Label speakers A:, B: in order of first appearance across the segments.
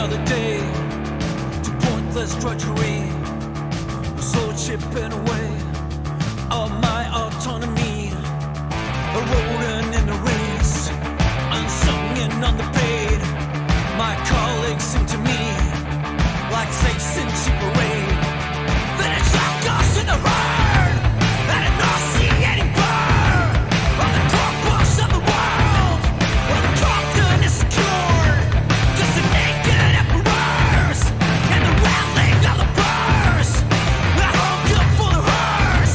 A: another day to pointless drudgery, soul chipping away all my autonomy, a rodent in the race, unsung and underpaid. My colleagues seem to me like saints in cheap parade. Finish outcasts in the herd, and a nauseating burn on the corpus of the world, where the drunken is secured, just the naked emperors and the rattling of the purse. The hunger full of hers,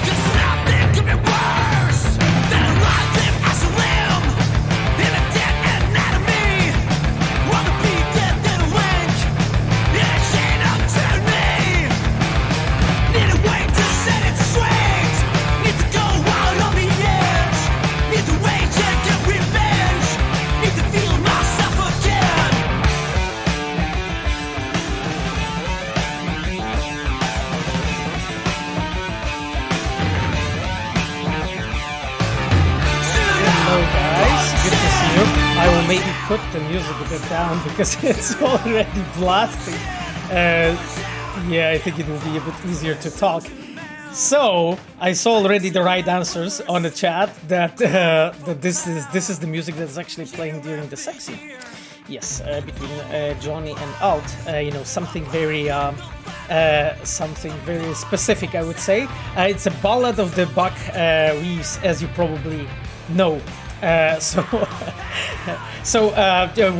A: just nothing could be worse than a live limb as a limb in a dead anatomy. Wanna be dead than a link in a chain of tyranny. Need a way to set it straight. Need to go out on the edge. Need to rage and get revenge. Need to feel myself again.
B: Hello guys, good to see you. I will maybe put the music a bit down because it's already blasting. Yeah, I think it will be a bit easier to talk. So I saw already the right answers on the chat that this is the music that's actually playing during the sex scene. Yes, between Johnny and Alt. Something very specific, I would say. It's a ballad of the Buck Reeves, as you probably know.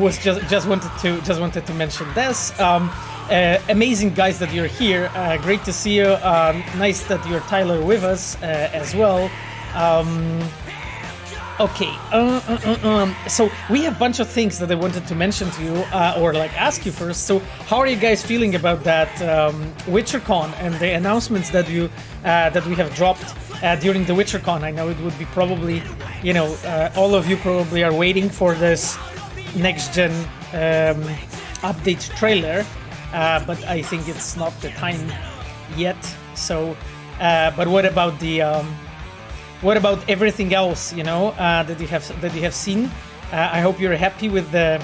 B: Was just wanted to mention this. Amazing guys that you're here. Great to see you. Nice that you're Tyler with us as well. Okay. So we have a bunch of things that I wanted to mention to you or like ask you first. So how are you guys feeling about that WitcherCon and the announcements that we have dropped during the WitcherCon? I know it would be probably, all of you probably are waiting for this next gen update trailer, but I think it's not the time yet. So, but what about everything else? That you have seen. I hope you're happy with the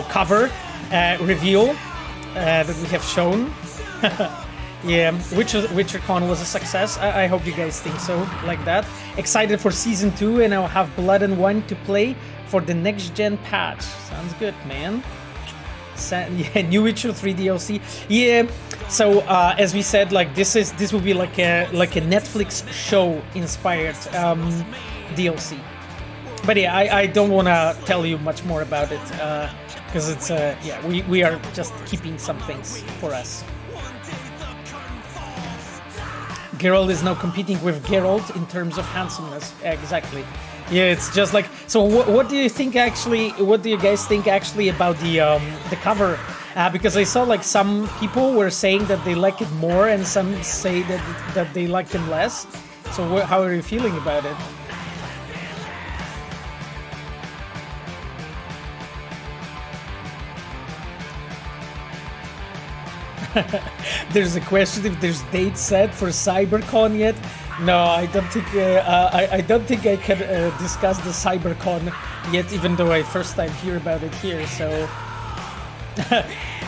B: cover reveal that we have shown. Yeah, WitcherCon was a success. I hope you guys think so, like that. Excited for Season 2, and I'll have Blood and Wine to play for the next-gen patch. Sounds good, man. Yeah, new Witcher 3 DLC. Yeah, so as we said, like this will be like a Netflix show inspired DLC. But yeah, I don't want to tell you much more about it because it's we are just keeping some things for us. Geralt is now competing with Geralt in terms of handsomeness. Exactly. Yeah, it's just like, so what do you think actually, what do you guys think actually about the cover? Because I saw like some people were saying that they like it more and some say that they like them less. So how are you feeling about it? There's a question if there's date set for Cyberpunk yet. No, I don't think I don't think I can discuss the Cyberpunk yet, even though I first time hear about it here. So,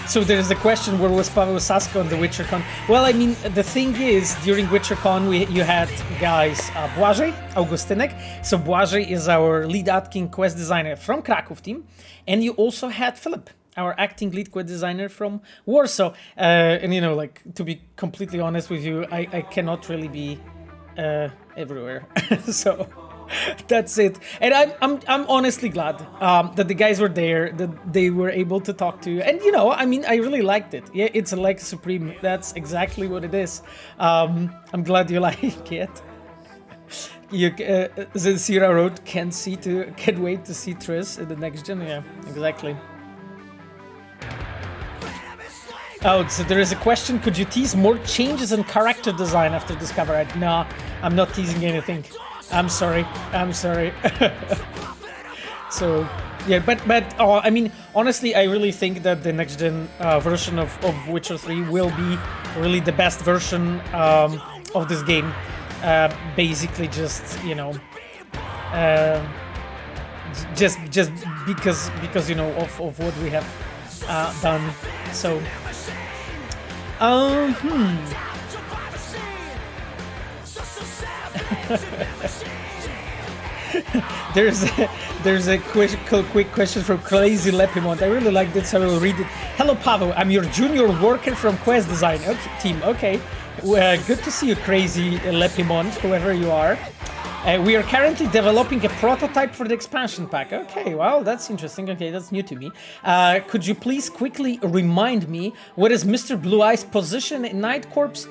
B: so there's a question: where was Paweł Sasko on the WitcherCon? Well, I mean, the thing is, during WitcherCon, you had guys Błażej, Augustynek. So Błażej is our lead acting quest designer from Kraków team, and you also had Philip, our acting lead quest designer from Warsaw. And like, to be completely honest with you, I cannot really be everywhere. So that's it. And I'm honestly glad that the guys were there, that they were able to talk to you. And I mean, I really liked it. Yeah, it's like Supreme. That's exactly what it is. I'm glad you like it. Zira wrote, can't wait to see Triss in the next gen. Yeah, exactly. Oh, so there is a question. Could you tease more changes in character design after this cover art? No, I'm not teasing anything. I'm sorry. So, yeah, but I mean, honestly, I really think that the next gen version of Witcher 3 will be really the best version of this game. Basically, just just because you know of what we have done. So there's a quick question from Crazy Lepimont. I really like this, so I will read it. Hello, Pavel. I'm your junior worker from Quest Design team. Okay, good to see you, Crazy Lepimont, whoever you are. We are currently developing a prototype for the expansion pack. Okay, well, that's interesting. Okay, that's new to me. Could you please quickly remind me what is Mr. Blue Eye's position in Night Corps?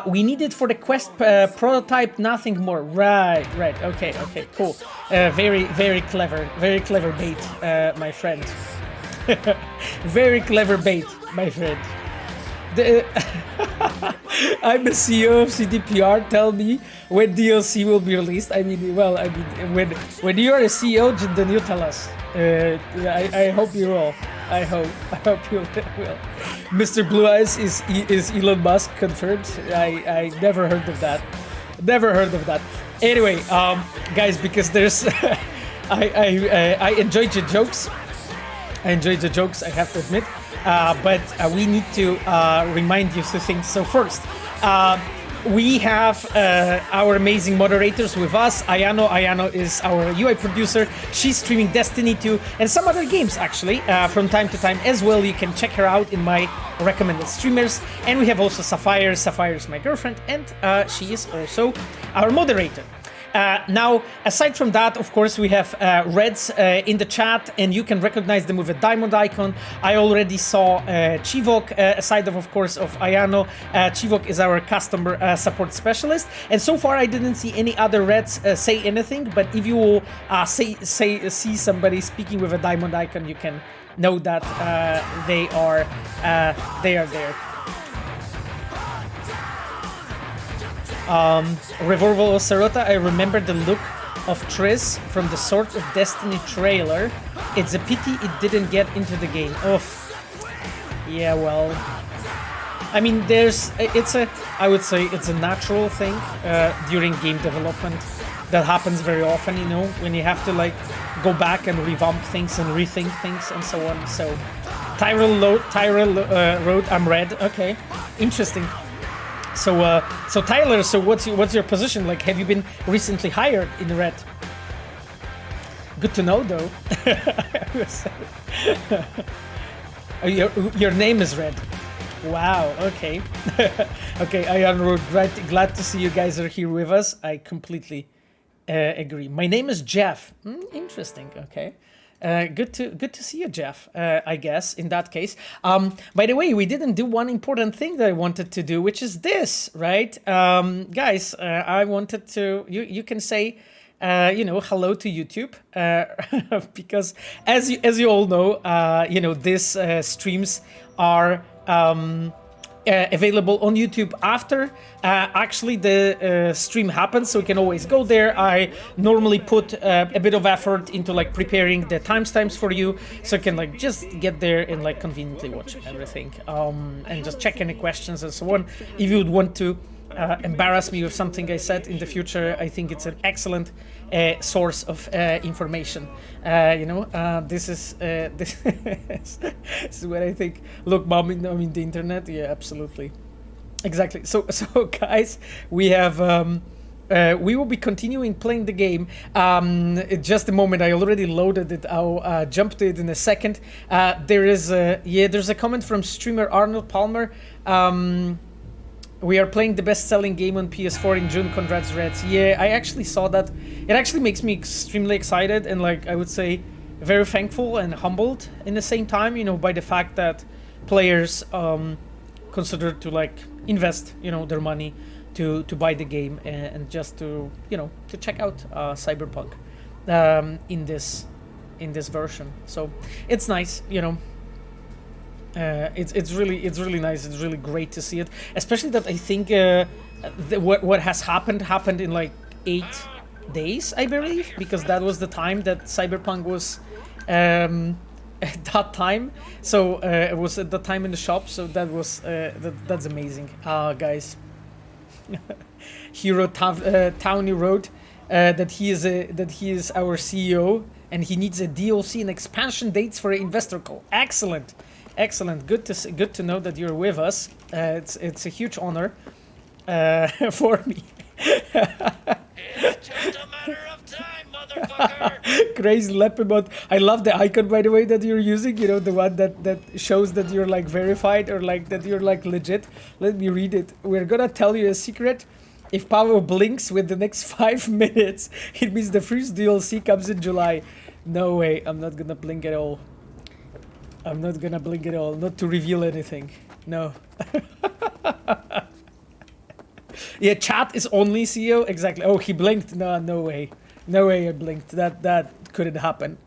B: We need it for the quest prototype, nothing more. Right. Okay, cool. Very clever bait, my friend. Very clever bait, my friend. I'm a CEO of CDPR. Tell me when DLC will be released. I mean, when you are a CEO, then you tell us. I hope you will. I hope you will. Mr. Blue Eyes is Elon Musk confirmed. I never heard of that. Anyway, guys, because there's I enjoyed your jokes. I have to admit. But we need to remind you two things. So first, we have our amazing moderators with us. Ayano is our UI producer. She's streaming Destiny 2 and some other games actually from time to time as well. You can check her out in my recommended streamers. And we have also Sapphire. Sapphire is my girlfriend, and she is also our moderator. Now, aside from that, of course, we have Reds in the chat, and you can recognize them with a diamond icon. I already saw Chivok, aside of course, of Ayano. Chivok is our customer support specialist, and so far I didn't see any other Reds say anything, but if you will see somebody speaking with a diamond icon, you can know that they are there. Revolver Serota, I remember the look of Triss from the Sword of Destiny trailer. It's a pity it didn't get into the game. Oh, yeah, well, I mean, I would say it's a natural thing during game development that happens very often, you know, when you have to like go back and revamp things and rethink things and so on. So, Tyrell Road, I'm red. Okay, interesting. So Tyler, so what's your position? Like, have you been recently hired in Red? Good to know, though. Your name is Red. Wow. Okay. Okay. Iron Road. Glad to see you guys are here with us. I completely agree. My name is Jeff. Interesting. Okay. Good to see you, Jeff, I guess, in that case. By the way, we didn't do one important thing that I wanted to do, which is this, right? Guys, I wanted to, you can say, hello to YouTube, because as you all know, this streams are available on YouTube after actually the stream happens, so you can always go there. I normally put a bit of effort into like preparing the timestamps for you, so you can like just get there and like conveniently watch everything, and just check any questions and so on. If you would want to embarrass me with something I said in the future, I think it's an excellent source of information. This is this is what I think. Look, Mom, I mean the internet. Yeah, absolutely, exactly. So guys, we have. We will be continuing playing the game. Just a moment, I already loaded it. I'll jump to it in a second. There's a comment from streamer Arnold Palmer. We are playing the best-selling game on PS4 in June. Congrats, Reds. Yeah, I actually saw that. It actually makes me extremely excited and, like, I would say very thankful and humbled in the same time, by the fact that players consider to, like, invest, their money to buy the game and just to, to check out Cyberpunk in this version. So it's nice, it's really nice. It's really great to see it, especially that I think what has happened in like 8 days, I believe, because that was the time that Cyberpunk was at that time. So it was at the time in the shop. So that was that's amazing, guys. Hero Townie wrote that he is our CEO. and he needs a DLC and expansion dates for an investor call. Excellent, excellent. Good to know that you're with us. It's a huge honor for me.
A: It's just a matter of time, motherfucker.
B: Crazy Leopard. I love the icon, by the way, that you're using. You know, the one that shows that you're like verified or like that you're like legit. Let me read it. We're gonna tell you a secret. If Pavel blinks with the next 5 minutes, it means the first DLC comes in July. No way. I'm not gonna blink at all. I'm not gonna blink at all. Not to reveal anything. No. Yeah, chat is only CEO. Exactly. Oh, he blinked. No, no way. No way I blinked. That couldn't happen.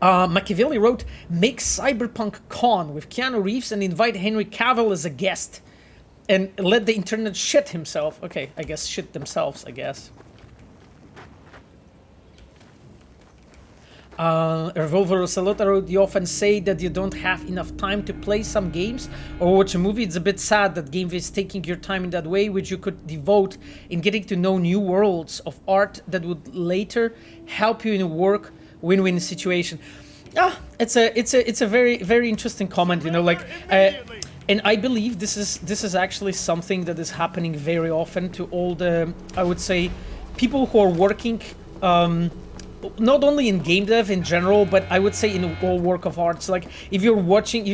B: Machiavelli wrote, make Cyberpunk Con with Keanu Reeves and invite Henry Cavill as a guest. And let the internet shit himself. Okay, I guess shit themselves, I guess. Revolver Salota wrote, you often say that you don't have enough time to play some games or watch a movie. It's a bit sad that game is taking your time in that way, which you could devote in getting to know new worlds of art that would later help you in a work win-win situation. It's a very, very interesting comment, you know, like, and I believe this is actually something that is happening very often to all the, I would say, people who are working, not only in game dev in general, but I would say in all work of arts. Like if you're working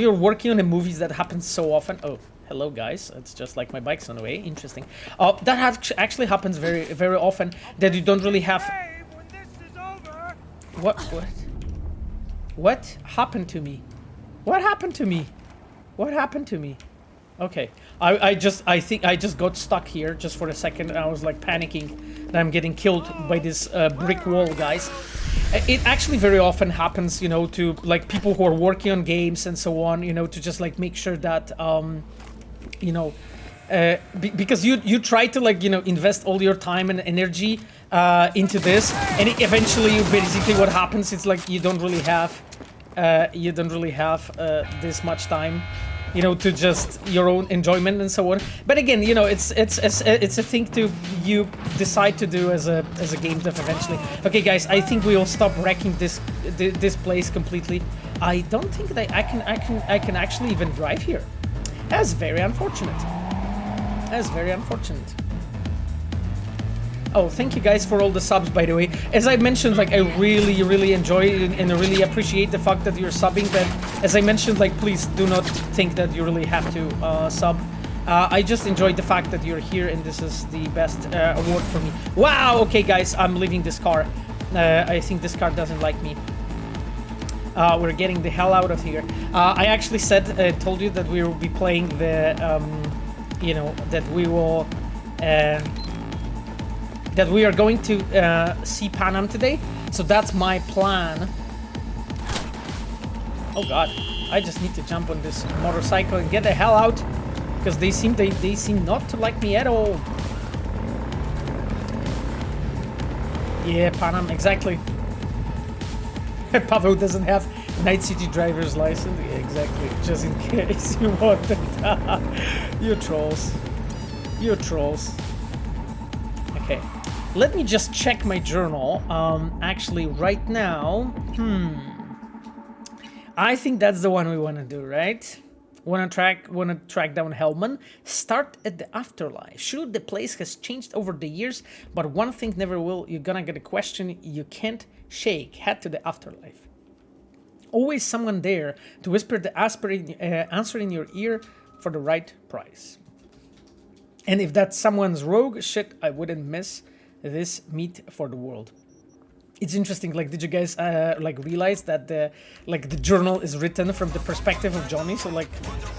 B: on the movies, that happens so often. Oh, hello guys, it's just like my bike's on the way. Interesting. That actually happens very, very often, that you don't really have.
A: Hey, when this is over.
B: What happened to me? What happened to me? What happened to me? Okay, I think I just got stuck here just for a second, and I was like panicking that I'm getting killed by this brick wall, guys. It actually very often happens, you know, to like people who are working on games and so on, you know, to just like make sure that, you know, because you try to like, you know, invest all your time and energy into this, and eventually basically what happens, it's like you don't really have this much time, you know, to just your own enjoyment and so on. But again, you know, it's a thing to you decide to do as a game dev eventually. Okay, guys, I think we'll stop wrecking this place completely. I don't think that I can actually even drive here. That's very unfortunate. That's very unfortunate. Oh, thank you guys for all the subs, by the way. As I mentioned, like, I really, really enjoy and I really appreciate the fact that you're subbing, but as I mentioned, like, please do not think that you really have to sub. I just enjoyed the fact that you're here, and this is the best award for me. Wow, okay, guys, I'm leaving this car. I think this car doesn't like me. We're getting the hell out of here. I actually told you that we will be playing the, you know, that we will... that we are going to see Panam today, so that's my plan. Oh god, I just need to jump on this motorcycle and get the hell out, because they seem not to like me at all. Yeah, Panam, exactly. Pavel doesn't have Night City driver's license. Yeah, exactly, just in case you wanted. You trolls. You trolls. Okay. Let me just check my journal. Actually, right now, I think that's the one we want to do, right? Wanna track down Hellman. Start at the Afterlife. Sure, the place has changed over the years, but one thing never will. You're gonna get a question you can't shake. Head to the Afterlife. Always someone there to whisper the answer in your ear for the right price. And if that's someone's rogue shit, I wouldn't miss this meat for the world. It's interesting, like, did you guys like realize that the journal is written from the perspective of Johnny, so like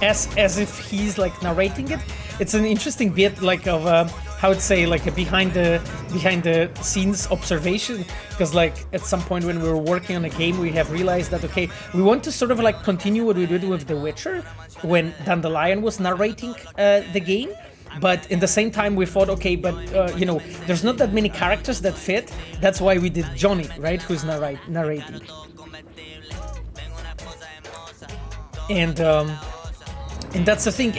B: as if he's like narrating it. It's an interesting bit like of how to say, like a behind the scenes observation, because like at some point when we were working on a game, we have realized that okay, we want to sort of like continue what we did with The Witcher when Dandelion was narrating the game. But in the same time, we thought, okay, but, you know, there's not that many characters that fit. That's why we did Johnny, right, who's narrating. And that's the thing.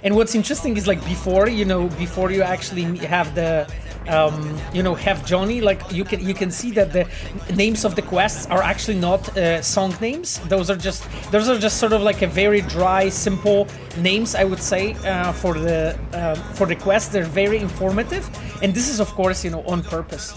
B: And what's interesting is, like, before you actually have the have Johnny, like you can see that the names of the quests are actually not song names. Those are just sort of like a very dry, simple names, I would say, for the quests. They're very informative, and this is of course on purpose.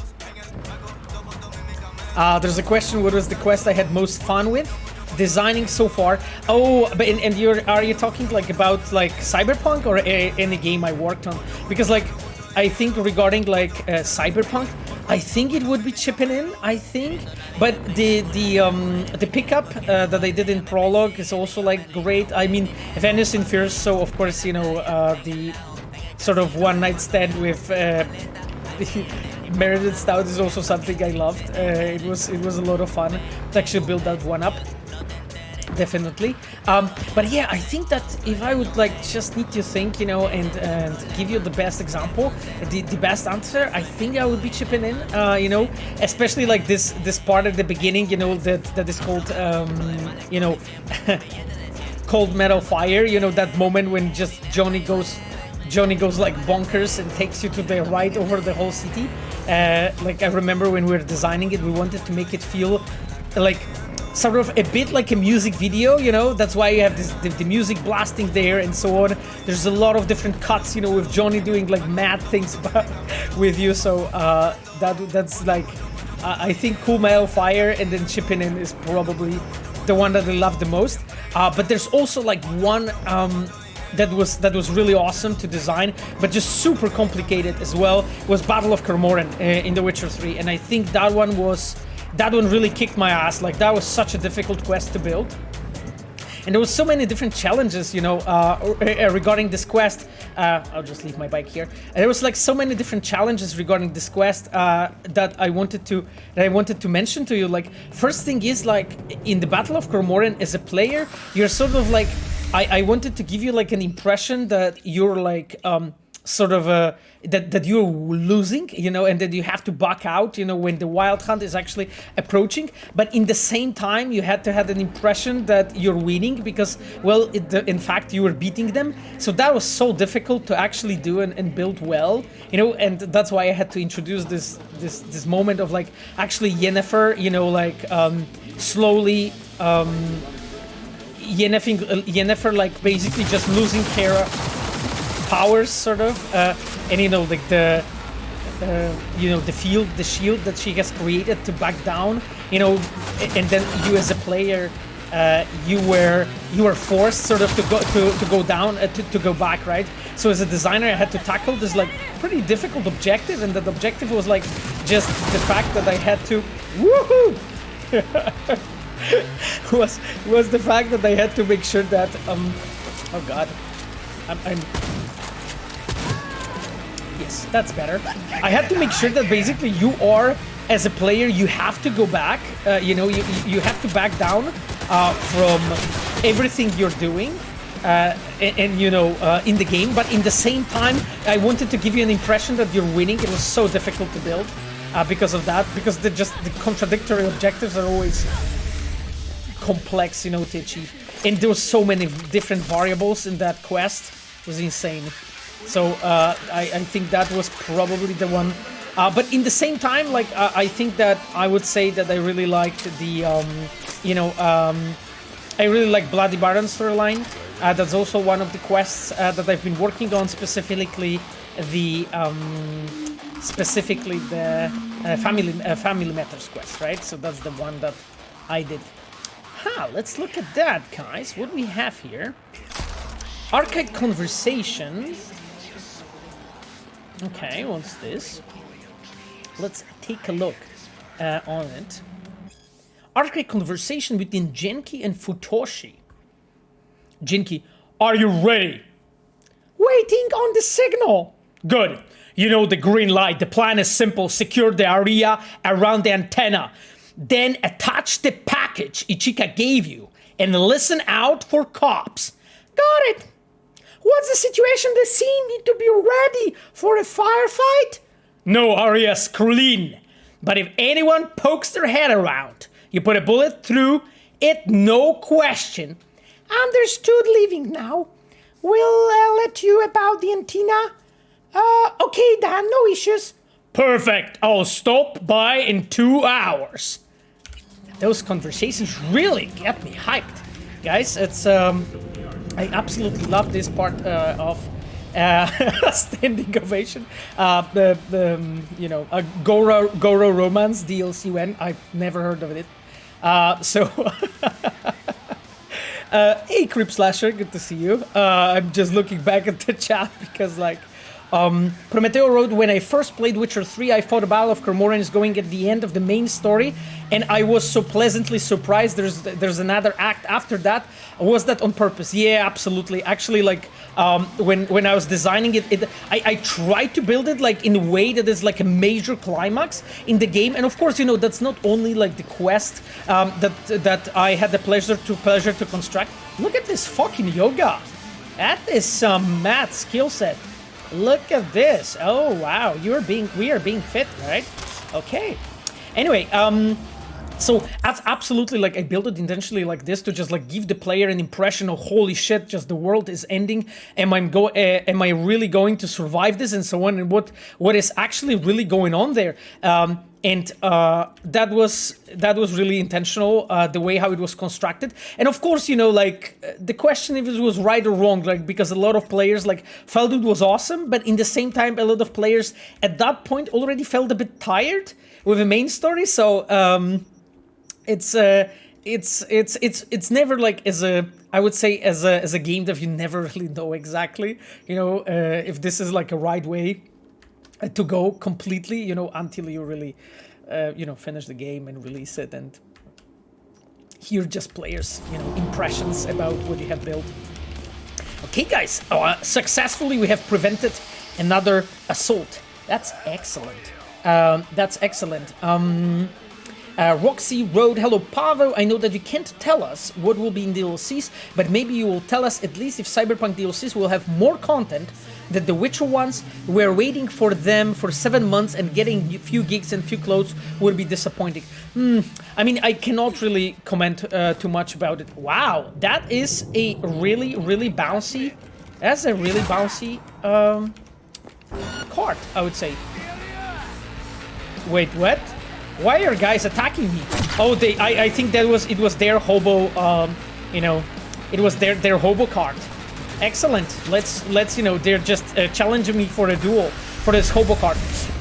B: There's a question: what was the quest I had most fun with? Designing so far. Oh, but and are you talking like about like Cyberpunk or any game I worked on? Because like I think regarding like Cyberpunk, I think it would be chipping in. I think, but the pickup that I did in Prologue is also like great. I mean, Venus in Fears. So of course the sort of one night stand with Meredith Stout is also something I loved. It was a lot of fun to actually build that one up. Definitely. But yeah, I think that if I would like just need to think, and give you the best example, the best answer, I think I would be chipping in, especially like this part at the beginning, that is called, Cold Metal Fire, that moment when just Johnny goes like bonkers and takes you to the right over the whole city. Like I remember when we were designing it, we wanted to make it feel like sort of a bit like a music video, that's why you have the music blasting there and so on. There's a lot of different cuts, with Johnny doing like mad things with you. So that's like, I think Cool Metal Fire and then Chipping In is probably the one that I love the most. But there's also like one that was really awesome to design, but just super complicated as well, was Battle of Kaer Morhen in The Witcher 3. And I think that one really kicked my ass. Like that was such a difficult quest to build. And there was so many different challenges, regarding this quest. I'll just leave my bike here. And there was like so many different challenges regarding this quest that I wanted to mention to you. Like first thing is like in the Battle of Kaer Morhen as a player, you're sort of like, I wanted to give you like an impression that you're like that you're losing, and that you have to back out, when the wild hunt is actually approaching. But in the same time, you had to have an impression that you're winning because, well, in fact, you were beating them. So that was so difficult to actually do and build well, and that's why I had to introduce this moment of like actually Yennefer, slowly Yennefer like basically just losing Kaer powers sort of, and like the shield that she has created to back down, and then you as a player, you were forced sort of to go down, to go back, right? So as a designer, I had to tackle this like pretty difficult objective, and that objective was like just the fact that I had to was the fact that I had to make sure that oh god, I'm yes, that's better. I had to make sure that basically you are, as a player, you have to go back, you have to back down from everything you're doing, in the game. But in the same time, I wanted to give you an impression that you're winning. It was so difficult to build because of that, because the contradictory objectives are always complex, to achieve. And there were so many different variables in that quest. It was insane. So I think that was probably the one. But in the same time, like I think that I would say that I really liked the, I really like Bloody Baron storyline. That's also one of the quests that I've been working on, specifically the Family Matters quest, right? So that's the one that I did. Let's look at that, guys. What do we have here? Arcade Conversation. Okay, what's this? Let's take a look on it. Arcade Conversation between Genki and Futoshi. Genki, are you ready? Waiting on the signal. Good. The green light. The plan is simple. Secure the area around the antenna. Then attach the package Ichika gave you and listen out for cops. Got it. What's the situation? The scene need to be ready for a firefight? No, Arias, Krillin. But if anyone pokes their head around, you put a bullet through it, no question. Understood, leaving now. We'll let you about the antenna. Okay, Dan, no issues. Perfect. I'll stop by in 2 hours. Those conversations really get me hyped, guys. It's I absolutely love this part of standing ovation. You know, a Goro romance DLC. When I've never heard of it. So. Hey, Crip Slasher, good to see you. I'm just looking back at the chat because, like, Prometeo wrote, when I first played Witcher 3, I thought a Battle of Kaer Morhen is going at the end of the main story, and I was so pleasantly surprised there's another act after that. Was that on purpose? Yeah, absolutely. Actually, like, when I was designing it, I tried to build it, like, in a way that is, like, a major climax in the game, and of course, you know, that's not only, like, the quest that I had the pleasure to construct. Look at this fucking yoga. That is some mad skill set. Look at this. Oh wow, we are being fit, right? Okay. Anyway, so that's absolutely, like, I built it intentionally like this to just, like, give the player an impression of holy shit, just the world is ending. Am I really going to survive this, and so on, and what is actually really going on there? And that was really intentional, the way how it was constructed. And of course, you know, like, the question if it was right or wrong, like, because a lot of players, like, felt it was awesome, but in the same time, a lot of players at that point already felt a bit tired with the main story. So it's never, like, I would say as a game that you never really know exactly, you know, if this is, like, a right way to go completely, you know, until you really, you know, finish the game and release it and hear just players, you know, impressions about what you have built. Okay, guys, successfully we have prevented another assault. That's excellent. That's excellent. Roxy wrote, hello Pavo, I know that you can't tell us what will be in DLCs, but maybe you will tell us at least if Cyberpunk DLCs will have more content than the Witcher ones. We're waiting for them for 7 months, and getting a few gigs and few clothes will be disappointing. I mean, I cannot really comment too much about it. Wow, that is a really, really bouncy, that's a really bouncy card, I would say. Wait, what? Why are guys attacking me? Oh, I think it was their hobo, you know, it was their hobo card. Excellent. Let's you know, they're just challenging me for a duel for this hobo card.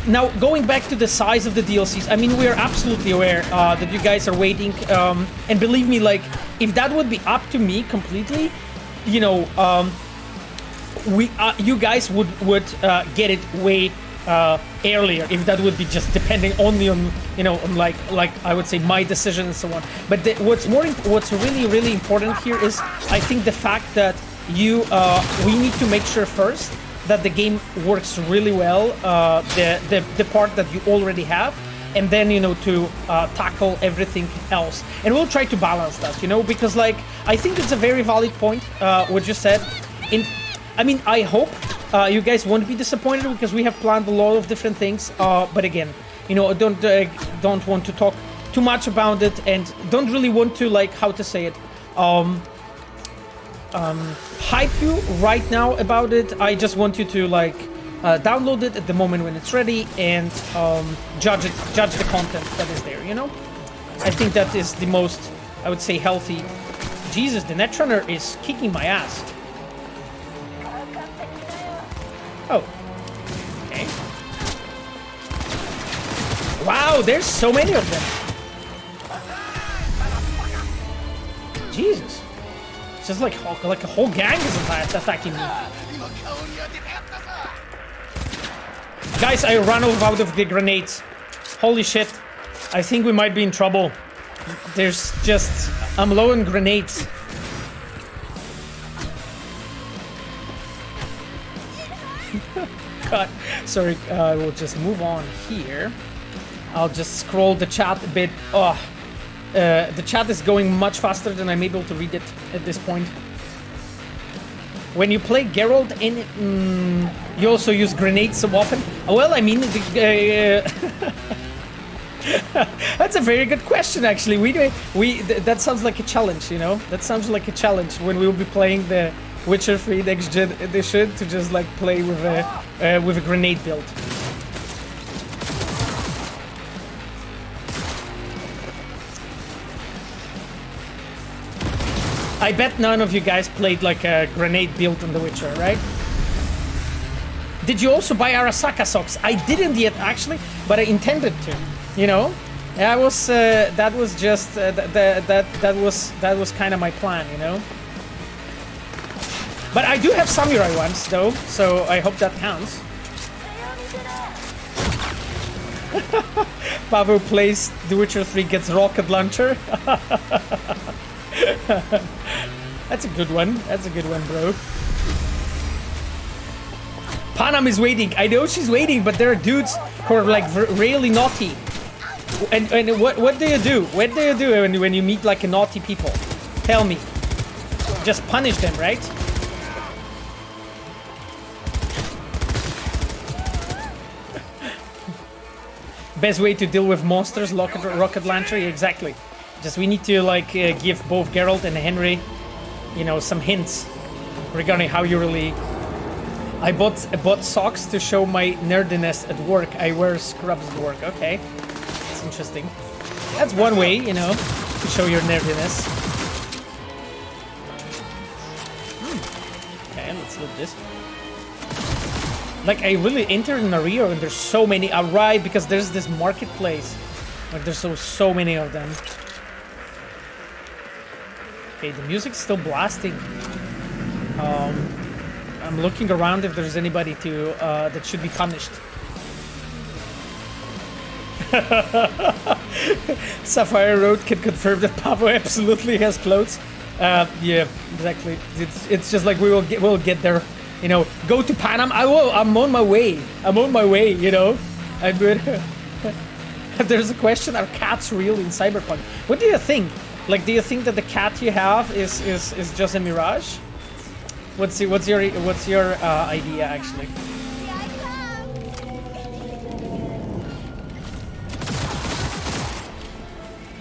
B: Now, going back to the size of the DLCs, I mean, we are absolutely aware that you guys are waiting, and believe me, like, if that would be up to me completely, you know, you guys would get it way earlier, if that would be just depending only on, you know, on like I would say my decision and so on. But what's really, really important here is, I think, the fact that we need to make sure first that the game works really well, the part that you already have, and then, you know, to tackle everything else. And we'll try to balance that, you know, because, like, I think it's a very valid point what you said. I mean, I hope you guys won't be disappointed, because we have planned a lot of different things. But again, you know, I don't want to talk too much about it, and don't really want to, like, how to say it, hype you right now about it. I just want you to, like, download it at the moment when it's ready, and judge the content that is there, you know? I think that is the most, I would say, healthy. Jesus, the Netrunner is kicking my ass. Oh. Okay. Wow, there's so many of them. Jesus. It's just like a whole gang is attacking me. Guys, I ran out of the grenades. Holy shit. I think we might be in trouble. There's just... I'm low on grenades. God. Sorry, we'll just move on here. I'll just scroll the chat a bit. Oh, the chat is going much faster than I'm able to read it at this point. When you play Geralt in, you also use grenades so often? Well, I mean, that's a very good question, actually. That sounds like a challenge, you know? That sounds like a challenge when we will be playing the Witcher 3 Next Gen Edition, to just, like, play with a grenade build. I bet none of you guys played like a grenade build on The Witcher, right? Did you also buy Arasaka socks? I didn't yet actually, but I intended to. You know, that was just that was kind of my plan, you know. But I do have samurai ones though, so I hope that counts. Pavel plays The Witcher 3, gets rocket launcher. That's a good one. That's a good one, bro. Panam is waiting. I know she's waiting, but there are dudes who are like really naughty. And what do you do? What do you do when you meet like a naughty people? Tell me. Just punish them, right? Best way to deal with monsters, rocket launcher, exactly. Just we need to like give both Geralt and Henry, you know, some hints regarding how you really. I bought socks to show my nerdiness at work. I wear scrubs at work. Okay, that's interesting. That's one way, you know, to show your nerdiness. Okay, let's look this. Like I really entered an area and there's so many. Right, because there's this marketplace. Like there's so many of them. Okay, the music's still blasting. I'm looking around if there's anybody to that should be punished. Sapphire Road can confirm that Pavo absolutely has clothes. Yeah, exactly. It's just like we'll get there. You know, go to Panam. I'm on my way. I'm on my way. You know, I'm good. There's a question: are cats real in Cyberpunk? What do you think? Like, do you think that the cat you have is just a mirage? What's your idea actually?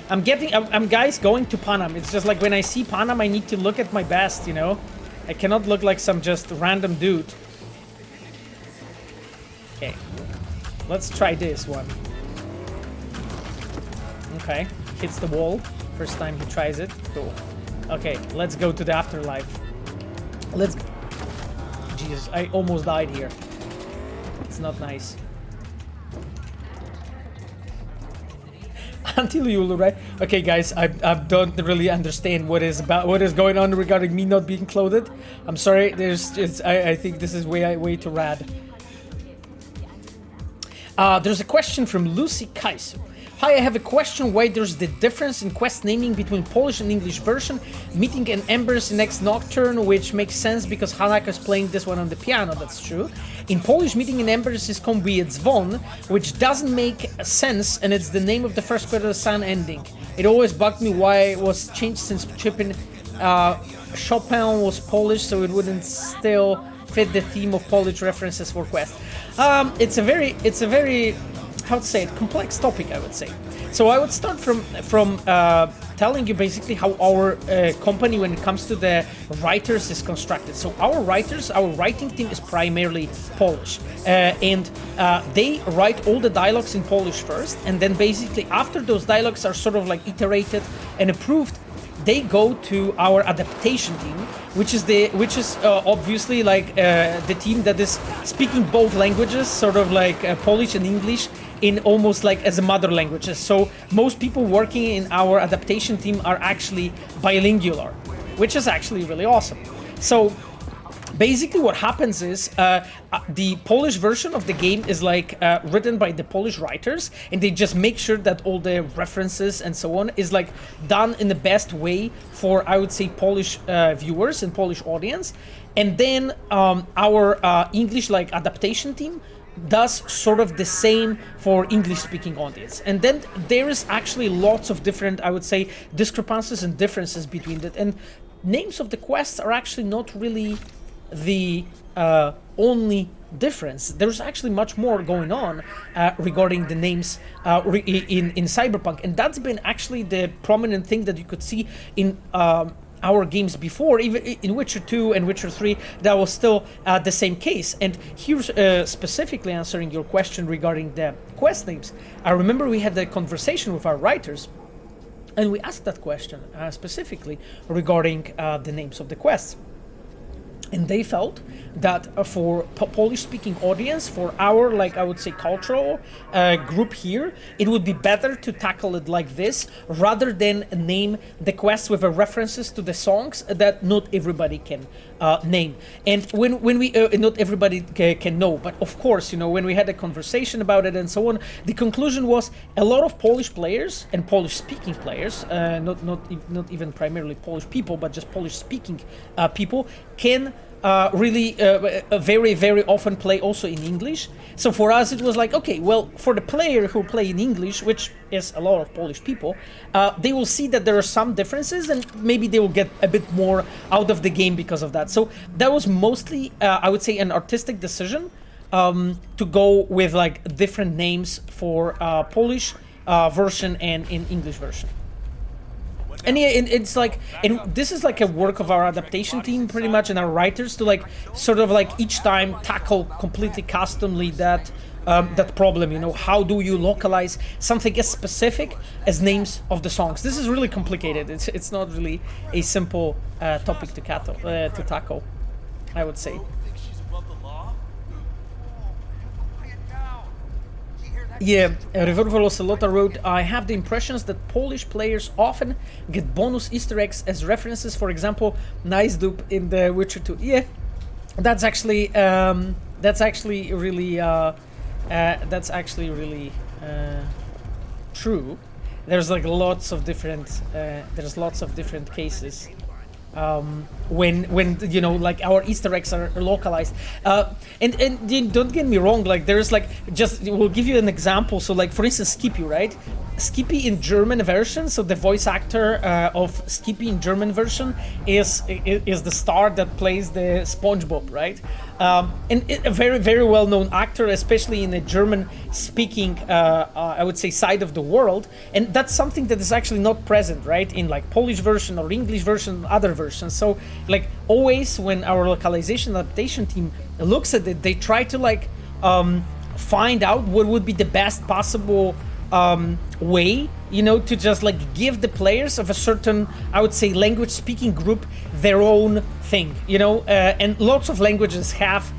B: I'm guys going to Panam. It's just like when I see Panam, I need to look at my best, you know? I cannot look like some just random dude. Okay. Let's try this one. Okay. Hits the wall. First time he tries it. Cool. Okay, let's go to the afterlife. Let's... Jesus, I almost died here. It's not nice. Until you, right? Okay, guys, I don't really understand what is going on regarding me not being clothed. I'm sorry. I think this is way too rad. There's a question from Lucy Kaiser. Hi, I have a question why there's the difference in quest naming between Polish and English version. Meeting an Embers next Nocturne, which makes sense because Hanaka's playing this one on the piano, that's true. In Polish, Meeting an Embers is Kombi Dzwon, which doesn't make sense, and it's the name of the first quarter of the sun ending. It always bugged me why it was changed since Chopin was Polish, so it wouldn't still fit the theme of Polish references for quest. It's a very how to say it, complex topic, I would say. So I would start from telling you basically how our company, when it comes to the writers, is constructed. So our writing team is primarily Polish, and they write all the dialogues in Polish first, and then basically after those dialogues are sort of like iterated and approved, they go to our adaptation team, which is obviously like the team that is speaking both languages, sort of like Polish and English, in almost like as a mother languages. So most people working in our adaptation team are actually bilingual, which is actually really awesome. So basically what happens is the Polish version of the game is like written by the Polish writers, and they just make sure that all the references and so on is like done in the best way for, I would say, Polish viewers and Polish audience. And then our English like adaptation team does sort of the same for English-speaking audience. And then there is actually lots of different, I would say, discrepancies and differences between that. And names of the quests are actually not really the only difference. There's actually much more going on regarding the names in Cyberpunk, and that's been actually the prominent thing that you could see in our games before. Even in Witcher 2 and Witcher 3, that was still the same case. And here's specifically answering your question regarding the quest names. I remember we had a conversation with our writers And we asked that question specifically regarding the names of the quests. And they felt that for Polish-speaking audience, for our, like I would say, cultural group here, it would be better to tackle it like this, rather than name the quests with references to the songs that not everybody can name. And when we, not everybody can know, but of course, you know, when we had a conversation about it and so on, the conclusion was a lot of Polish players and Polish-speaking players, not even primarily Polish people, but just Polish-speaking people, can really very, very often play also in English. So for us it was like, okay, well, for the player who play in English, which is a lot of Polish people, they will see that there are some differences and maybe they will get a bit more out of the game because of that. So that was mostly, I would say, an artistic decision to go with like different names for Polish version and in English version. And yeah, it's like, and this is like a work of our adaptation team pretty much, and our writers, to like sort of like each time tackle completely customly that that problem. You know, how do you localize something as specific as names of the songs? This is really complicated. It's not really a simple topic to tackle, I would say. Yeah, Revolver Ocelota wrote, I have the impressions that Polish players often get bonus Easter eggs as references, for example, Nice Dupe in The Witcher 2. Yeah, that's actually really true. There's like lots of different cases when you know, like our Easter eggs are localized, and don't get me wrong, like there's like, just we'll give you an example. So like for instance, Skippy, right? Skippy in German version, so the voice actor of Skippy in German version is the star that plays the SpongeBob, right? And a very, very well-known actor, especially in the German-speaking, I would say, side of the world. And that's something that is actually not present, right, in like Polish version or English version, other versions. So like always when our localization adaptation team looks at it, they try to like find out what would be the best possible way, you know, to just like give the players of a certain, I would say, language speaking group their own thing, you know, and lots of languages have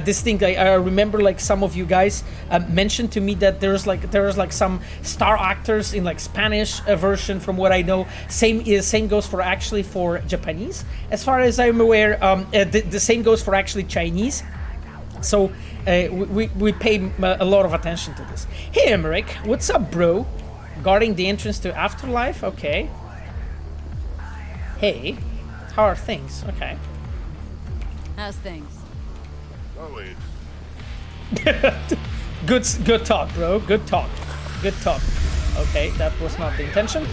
B: this thing. I remember like some of you guys mentioned to me that there's like some star actors in like Spanish version, from what I know. Same goes for actually for Japanese, as far as I'm aware. The same goes for actually Chinese. So we pay a lot of attention to this. Hey Emmerich, what's up, bro? Guarding the entrance to Afterlife, okay. Hey, how are things? Okay.
C: How's things?
B: Good talk, bro. Good talk. Okay, that was not the intention.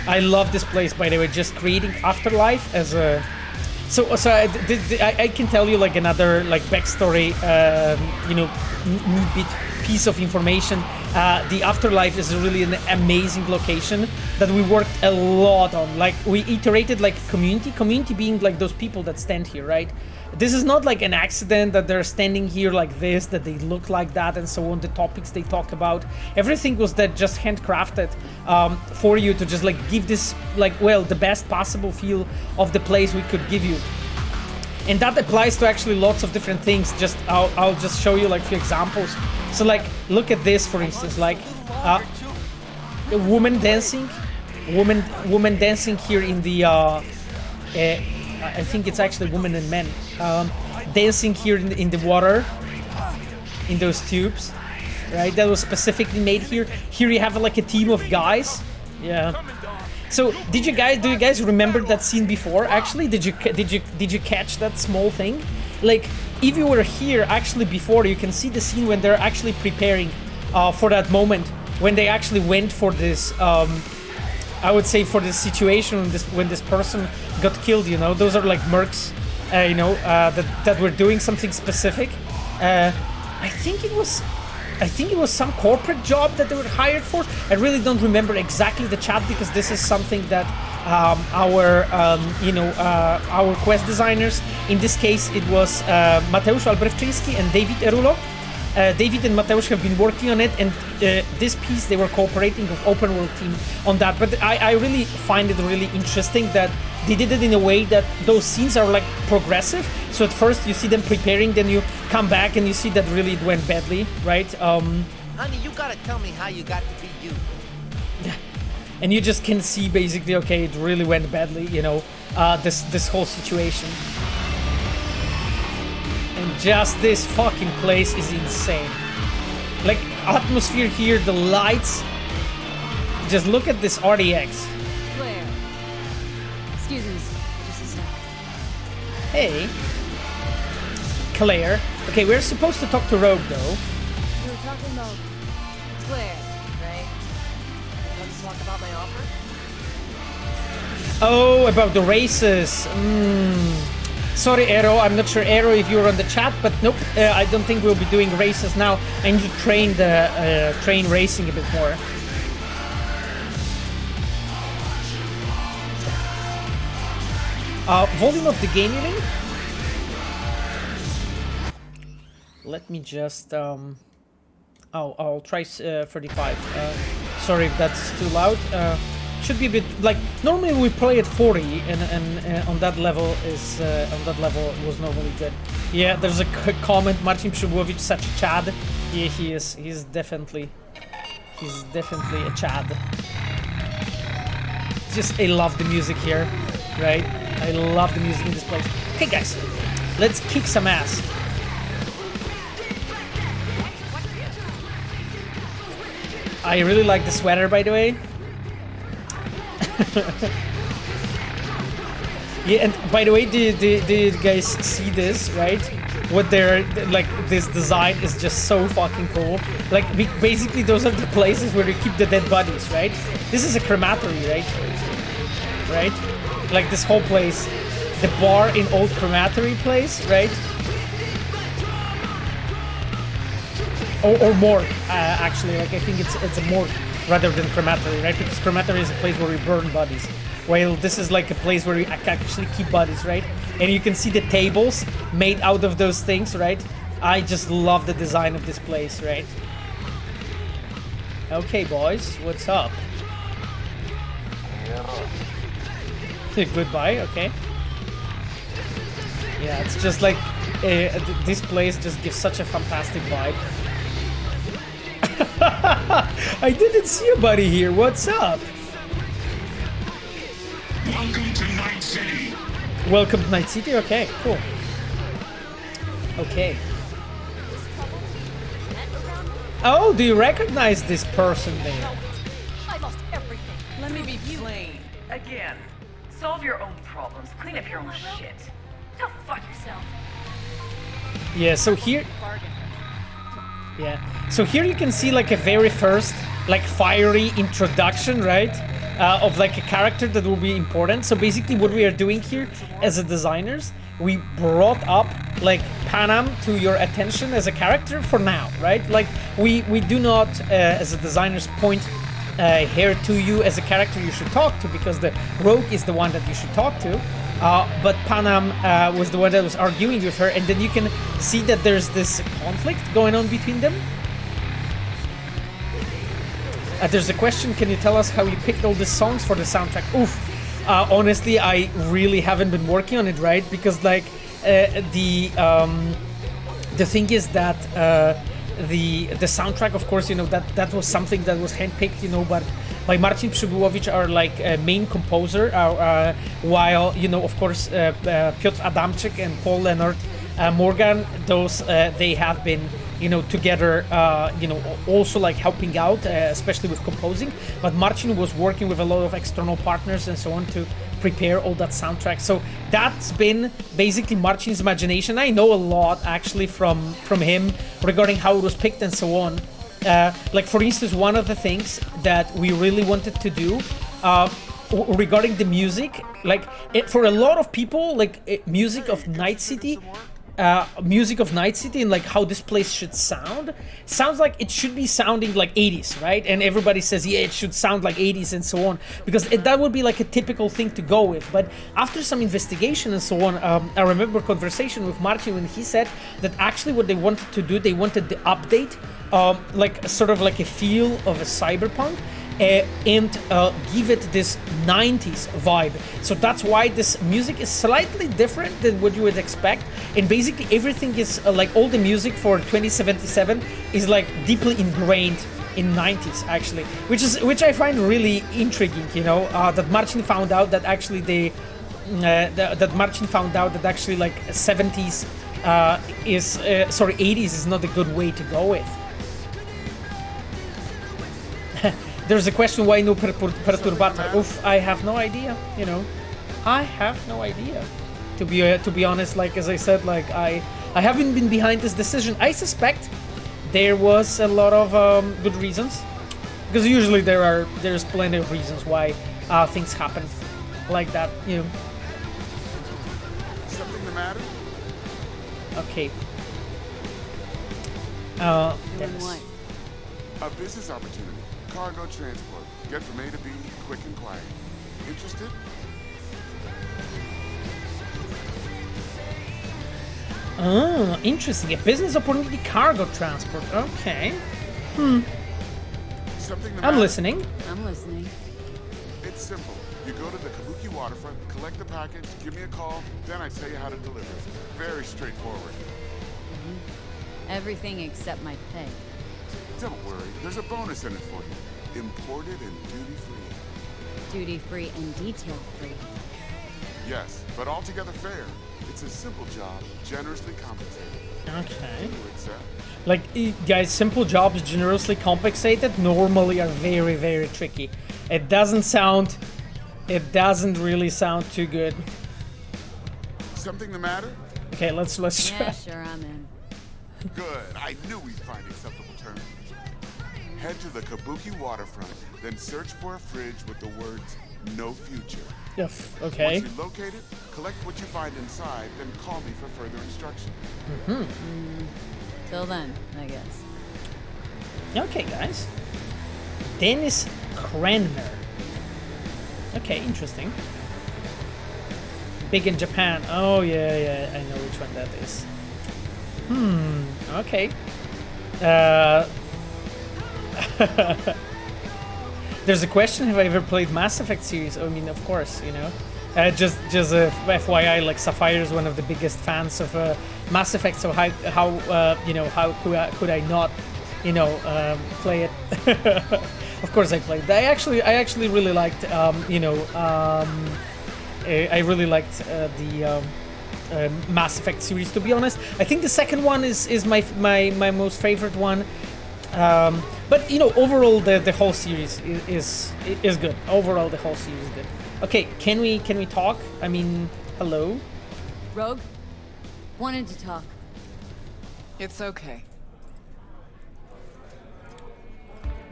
B: I love this place, by the way. Just creating Afterlife as a. So I can tell you like another like backstory, you know, bit piece of information. The Afterlife is really an amazing location that we worked a lot on. Like we iterated like community being like those people that stand here, right? This is not like an accident that they're standing here like this, that they look like that, and so on. The topics they talked about, everything was that just handcrafted for you to just like give this like, well, the best possible feel of the place we could give you. And that applies to actually lots of different things. Just I'll just show you like a few examples. So like look at this, for instance, like a woman dancing here in the I think it's actually women and men dancing here in the water, in those tubes, right? That was specifically made here. Here you have like a team of guys. Yeah. So do you guys remember that scene before? Actually, did you catch that small thing? Like if you were here actually before, you can see the scene when they're actually preparing for that moment, when they actually went for this. I would say for this situation when this person got killed, you know, those are like mercs, you know, that were doing something specific. I think it was some corporate job that they were hired for. I really don't remember exactly the chat, because this is something that our quest designers, in this case it was Mateusz Albrechczyński and David Erulo, David and Mateusz have been working on it, and this piece they were cooperating with open world team on that. But I really find it really interesting that they did it in a way that those scenes are like progressive. So at first you see them preparing, then you come back and you see that really it went badly, right?
D: Honey, you gotta tell me how you got to be you.
B: And you just can see basically, okay, it really went badly, you know, this whole situation. And just this fucking place is insane. Like, atmosphere here, the lights. Just look at this RDX.
C: Claire. Excuse me, just a sec.
B: Hey. Claire. Okay, we're supposed to talk to Rogue, though.
C: You were talking about Claire, right? Want to talk about my offer?
B: Oh, about the races. Sorry, Aero. I'm not sure, Aero, if you're on the chat, but nope. I don't think we'll be doing races now. I need to train the train racing a bit more. Volume of the game, you mean? Let me just I'll try 35. Sorry if that's too loud. Should be a bit like normally we play at 40, and on that level is it was normally good. Yeah, there's a comment. Marcin Przybłowicz, such a Chad. Yeah, he is. He's definitely a Chad. Just I love the music here, right? I love the music in this place. Okay, guys, let's kick some ass. I really like the sweater, by the way. Yeah, and by the way, did you guys see this, right? What they're like, this design is just so fucking cool. Like, basically those are the places where you keep the dead bodies, right? This is a crematory, right? Right? Like this whole place, the bar in old crematory place, right? Or morgue, actually. Like, I think it's a morgue rather than crematory, right? Because crematory is a place where we burn bodies, while this is like a place where we actually keep bodies, right? And you can see the tables made out of those things, right? I just love the design of this place, right? Okay, boys, what's up? Goodbye, okay. Yeah, it's just like this place just gives such a fantastic vibe. I didn't see a buddy here. What's up?
E: Welcome to Night City.
B: Welcome to Night City? Okay, cool. Okay. Oh, do you recognize this person there?
C: I lost everything. Let me be plain.
F: Again, solve your own problems. Clean up your own shit. Go fuck yourself.
B: Yeah, so here... Yeah, so here you can see like a very first, like fiery introduction, right? Of like a character that will be important. So basically what we are doing here as a designers, we brought up like Panam to your attention as a character for now, right? Like we do not, as a designers, point here to you as a character you should talk to, because the rogue is the one that you should talk to. But Panam was the one that was arguing with her, and then you can see that there's this conflict going on between them. There's a question, can you tell us how you picked all the songs for the soundtrack? Oof, honestly, I really haven't been working on it, right? Because like the thing is that the soundtrack, of course, you know, that was something that was handpicked, you know, but by Marcin Przybłowicz, our like main composer, while, you know, of course, Piotr Adamczyk and Paul Leonard Morgan, those they have been, you know, together, you know, also like helping out, especially with composing. But Marcin was working with a lot of external partners and so on to prepare all that soundtrack. So that's been basically Marcin's imagination. I know a lot actually from him regarding how it was picked and so on. Like for instance, one of the things that we really wanted to do regarding the music, like for a lot of people, like music of Night City music of Night City and like how this place should sound, sounds like it should be sounding like 80s, right? And everybody says, yeah, it should sound like 80s and so on, because that would be like a typical thing to go with. But after some investigation and so on, I remember a conversation with Martin when he said that actually what they wanted to do, they wanted the update, like sort of like a feel of a cyberpunk, and give it this 90s vibe. So that's why this music is slightly different than what you would expect, and basically everything is like all the music for 2077 is like deeply ingrained in 90s actually, which I find really intriguing, you know, that Martin found out that actually that Martin found out that actually like 70s 80s is not a good way to go with. There's a question, why no perturbator? Oof, I have no idea, you know. I have no idea. To be honest, like as I said, like I haven't been behind this decision. I suspect there was a lot of good reasons, because usually there's plenty of reasons why things happen like that, you know.
G: Something the matter?
B: Okay.
C: Doing
B: Dennis.
C: what?
G: A business opportunity. Cargo transport. Get from A to B, quick and quiet. Interested?
B: Oh, interesting. A business opportunity, cargo transport. Okay.
G: Something the
B: I'm
G: matter?
B: listening.
C: I'm listening.
G: It's simple. You go to the Kabuki waterfront, collect the package, give me a call, then I tell you how to deliver it. Very straightforward.
C: Everything except my pay.
G: Don't worry, there's a bonus in it for you. Imported and duty-free.
C: Duty-free and detail-free.
G: Yes, but altogether fair. It's a simple job, generously compensated.
B: Okay.
G: You accept?
B: Like, guys, simple jobs generously compensated normally are very, very tricky. It doesn't really sound too good.
G: Something the matter?
B: Okay, let's
C: Yeah,
B: try.
C: sure, I'm in.
G: Good. I knew we'd find acceptable terms. Head to the Kabuki waterfront, then search for a fridge with the words "No Future."
B: Okay.
G: Once you locate it, collect what you find inside, then call me for further instruction.
C: Till then, I guess.
B: Okay, guys. Dennis Cranmer. Okay, interesting. Big in Japan. Oh, yeah, I know which one that is. Okay. There's a question, have I ever played Mass Effect series? I mean, of course, you know. Just FYI, like Sapphire is one of the biggest fans of Mass Effect, so how could I not, you know, play it? Of course I played. I actually really liked, I really liked the Mass Effect series, to be honest. I think the second one is my most favorite one. But you know, overall the whole series is good. Overall the whole series is good. Okay, can we talk? I mean, hello.
C: Rogue? Wanted to talk.
H: It's okay.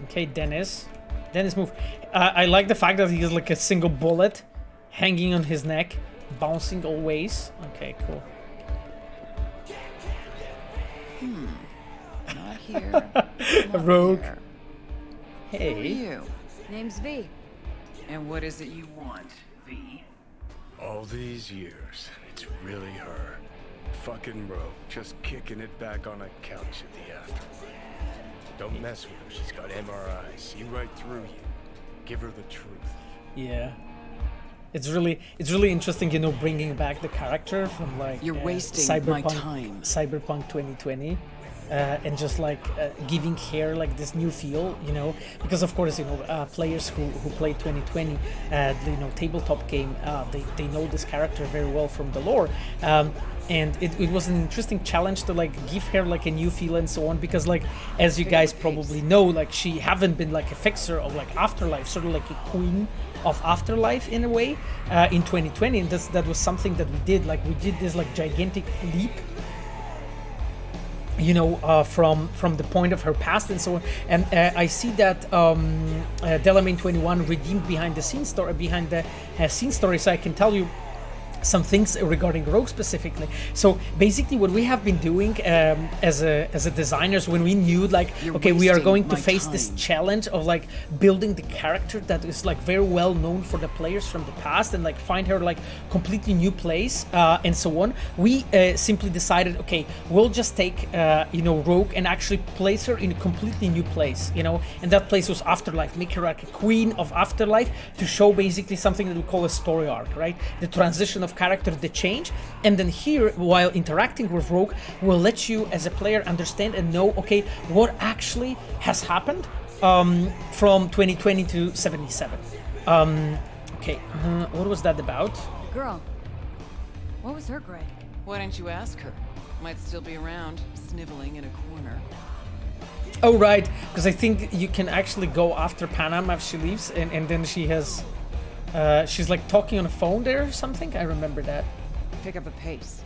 B: Okay, Dennis, move. I like the fact that he has like a single bullet hanging on his neck, bouncing always. Okay, cool.
H: Not here. Not
B: Rogue.
H: here. Who are
B: Hey.
H: you?
C: Name's V.
H: And what is it you want, V?
I: All these years, it's really her. Fucking Rogue, just kicking it back on a couch at the Afterlife. Don't mess with her, she's got MRIs, see right through you. Give her the truth.
B: Yeah. It's really interesting, you know, bringing back the character from like
H: You're wasting my time.
B: Cyberpunk 2020, and just like giving her like this new feel, you know, because of course, you know, players who play 2020, you know, tabletop game, they know this character very well from the lore, and it was an interesting challenge to like give her like a new feel and so on, because like as you guys probably know, like she haven't been like a fixer of like Afterlife, sort of like a queen of Afterlife in a way, in 2020, and that was something that we did. Like we did this like gigantic leap, you know, from the point of her past and so on. And I see that Delamain 21 redeemed behind the scene story, so I can tell you some things regarding Rogue specifically. So basically what we have been doing as a designers, when we knew like, okay, we are going to face this challenge of like building the character that is like very well known for the players from the past and like find her like completely new place and so on, we simply decided, okay, we'll just take Rogue and actually place her in a completely new place, and that place was Afterlife. Make her like a queen of Afterlife to show basically something that we call a story arc, right? The transition of character, the change. And then here, while interacting with Rogue, will let you as a player understand and know, okay, what actually has happened from 2020 to 77. What was that about?
C: Girl, what was her grade?
H: Why don't you ask her? Might still be around, sniveling in a corner.
B: Oh, right, because I think you can actually go after Panam if she leaves, and then she has... she's like talking on a phone there or something. I remember that.
H: Pick up a pace.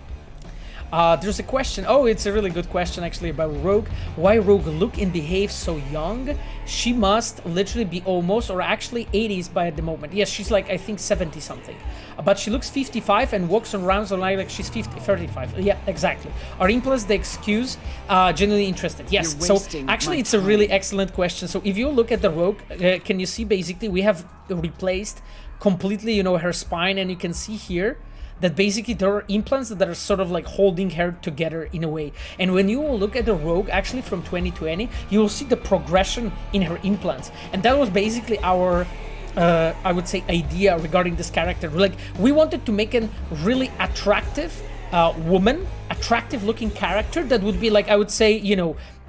B: There's a question. Oh, it's a really good question actually about Rogue. Why Rogue look and behave so young? She must literally be almost, or actually 80s by the moment. Yes, she's like, I think 70 something. But she looks 55 and walks around like she's 35. Yeah, exactly. Are implants the excuse? Genuinely interested. Yes. So actually it's a really excellent question. So if you look at the Rogue, can you see basically we have replaced completely, her spine, and you can see here that basically there are implants that are sort of like holding her together in a way. And when you will look at the Rogue actually from 2020, you will see the progression in her implants. And that was basically our, I would say, idea regarding this character. Like, we wanted to make a really attractive woman, attractive looking character that would be like, I would say,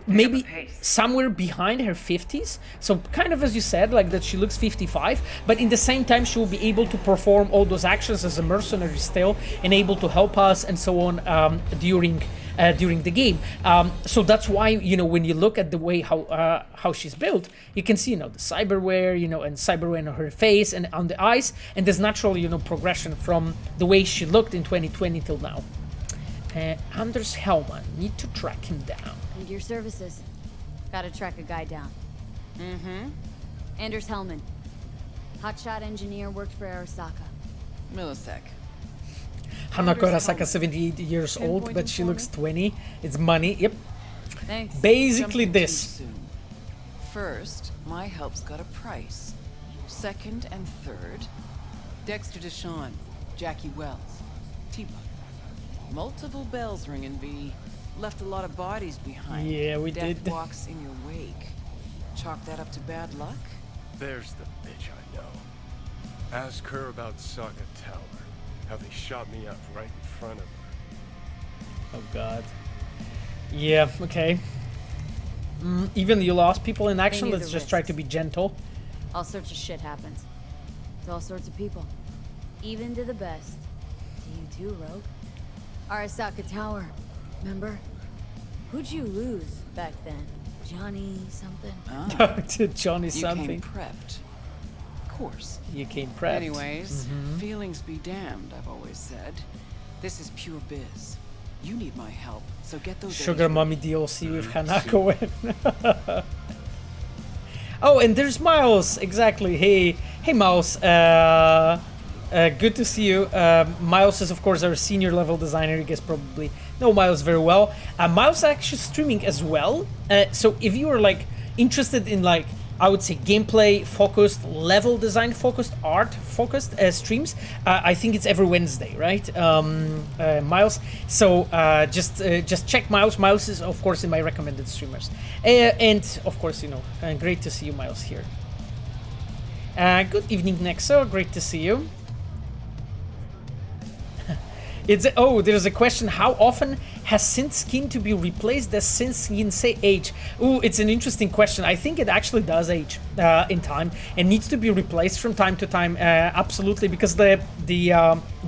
B: maybe somewhere behind her 50s, so kind of as you said, like that she looks 55, but in the same time she will be able to perform all those actions as a mercenary still and able to help us and so on during the game. So that's why, when you look at the way how she's built, you can see, the cyberware, and cyberware on her face and on the eyes, and there's natural, progression from the way she looked in 2020 till now. Anders Hellman, need to track him down.
C: Need your services. Gotta track a guy down.
H: Mm-hmm.
C: Anders Hellman. Hotshot engineer, worked for Arasaka.
H: Millisec.
B: Hanako Arasaka, 78 years old, but she looks 20. It's money. Yep.
C: Thanks.
B: Basically
H: Jumping
B: this.
H: too soon. First, my help's got a price. Second and third, Dexter Deshawn, Jackie Wells, T-Bug. Multiple bells ringing, V. Left a lot of bodies behind.
B: Yeah, we
H: Death
B: did.
H: walks in your wake. Chalk that up to bad luck?
I: There's the bitch I know. Ask her about Saka Tower. How they shot me up right in front of her.
B: Oh god. Yeah, okay. Even you lost people in action,
C: knew
B: let's
C: the
B: just try
C: risks.
B: to be gentle.
C: All sorts of shit happens. To all sorts of people. Even to the best. To you too, Rogue. Arasaka Tower. Remember? Who'd you lose back then? Johnny something?
H: Ah,
B: To Johnny
H: you
B: something.
H: came prepped. Of course.
B: You came prepped.
H: Anyways, feelings be damned, I've always said. This is pure biz. You need my help, so get those
B: Sugar
H: eggs
B: Mommy DLC with Hanako. Oh, and there's Miles. Exactly. Hey, Miles. Good to see you. Miles is, of course, our senior level designer. You guys probably know Miles very well. Miles is actually streaming as well. So if you are like interested in like, I would say gameplay focused, level design focused, art focused streams, I think it's every Wednesday, right? Miles. So just check Miles. Miles is, of course, in my recommended streamers. And of course, great to see you, Miles, here. Good evening, Nexo. Great to see you. There's a question. How often has synth skin to be replaced? Does synth skin say age? Ooh, it's an interesting question. I think it actually does age in time and needs to be replaced from time to time. Absolutely, because the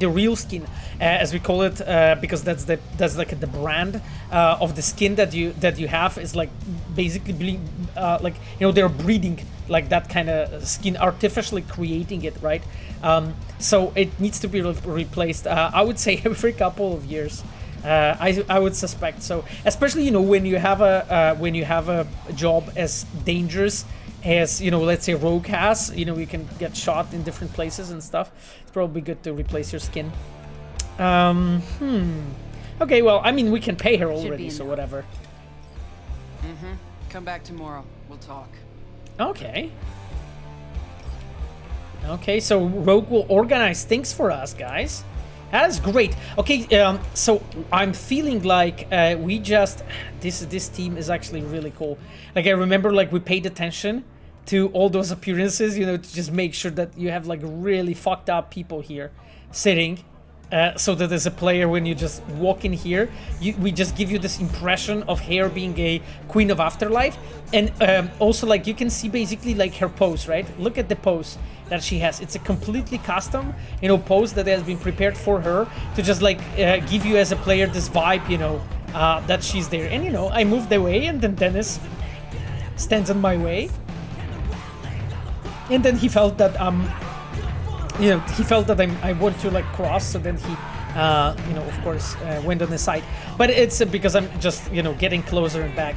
B: real skin, as we call it, because that's like the brand of the skin that you have is like basically they're breeding like that kind of skin, artificially creating it, right? So it needs to be replaced. I would say every couple of years. I would suspect so, especially when you have a job as dangerous as let's say Rogue has. You can get shot in different places and stuff. It's probably good to replace your skin. Okay, well, I mean, we can pay her
C: be
B: already, so
C: enough.
B: whatever.
H: Come back tomorrow. We'll talk.
B: Okay. Okay, so Rogue will organize things for us, guys. That is great. Okay, so I'm feeling like we just... This team is actually really cool. Like, I remember, like, we paid attention to all those appearances, you know, to just make sure that you have, like, really fucked up people here sitting. So that as a player, when you just walk in here, we just give you this impression of Hair being a queen of Afterlife. And also, like, you can see basically, like, her pose, right? Look at the pose that she has. It's a completely custom, you know, pose that has been prepared for her to just, like, give you as a player this vibe, you know, that she's there. And, you know, I moved away, and then Dennis stands in my way. And then he felt that, you know, he felt that I want to, like, cross, so then he, you know, of course, went on the side. But it's because I'm just, you know, getting closer and back.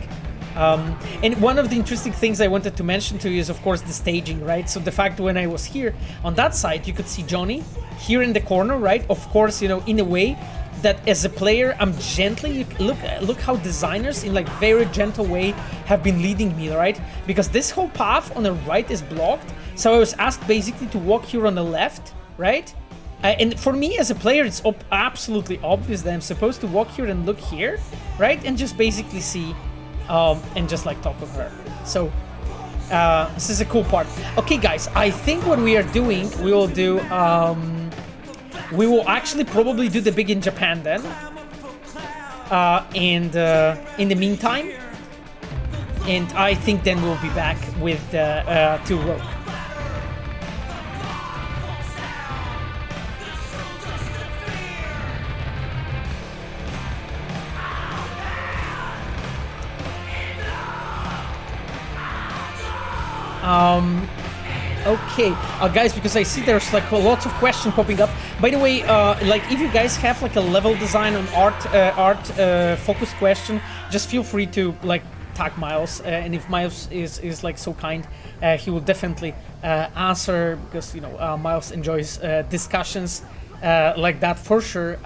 B: And one of the interesting things I wanted to mention to you is, of course, the staging, right? So the fact when I was here on that side, you could see Johnny here in the corner, right? Of course, you know, in a way that as a player, I'm gently, look how designers in, like, very gentle way have been leading me, right? Because this whole path on the right is blocked. So I was asked basically to walk here on the left, right? And for me as a player, it's absolutely obvious that I'm supposed to walk here and look here, right? And just basically see, and just, like, talk with her. So this is a cool part. Okay, guys, I think what we are doing, we will do, we will actually probably do the big in Japan then. And in the meantime, and I think then we'll be back with to Rogue. Okay, guys, because I see there's, like, lots of questions popping up. By the way, like, if you guys have, like, a level design on art focused question, just feel free to, like, tag Miles, and if Miles is like so kind, he will definitely answer, because, you know, Miles enjoys discussions like that for sure.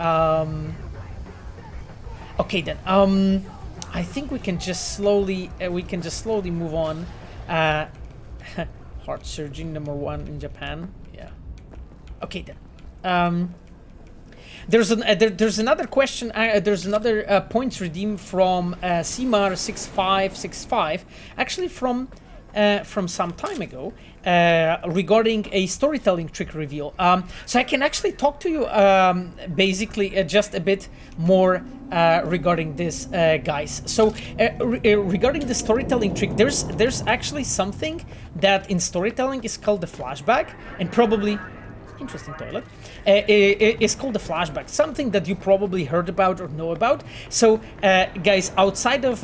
B: Okay then, I think we can just slowly move on. Heart surging #1 in Japan. Yeah. Okay then. There's another question. There's another points redeem from Simar6565. Actually from some time ago, regarding a storytelling trick reveal. So I can actually talk to you basically just a bit more regarding this, guys. So regarding the storytelling trick, there's actually something that in storytelling is called the flashback, and probably interesting toilet. It's called the flashback, something that you probably heard about or know about. So, guys, outside of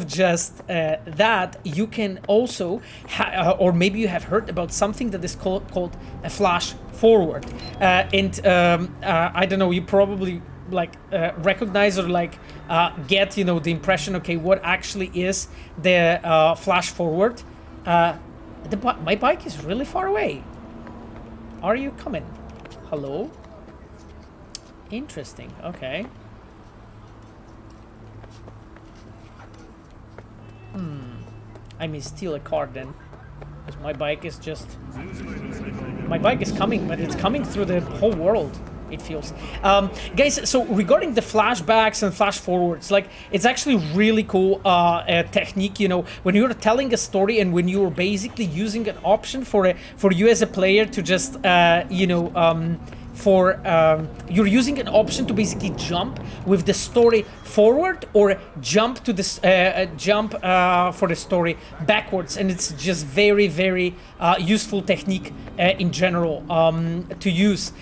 B: just that, you can also, or maybe you have heard about something that is called a flash forward. And I don't know, you probably recognize or get, you know, the impression. Okay, what actually is the flash forward? My bike is really far away. Are you coming? Hello? Interesting. Okay. I may steal a car then. Because my bike is just... My bike is coming, but it's coming through the whole world, it feels. Guys, so regarding the flashbacks and flash forwards, like, it's actually really cool technique, you know, when you're telling a story and when you're basically using an option for you as a player to just, you know, you're using an option to basically jump with the story forward or jump to this for the story backwards, and it's just very, very useful technique in general to use,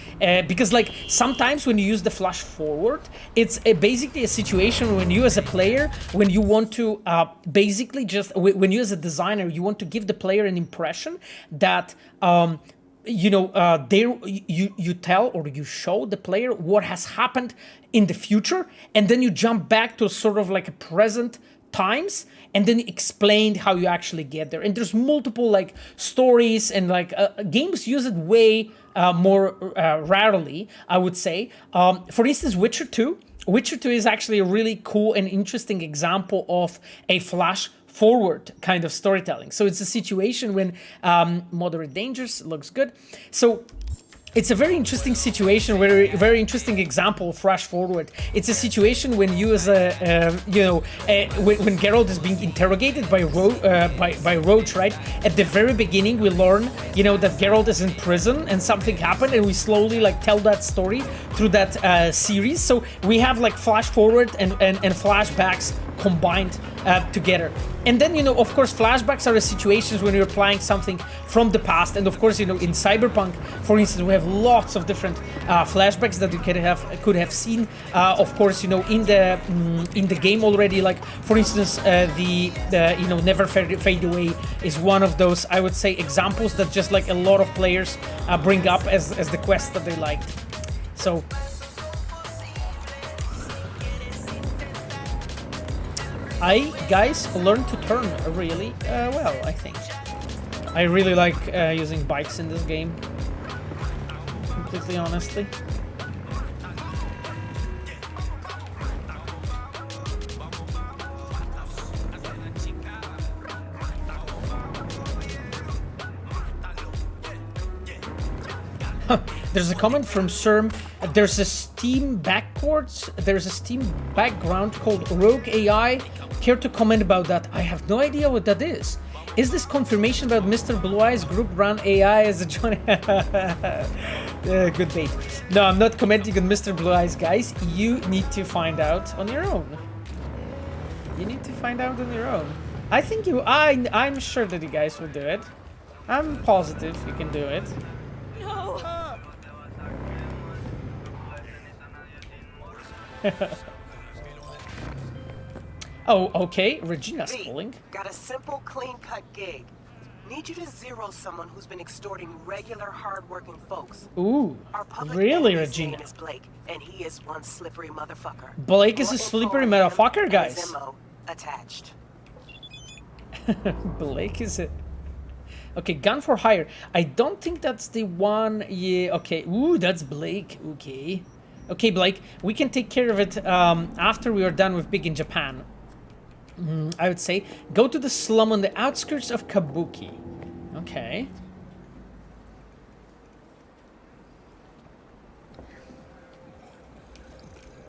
B: because, like, sometimes when you use the flash forward, it's basically a situation when you as a player, when you want to basically just when you as a designer, you want to give the player an impression that you know, you tell or you show the player what has happened in the future, and then you jump back to sort of like a present times and then explained how you actually get there. And there's multiple like stories and like games use it way more rarely, I would say. For instance, Witcher 2. Witcher 2 is actually a really cool and interesting example of a flash forward kind of storytelling. So it's a situation when moderate dangers looks good. So it's a very interesting situation, very interesting example of flash forward. It's a situation when you as a, when Geralt is being interrogated by Roach, right? At the very beginning, we learn, that Geralt is in prison and something happened, and we slowly like tell that story through that series. So we have like flash forward and flashbacks combined together. And then, of course, flashbacks are situations when you're applying something from the past. And of course, in Cyberpunk, for instance, we have lots of different flashbacks that you could have seen. Of course, in the game already. Like for instance, the Never Fade Away is one of those, I would say, examples that just like a lot of players bring up as the quest that they liked. So. Guys learned to turn really well, I think. I really like using bikes in this game, completely honestly. There's a comment from Serm. There's a Steam background called Rogue AI. Care to comment about that? I have no idea what that is. Is this confirmation about Mr. Blue Eyes group run AI as a Johnny? Good bait. No, I'm not commenting on Mr. Blue Eyes, guys. You need to find out on your own. I think I'm sure that you guys will do it. I'm positive you can do it.
C: No.
B: Oh, okay. Regina's calling.
J: Got a simple, clean-cut gig. Need you to zero someone who's been extorting regular, hard-working folks.
B: Ooh, really, Regina?
J: Name is Blake, and he is one slippery motherfucker.
B: Blake is a slippery motherfucker, guys.
J: Attached.
B: Blake is it? Okay, gun for hire. I don't think that's the one. Yeah. Okay. Ooh, that's Blake. Okay. Okay, Blake. We can take care of it after we are done with Big in Japan. I would say go to the slum on the outskirts of Kabuki. Okay.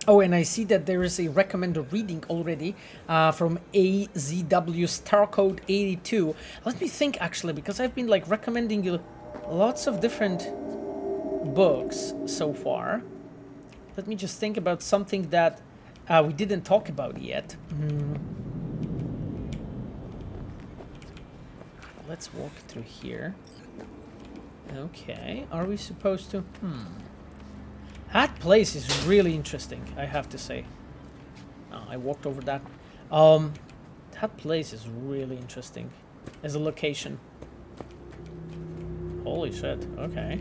B: Oh, and I see that there is a recommended reading already from AZW Starcode 82. Let me think, actually, because I've been like recommending you lots of different books so far. Let me just think about something that we didn't talk about yet. Let's walk through here. Okay, are we supposed to? That place is really interesting, I have to say. Oh, I walked over that. That place is really interesting as a location. Holy shit, okay.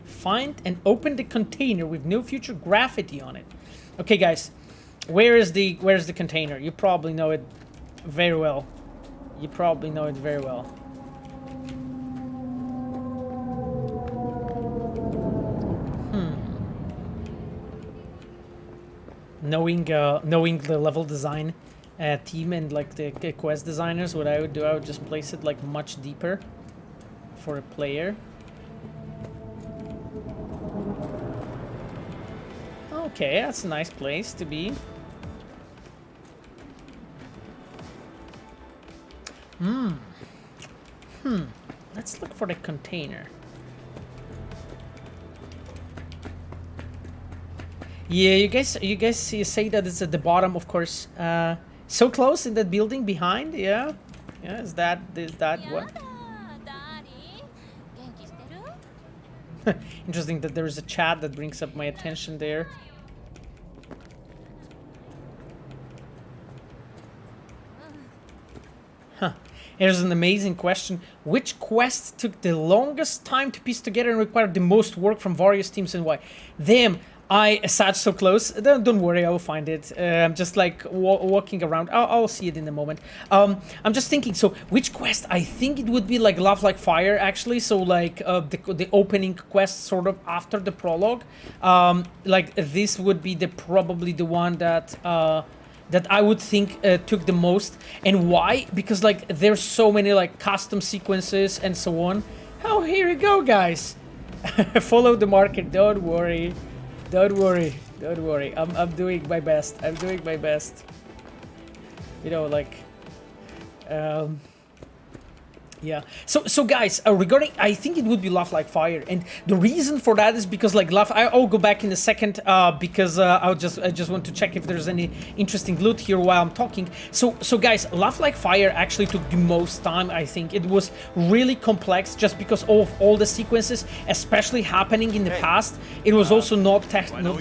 B: Find and open the container with no future graffiti on it. Okay, guys, where's the container? You probably know it very well. Knowing the level design team and like the quest designers, what I would do, I would just place it like much deeper for a player. Okay, that's a nice place to be. Let's look for the container. Yeah, you guys say that it's at the bottom, of course. So close in that building behind, yeah. Yeah, is that what? Interesting that there is a chat that brings up my attention there. Huh. Here's an amazing question. Which quest took the longest time to piece together and required the most work from various teams and why? Damn, I sat so close. Don't worry, I will find it. I'm just like walking around. I'll see it in a moment. I'm just thinking. So, which quest? I think it would be like Love Like Fire, actually. So, like the opening quest, sort of after the prologue. Like this would be probably the one that that I would think took the most. And why? Because like there's so many like custom sequences and so on. Oh, here you go, guys. Follow the market. Don't worry. Don't worry, don't worry. I'm doing my best. I'm doing my best. You know, like, yeah. So guys, regarding, I think it would be Love Like Fire, and the reason for that is because like I'll go back in a second because I just want to check if there's any interesting loot here while I'm talking. So guys, Love Like Fire actually took the most time. I think it was really complex just because of all the sequences, especially happening in the past. It was also not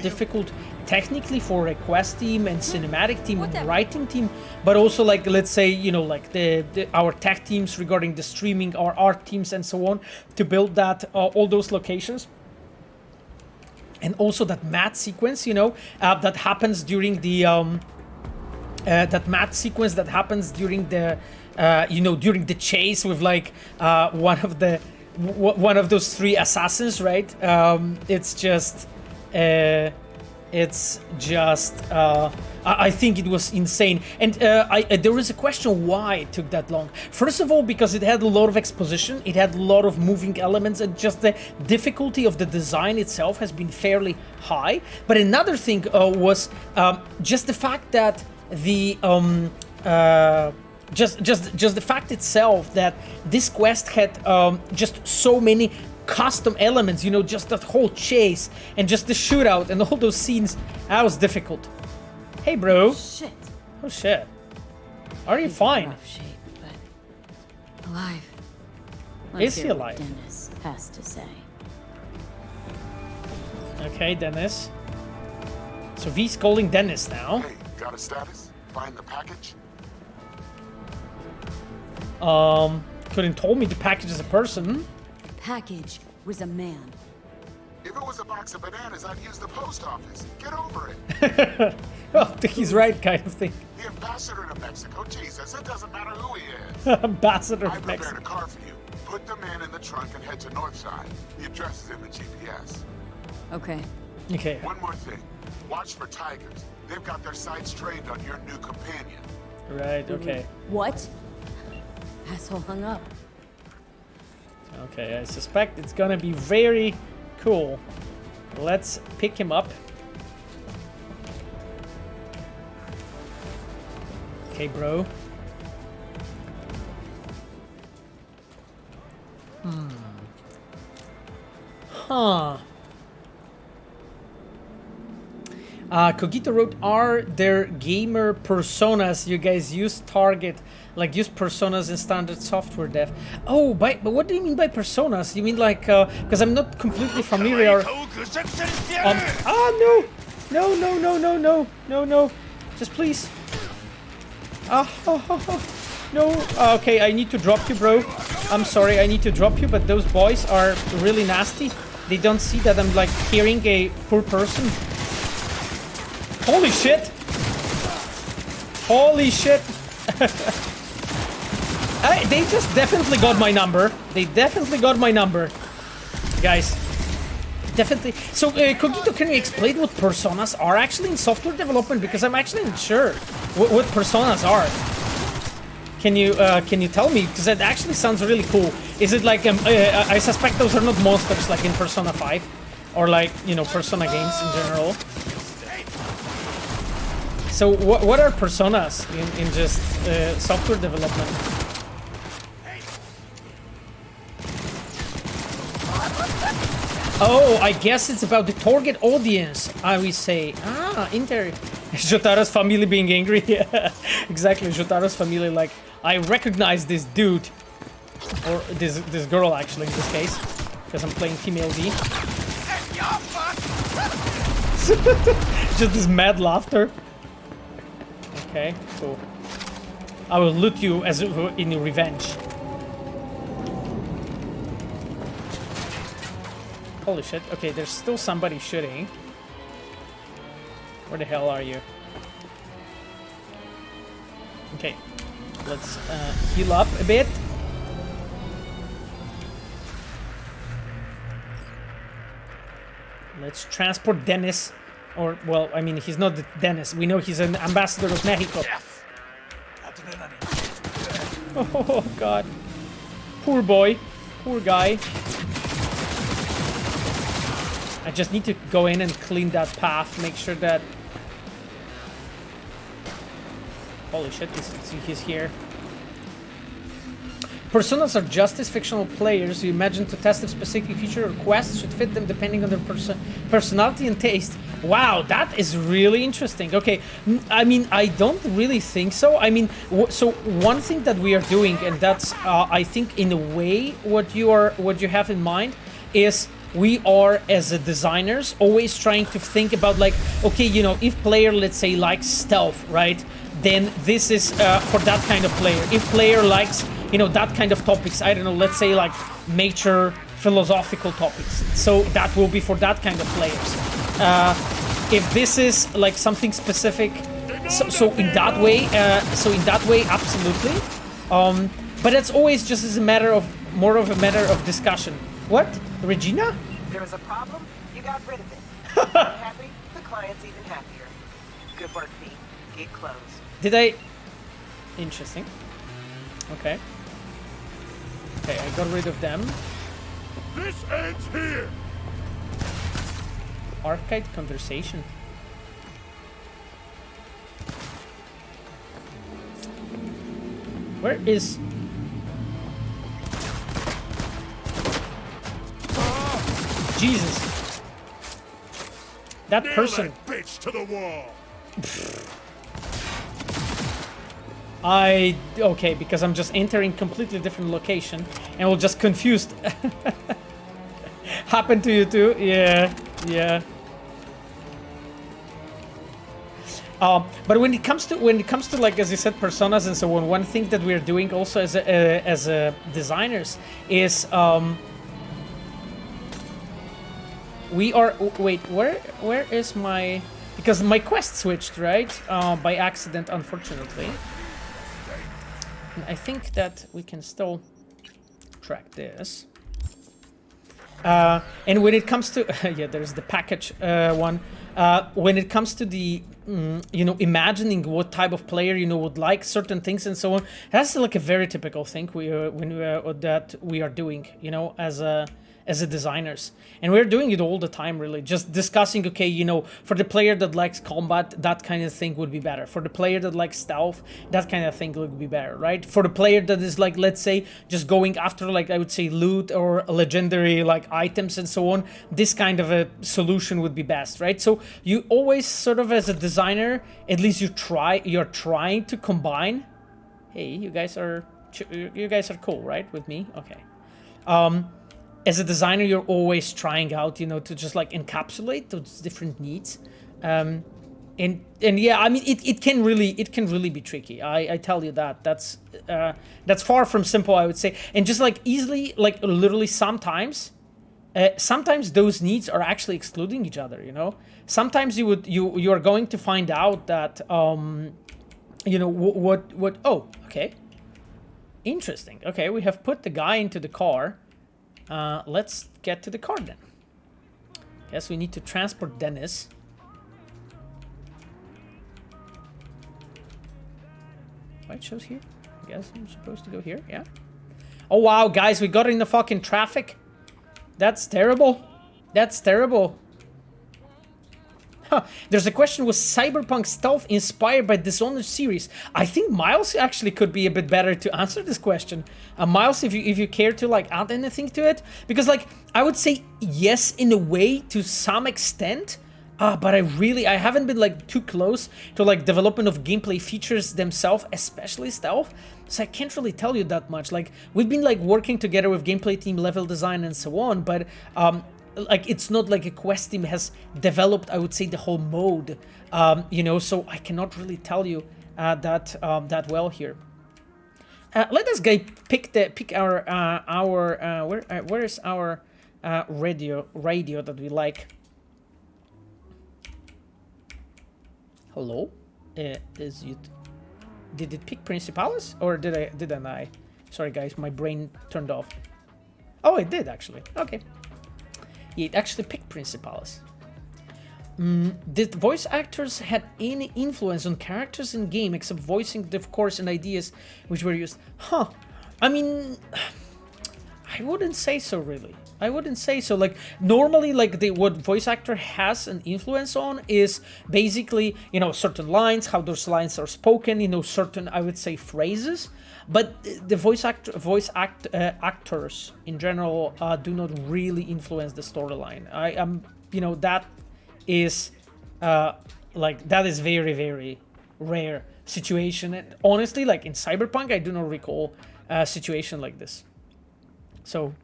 B: difficult technically for a quest team and cinematic team and writing team, but also like, let's say, you know, like our tech teams regarding the streaming, our art teams and so on, to build that all those locations. And also that math sequence, you know, that happens during the you know, during the chase with like one of those three assassins, right? It's just I think it was insane. And there is a question why it took that long. First of all, because it had a lot of exposition, it had a lot of moving elements, and just the difficulty of the design itself has been fairly high. But another thing was just the fact that the just the fact itself that this quest had just so many custom elements, you know, just that whole chase and just the shootout and all those scenes. That was difficult. Hey, bro.
C: Shit.
B: Oh shit. Are you fine?
C: Rough shape, but alive.
B: Is he alive?
C: Dennis has to say.
B: Okay, Dennis. So V's calling Dennis now.
G: Hey, got a status? Find the package?
B: Couldn't told me the package is a person.
C: Package was a man.
G: If it was a box of bananas, I'd use the post office. Get over it.
B: Well, he's right, kind of thing.
G: The ambassador to Mexico, Jesus, it doesn't matter who he is.
B: Ambassador
G: I
B: of
G: prepared
B: Mexico.
G: a car for you. Put the man in the trunk and head to Northside. The address is in the GPS.
C: Okay.
B: Okay.
G: One more thing. Watch for tigers. They've got their sights trained on your new companion.
B: Right, okay.
C: What? Asshole hung up.
B: Okay, I suspect it's gonna be very cool. Let's pick him up. Okay, bro. Huh. Cogito wrote, are there gamer personas you guys use target, like use personas in standard software dev? Oh, but what do you mean by personas? You mean like, because I'm not completely familiar. No. Just please. No. Okay, I need to drop you, bro. I'm sorry, I need to drop you, but those boys are really nasty. They don't see that I'm like hearing a poor person. Holy shit! Holy shit! They just definitely got my number. They definitely got my number. Guys. Definitely. So, Cogito, can you explain what personas are actually in software development? Because I'm actually not sure what personas are. Can you tell me? Because that actually sounds really cool. Is it like, I suspect those are not monsters like in Persona 5? Or like, you know, Persona games in general. So what are personas in just software development? Oh, I guess it's about the target audience, I will say. Jotaro's family being angry. Yeah, exactly, Jotaro's family, like, I recognize this dude. Or this girl, actually, in this case. Because I'm playing female D. Just this mad laughter. Okay, cool. I will loot you as in revenge. Holy shit. Okay, there's still somebody shooting. Where the hell are you? Okay, let's heal up a bit. Let's transport Dennis. Or, well, I mean, he's not Dennis. We know he's an ambassador of Mexico. Oh, God. Poor boy. Poor guy. I just need to go in and clean that path. Make sure that... Holy shit, he's here. Personas are just as fictional players you imagine to test if specific feature or quests should fit them depending on their personality and taste. Wow, that is really interesting. Okay, I mean, I don't really think so. I mean, so one thing that we are doing, and that's, I think, in a way, what you have in mind is we are, as a designers, always trying to think about, like, okay, you know, if player, let's say, likes stealth, right? Then this is for that kind of player. If player likes, you know, that kind of topics, I don't know, let's say like major philosophical topics, so that will be for that kind of players. If this is like something specific, so in that way, absolutely. But it's always just as a matter of, more of a matter of discussion. What? Regina?
J: There was a problem, you got rid of it. I'm happy, the client's even happier. Good work, V. Gate closed.
B: Did I? Interesting. Okay. Okay, I got rid of them.
E: This ends here.
B: Archived conversation. Where is... Jesus. That person.
E: That bitch to the wall.
B: Okay, because I'm just entering completely different location and we'll just confused. Happened to you too? Yeah, yeah. But when it comes to like, as you said, personas and so on, one thing that we're doing also as a designers is we are, wait, where is my, because my quest switched, right? By accident, unfortunately. And I think that we can still track this. And when it comes to, yeah, there's the package one. When it comes to the, you know, imagining what type of player, you know, would like certain things and so on, that's like a very typical thing that we are doing, you know, as a designers. And we're doing it all the time, really. Just discussing, okay, you know, for the player that likes combat, that kind of thing would be better. For the player that likes stealth, that kind of thing would be better, right? For the player that is like, let's say, just going after, like, I would say, loot or legendary, like, items and so on, this kind of a solution would be best, right? So you always sort of, as a designer, at least you're trying to combine. Hey, you guys are cool, right, with me? Okay. As a designer, you're always trying out, you know, to just like encapsulate those different needs, and yeah, I mean, it can really be tricky. I tell you that. That's far from simple, I would say, and just like easily, like literally sometimes those needs are actually excluding each other. You know, sometimes you are going to find out that you know what. Oh, okay, interesting. Okay, we have put the guy into the car. Let's get to the car then. Guess we need to transport Dennis. Oh, it shows here. I guess I'm supposed to go here, yeah. Oh wow, guys, we got in the fucking traffic. That's terrible. That's terrible. Huh. There's a question, was Cyberpunk stealth inspired by Dishonored series? I think Miles actually could be a bit better to answer this question. Miles, if you care to like add anything to it, because like I would say yes in a way to some extent, but I haven't been like too close to like development of gameplay features themselves, especially stealth. So I can't really tell you that much. Like we've been like working together with gameplay team, level design, and so on, but like it's not like a quest team has developed, I would say, the whole mode, you know, so I cannot really tell you that well here. Let us pick our where is our radio that we like. Hello? Is it... Did it pick Principales? Or didn't I? Sorry guys, my brain turned off. Oh, it did actually. Okay. It actually picked Principales. Did voice actors had any influence on characters in game except voicing the course and ideas which were used? Huh. I mean, I wouldn't say so really. I wouldn't say so. Like normally, like what voice actor has an influence on is basically, you know, certain lines, how those lines are spoken, you know, certain, I would say, phrases. But the actors in general do not really influence the storyline. I am, you know, that is like that is very, very rare situation. And honestly, like in Cyberpunk, I do not recall a situation like this. So.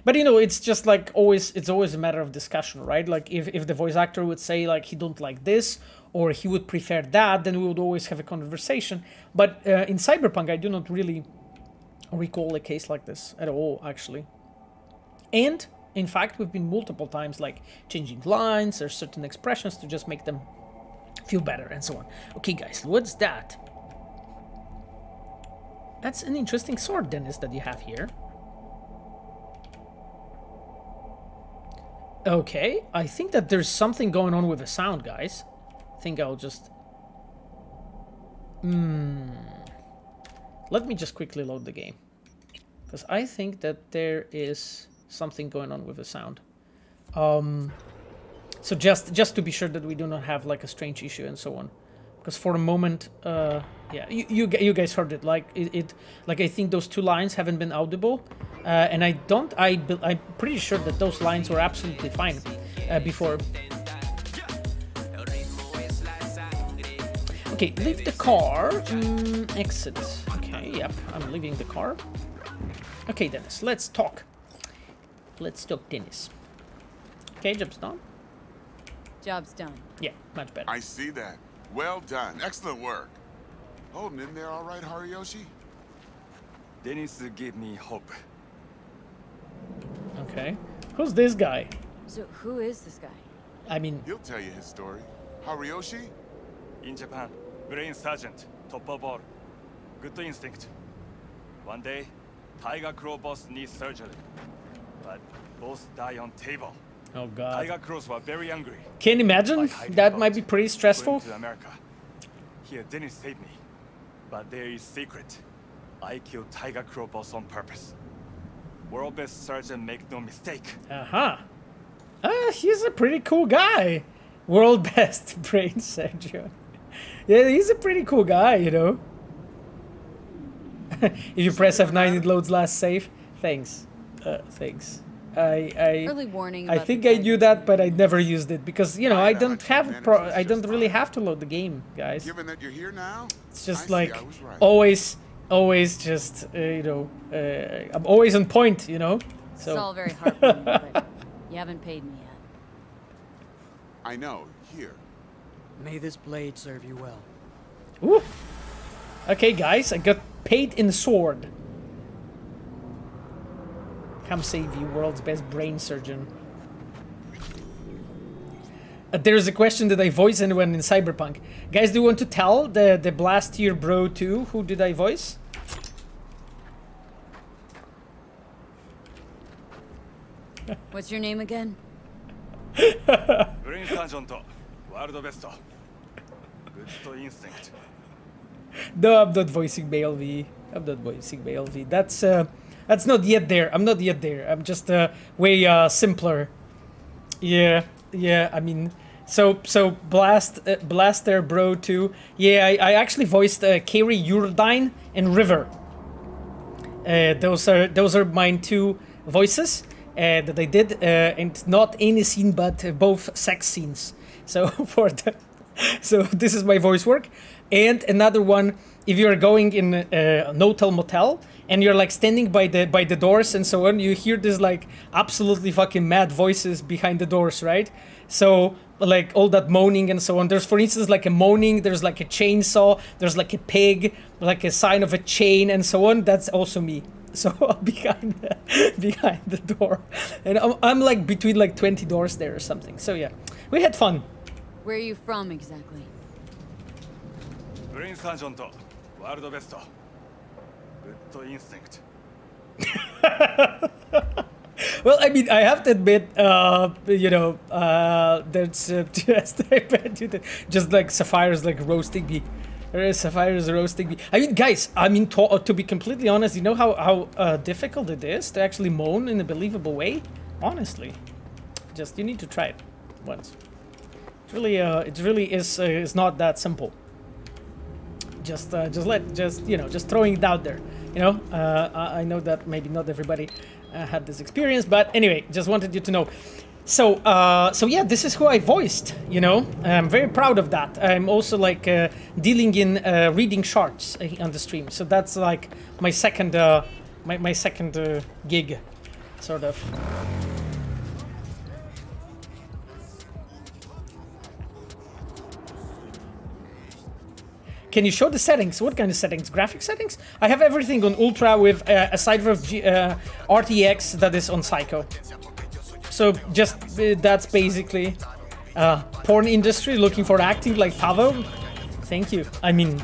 B: But you know, it's just like always, it's always a matter of discussion, right? Like if the voice actor would say like he don't like this or he would prefer that, then we would always have a conversation. But in Cyberpunk, I do not really recall a case like this at all, actually. And in fact, we've been multiple times like changing lines or certain expressions to just make them feel better and so on. Okay, guys, what's that? That's an interesting sword, Dennis, that you have here. Okay, I think that there's something going on with the sound, guys. I think I'll just... Let me just quickly load the game. Because I think that there is something going on with the sound. So just to be sure that we do not have like a strange issue and so on. Because for a moment, yeah, you guys heard it. Like like I think those two lines haven't been audible, and I'm pretty sure that those lines were absolutely fine before. Okay, leave the car. Exit. Okay, yep, I'm leaving the car. Okay, Dennis, let's talk. Let's talk, Dennis. Okay, job's done.
C: Job's done.
B: Yeah, much better.
G: I see that. Well done. Excellent work. Holding in there all right, Hariyoshi?
K: Dennis gave me hope.
B: Okay. Who's this guy?
C: So who is this guy?
B: I mean...
G: He'll tell you his story. Hariyoshi?
K: In Japan, brain sergeant, top of all. Good instinct. One day, Tiger Claw boss needs surgery. But both die on table.
B: Oh god.
K: Tiger Claws were very angry.
B: Can you imagine? That might be pretty stressful.
K: To America. Here, Dennis saved me. But there is secret. I killed Tiger Claw boss on purpose. World best surgeon, make no mistake.
B: He's a pretty cool guy. World best brain surgeon. Yeah, he's a pretty cool guy, you know. If you press F9, it loads last save. Thanks. Thanks.
C: Early warning.
B: I think I knew that, but I never used it because I don't really have to load the game, guys.
G: Given that you're here now,
B: it's just like always just I'm always on point, you know. So.
C: It's all very heartwarming, but you haven't paid me yet.
G: I know. Here.
L: May this blade serve you well.
B: Ooh. Okay, guys, I got paid in sword. Come save you, world's best brain surgeon. There's a question: did I voice anyone in Cyberpunk? Guys, do you want to tell the Blast Tier Bro 2 who did I voice?
C: What's your name again?
K: Brain sergeant, world best. Good instinct.
B: No, I'm not voicing BLV. I'm not voicing BLV. That's not yet there. I'm not yet there. I'm just way simpler. Yeah. I mean, so Blaster Bro 2. Yeah, I actually voiced Kaer, Urdine, and River. Those are mine two voices that I did, and not any scene but both sex scenes. So so this is my voice work. And another one, if you're going in a hotel motel and you're like standing by the doors and so on, you hear this like absolutely fucking mad voices behind the doors, right? So like all that moaning and so on. There's, for instance, like a moaning, there's like a chainsaw, there's like a pig, like a sign of a chain and so on. That's also me. So behind the door, and I'm like between like 20 doors there or something. So yeah, we had fun.
C: Where are you from exactly?
K: ブレインサージョンとワールドベストグッドインスティンクト
B: Well, I mean, I have to admit, that's just like Sapphire's like roasting me. Sapphire's roasting me. I mean, guys, to be completely honest, you know how difficult it is to actually moan in a believable way? Honestly, just you need to try it once. It really is not that simple. Just throwing it out there. I know that maybe not everybody had this experience, but anyway, just wanted you to know. So yeah, this is who I voiced. I'm very proud of that. I'm also like dealing in reading charts on the stream. So that's like my second my second gig, sort of. Can you show the settings? What kind of settings? Graphic settings? I have everything on Ultra with a slider of RTX that is on Psycho. So just that's basically porn industry looking for acting like Pavel. Thank you. I mean,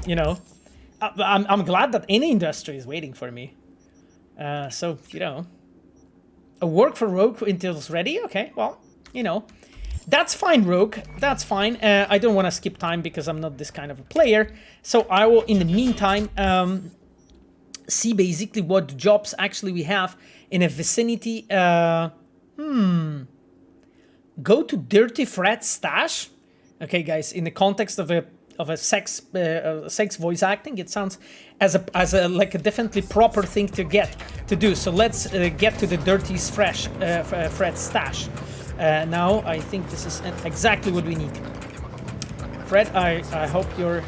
B: I'm glad that any industry is waiting for me. So a work for Rogue until it's ready. Okay, well, that's fine, Rogue. That's fine. I don't want to skip time because I'm not this kind of a player. So I will, in the meantime, see basically what jobs actually we have in a vicinity. Go to Dirty Fred Stash. Okay, guys. In the context of a sex voice acting, it sounds as a like a definitely proper thing to do. So let's get to the Dirty Fred Stash. Now I think this is exactly what we need. Fred, I hope you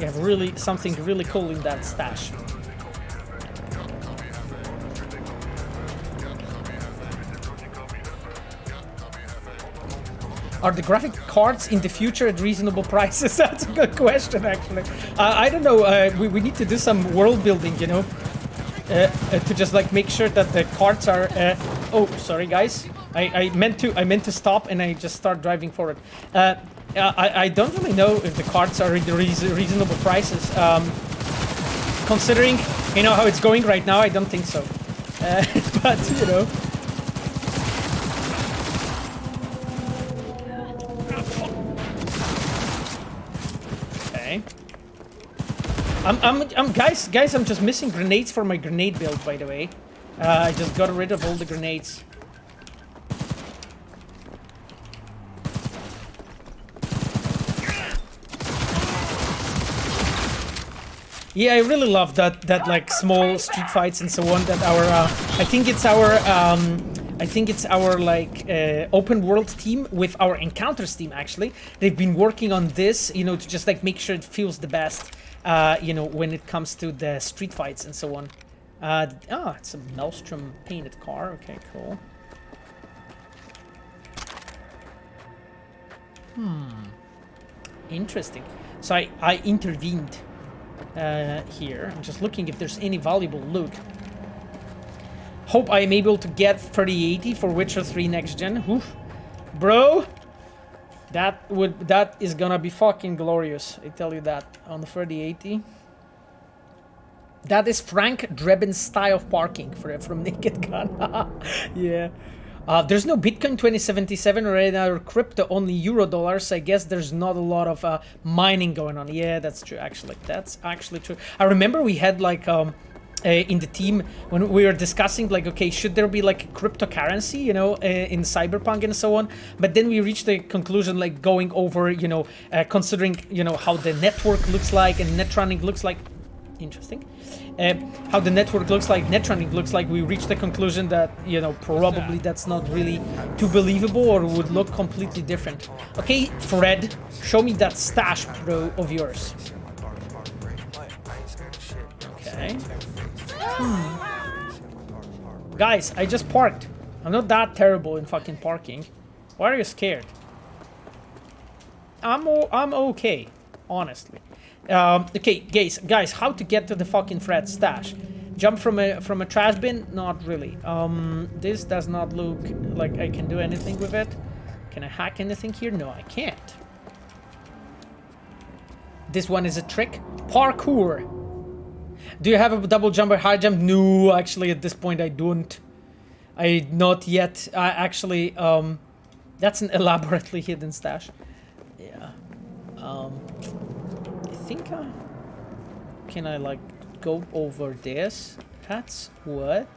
B: have really something really cool in that stash. Are the graphic cards in the future at reasonable prices? That's a good question, actually. I don't know. We need to do some world building, to just like make sure that the cards are. Oh, sorry, guys. I meant to stop and I just start driving forward. I don't really know if the cards are in the reasonable prices. Considering how it's going right now, I don't think so. But Okay. Guys, I'm just missing grenades for my grenade build, by the way. I just got rid of all the grenades. Yeah, I really love that like small street fights and so on. That our I think it's our like open world team with our encounters team. Actually, they've been working on this, to just like make sure it feels the best, when it comes to the street fights and so on. It's a Maelstrom painted car. Okay, cool. Interesting. So I intervened. Here. I'm just looking if there's any valuable loot. Hope I am able to get 3080 for Witcher 3 next gen. Oof. Bro, that is gonna be fucking glorious. I tell you that on the 3080. That is Frank Dreben's style of parking from Naked Gun. Yeah. There's no Bitcoin 2077 or any other crypto, only Eurodollars. I guess there's not a lot of mining going on. Yeah, that's true, actually. That's actually true. I remember we had like in the team when we were discussing like, okay, should there be like a cryptocurrency, in Cyberpunk and so on. But then we reached the conclusion like going over, considering, how the network looks like and net running looks like. Interesting. How the network looks like, net running looks like, we reached the conclusion that, probably that's not really too believable or would look completely different. Okay, Fred, show me that stash, bro, of yours. Okay. Guys, I just parked. I'm not that terrible in fucking parking. Why are you scared? I'm okay, honestly. Okay, guys, how to get to the fucking Fred stash? Jump from a trash bin? Not really. This does not look like I can do anything with it. Can I hack anything here? No, I can't. This one is a trick. Parkour. Do you have a double jump or high jump? No, actually at this point I don't. I not yet. Actually, that's an elaborately hidden stash. Yeah. I think can I like go over this? That's what?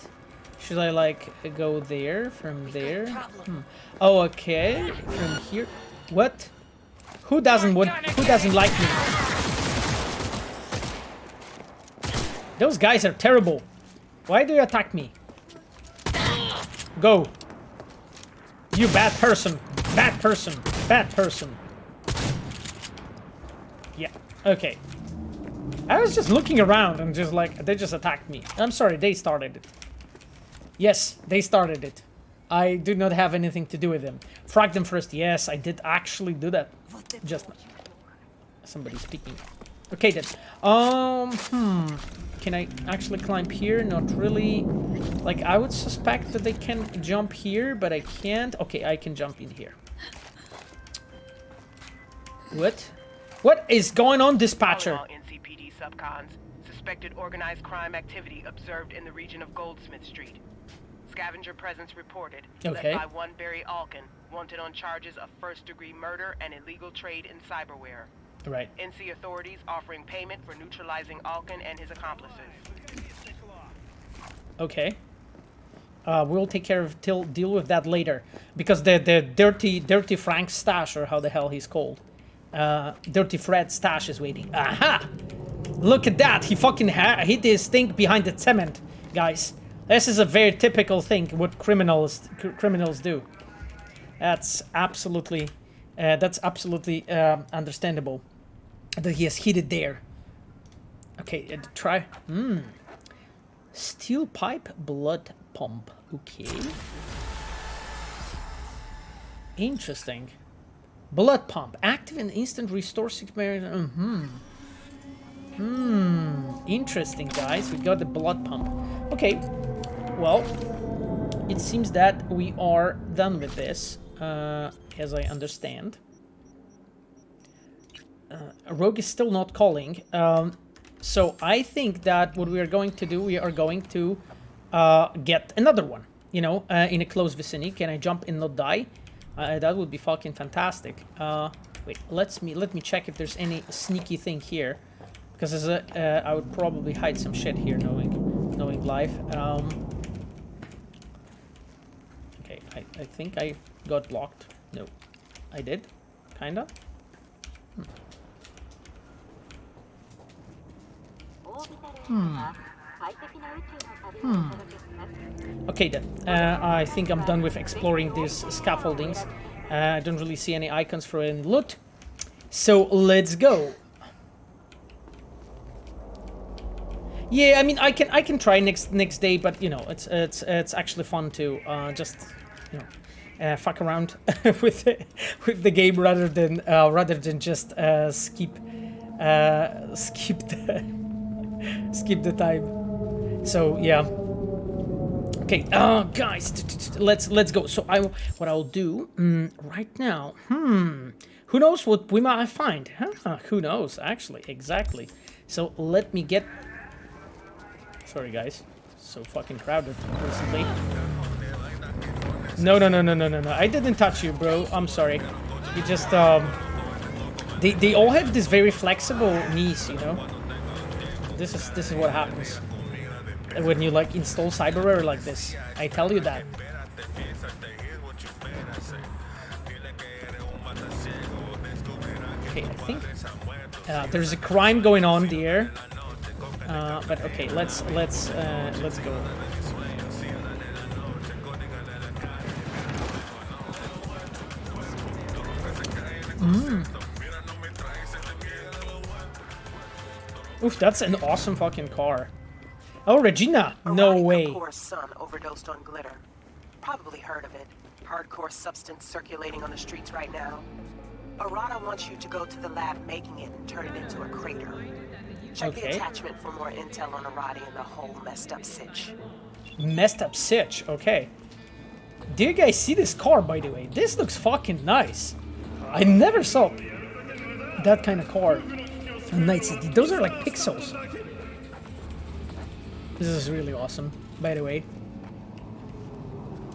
B: Should I like go there from there? Oh, okay. From here. What? Who doesn't like me? Those guys are terrible. Why do you attack me? Go. You bad person. Bad person. Bad person. Yeah. Okay. I was just looking around and just like, they just attacked me. I'm sorry, they started it. Yes, they started it. I do not have anything to do with them. Frag them first. Yes, I did actually do that. Just somebody speaking. Okay then. Can I actually climb here? Not really. Like, I would suspect that they can jump here, but I can't. Okay, I can jump in here. What? What is going on, dispatcher?
J: NCPD subcons. Suspected organized crime activity observed in the region of Goldsmith Street. Scavenger presence reported.
B: Okay.
J: Led by one Barry Alkin, wanted on charges of first-degree murder and illegal trade in cyberware.
B: Right.
J: NC authorities offering payment for neutralizing Alkin and his accomplices.
B: Okay. We'll take care of deal with that later, because the dirty Frank stash, or how the hell he's called, Dirty Fred stash is waiting. Aha! Look at that! He fucking hid his thing behind the cement, guys. This is a very typical thing what criminals do. That's absolutely understandable that he has hid it there. Okay, try. Steel pipe blood pump. Okay. Interesting. Blood pump. Active and instant restore 6 minutes. Interesting, guys. We got the blood pump. Okay. Well, it seems that we are done with this, as I understand. Rogue is still not calling. So I think that what we are going to do, we are going to get another one, you know, in a close vicinity. Can I jump and not die? That would be fucking fantastic. Wait, let me check if there's any sneaky thing here, because as I would probably hide some shit here, knowing life. Okay, I think I got blocked. No, I did, kinda. Okay then, I think I'm done with exploring these scaffoldings. I don't really see any icons for any loot, so let's go. Yeah, I mean, I can try next day, but you know, it's actually fun to just, you know, fuck around with the game rather than just skip the time. So yeah. Okay, guys, let's go. So what I'll do right now. Who knows what we might find? Huh? Who knows? Actually, exactly. So let me get. Sorry, guys. So fucking crowded recently. No. I didn't touch you, bro. I'm sorry. You just They all have this very flexible knees, you know. This is what happens when you like install cyberware like this. I tell you that. Okay, I think there's a crime going on there. But okay, let's go. Oof, that's an awesome fucking car. Oh, Regina! No way.
J: Kaer's son overdosed on glitter. Probably heard of it. Hardcore substance circulating on the streets right now. Arata wants you to go to the lab making it and turn it into a crater. Check the attachment for more intel on Arata and the whole messed up sitch.
B: Messed up sitch, okay. Do you guys see this car, by the way? This looks fucking nice. I never saw that kind of car. Night City. Those are like pixels. This is really awesome, by the way.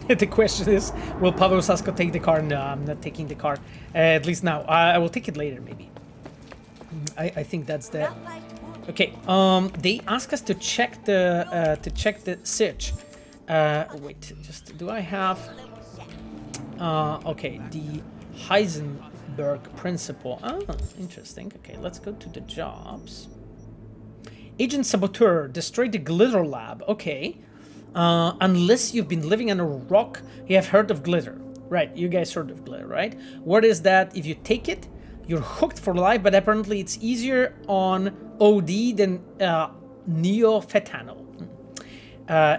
B: The question is, will Pavel Sasko take the car? No, I'm not taking the car. At least now. I will take it later, maybe. I think that's the... Okay, they ask us to check the search. Wait, just do I have... okay, the Heisenberg Principle. Ah, interesting. Okay, let's go to the jobs. Agent Saboteur, destroy the glitter lab. Okay. Unless you've been living on a rock, you have heard of glitter. Right, you guys heard of glitter, right? What is that? If you take it, you're hooked for life, but apparently it's easier on OD than neofentanyl.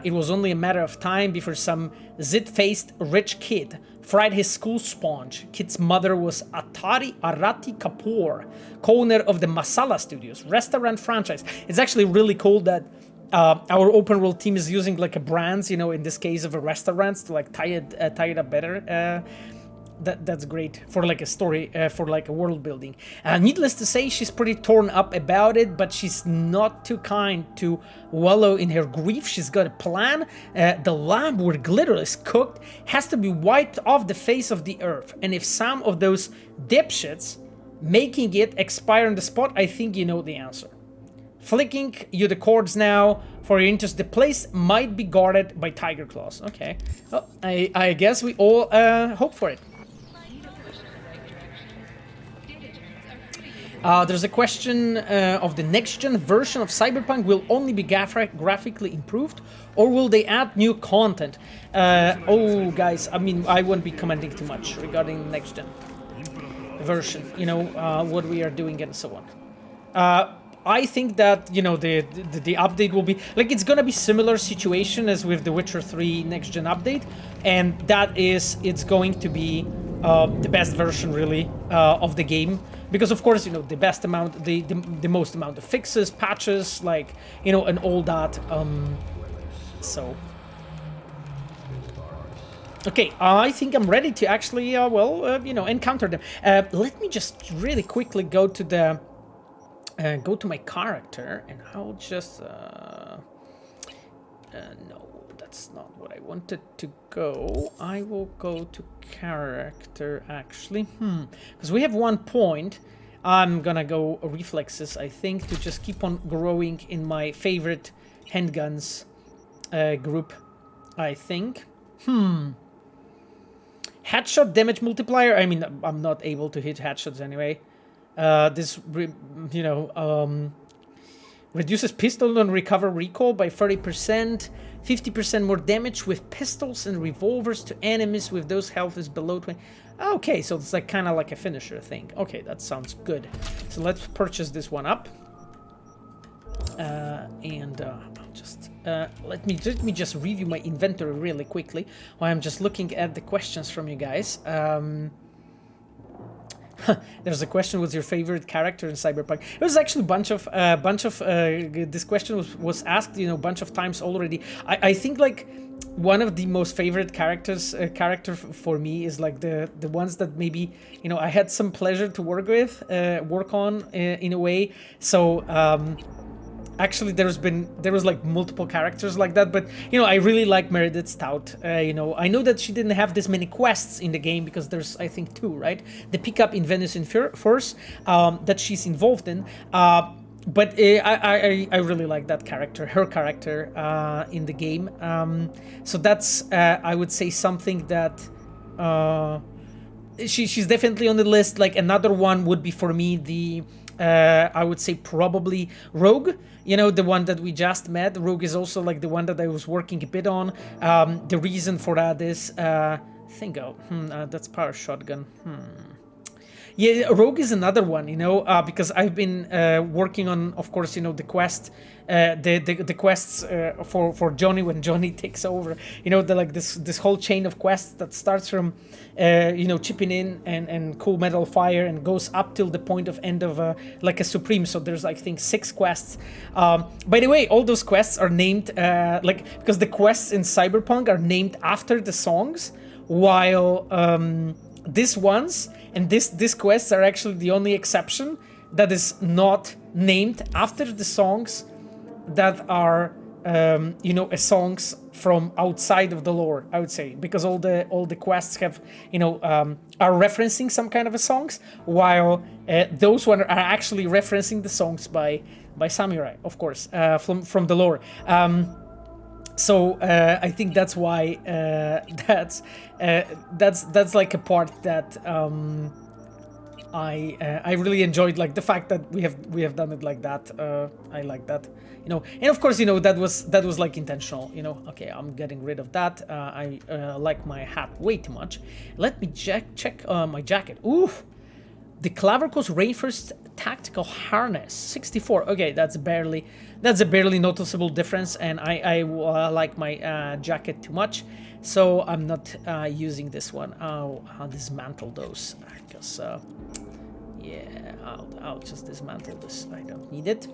B: It was only a matter of time before some zit-faced rich kid fried his school sponge. Kid's mother was Arati Kapoor, co-owner of the Masala Studios restaurant franchise. It's actually really cool that our open world team is using like a brands, you know, in this case of a restaurants to like tie it up better. That's great for like a story, for like a world building. Needless to say, she's pretty torn up about it, but she's not too kind to wallow in her grief. She's got a plan. The lab where glitter is cooked has to be wiped off the face of the earth. And if some of those dipshits making it expire on the spot, I think you know the answer. Flicking you the cords now for your interest. The place might be guarded by tiger claws. Okay. Well, I guess we all hope for it. There's a question of the next-gen version of Cyberpunk will only be graphically improved, or will they add new content? Oh, guys, I mean, I won't be commenting too much regarding the next-gen version, you know, what we are doing and so on. I think that, you know, the update will be, like, it's gonna be similar situation as with the Witcher 3 next-gen update, and that is, it's going to be the best version, really, of the game. Because of course, you know, the best amount, the most amount of fixes, patches, like, you know, and all that. So, okay, I think I'm ready to actually, you know, encounter them. Let me just really quickly go to the, go to my character, and I'll just, no, that's not what I wanted to go. I will go to character, actually. Because we have 1 point. I'm gonna go reflexes, I think, to just keep on growing in my favorite handguns group, I think. Headshot damage multiplier. I mean, I'm not able to hit headshots anyway. This, you know, reduces pistol and recover recoil by 30%. 50% more damage with pistols and revolvers to enemies with those health is below 20. Okay, so it's like kind of like a finisher thing. Okay, that sounds good. So let's purchase this one up. I'll just let me just review my inventory really quickly while I'm just looking at the questions from you guys. There's a question: what's your favorite character in Cyberpunk? It was actually a bunch of this question was asked, you know, a bunch of times already. I think like one of the most favorite characters for me is like the ones that maybe, you know, I had some pleasure to work on in a way. So actually there was like multiple characters like that, but you know, I really like Meredith Stout. You know, I know that she didn't have this many quests in the game because there's, I think, 2, right? The pickup in Venice in Force that she's involved in. But I really like that character, her character in the game. So that's, I would say, something that she's definitely on the list. Like another one would be for me the, I would say probably Rogue. You know, the one that we just met. Rogue is also like the one that I was working a bit on. The reason for that is, that's power shotgun. Yeah, Rogue is another one, you know, because I've been working on, of course, you know, the quest, the quests for Johnny when Johnny takes over. You know, like this whole chain of quests that starts from, you know, chipping in and cool metal fire and goes up till the point of end of like a supreme. So there's, I think, 6 quests. By the way, all those quests are named like, because the quests in Cyberpunk are named after the songs, while these ones and these quests are actually the only exception that is not named after the songs that are songs from outside of the lore, I would say, because all the quests have are referencing some kind of a songs, while those one are actually referencing the songs by samurai, of course, from the lore. So I think that's why that's like a part that I really enjoyed, like the fact that we have done it like that. I like that, and of course that was like intentional. Okay, I'm getting rid of that. I like my hat way too much. Let me check my jacket. Oof. The Claverco's Rainforest Tactical Harness, 64. Okay, that's a barely noticeable difference, and I like my jacket too much, so I'm not using this one. I'll dismantle those, because yeah, I'll just dismantle this. I don't need it.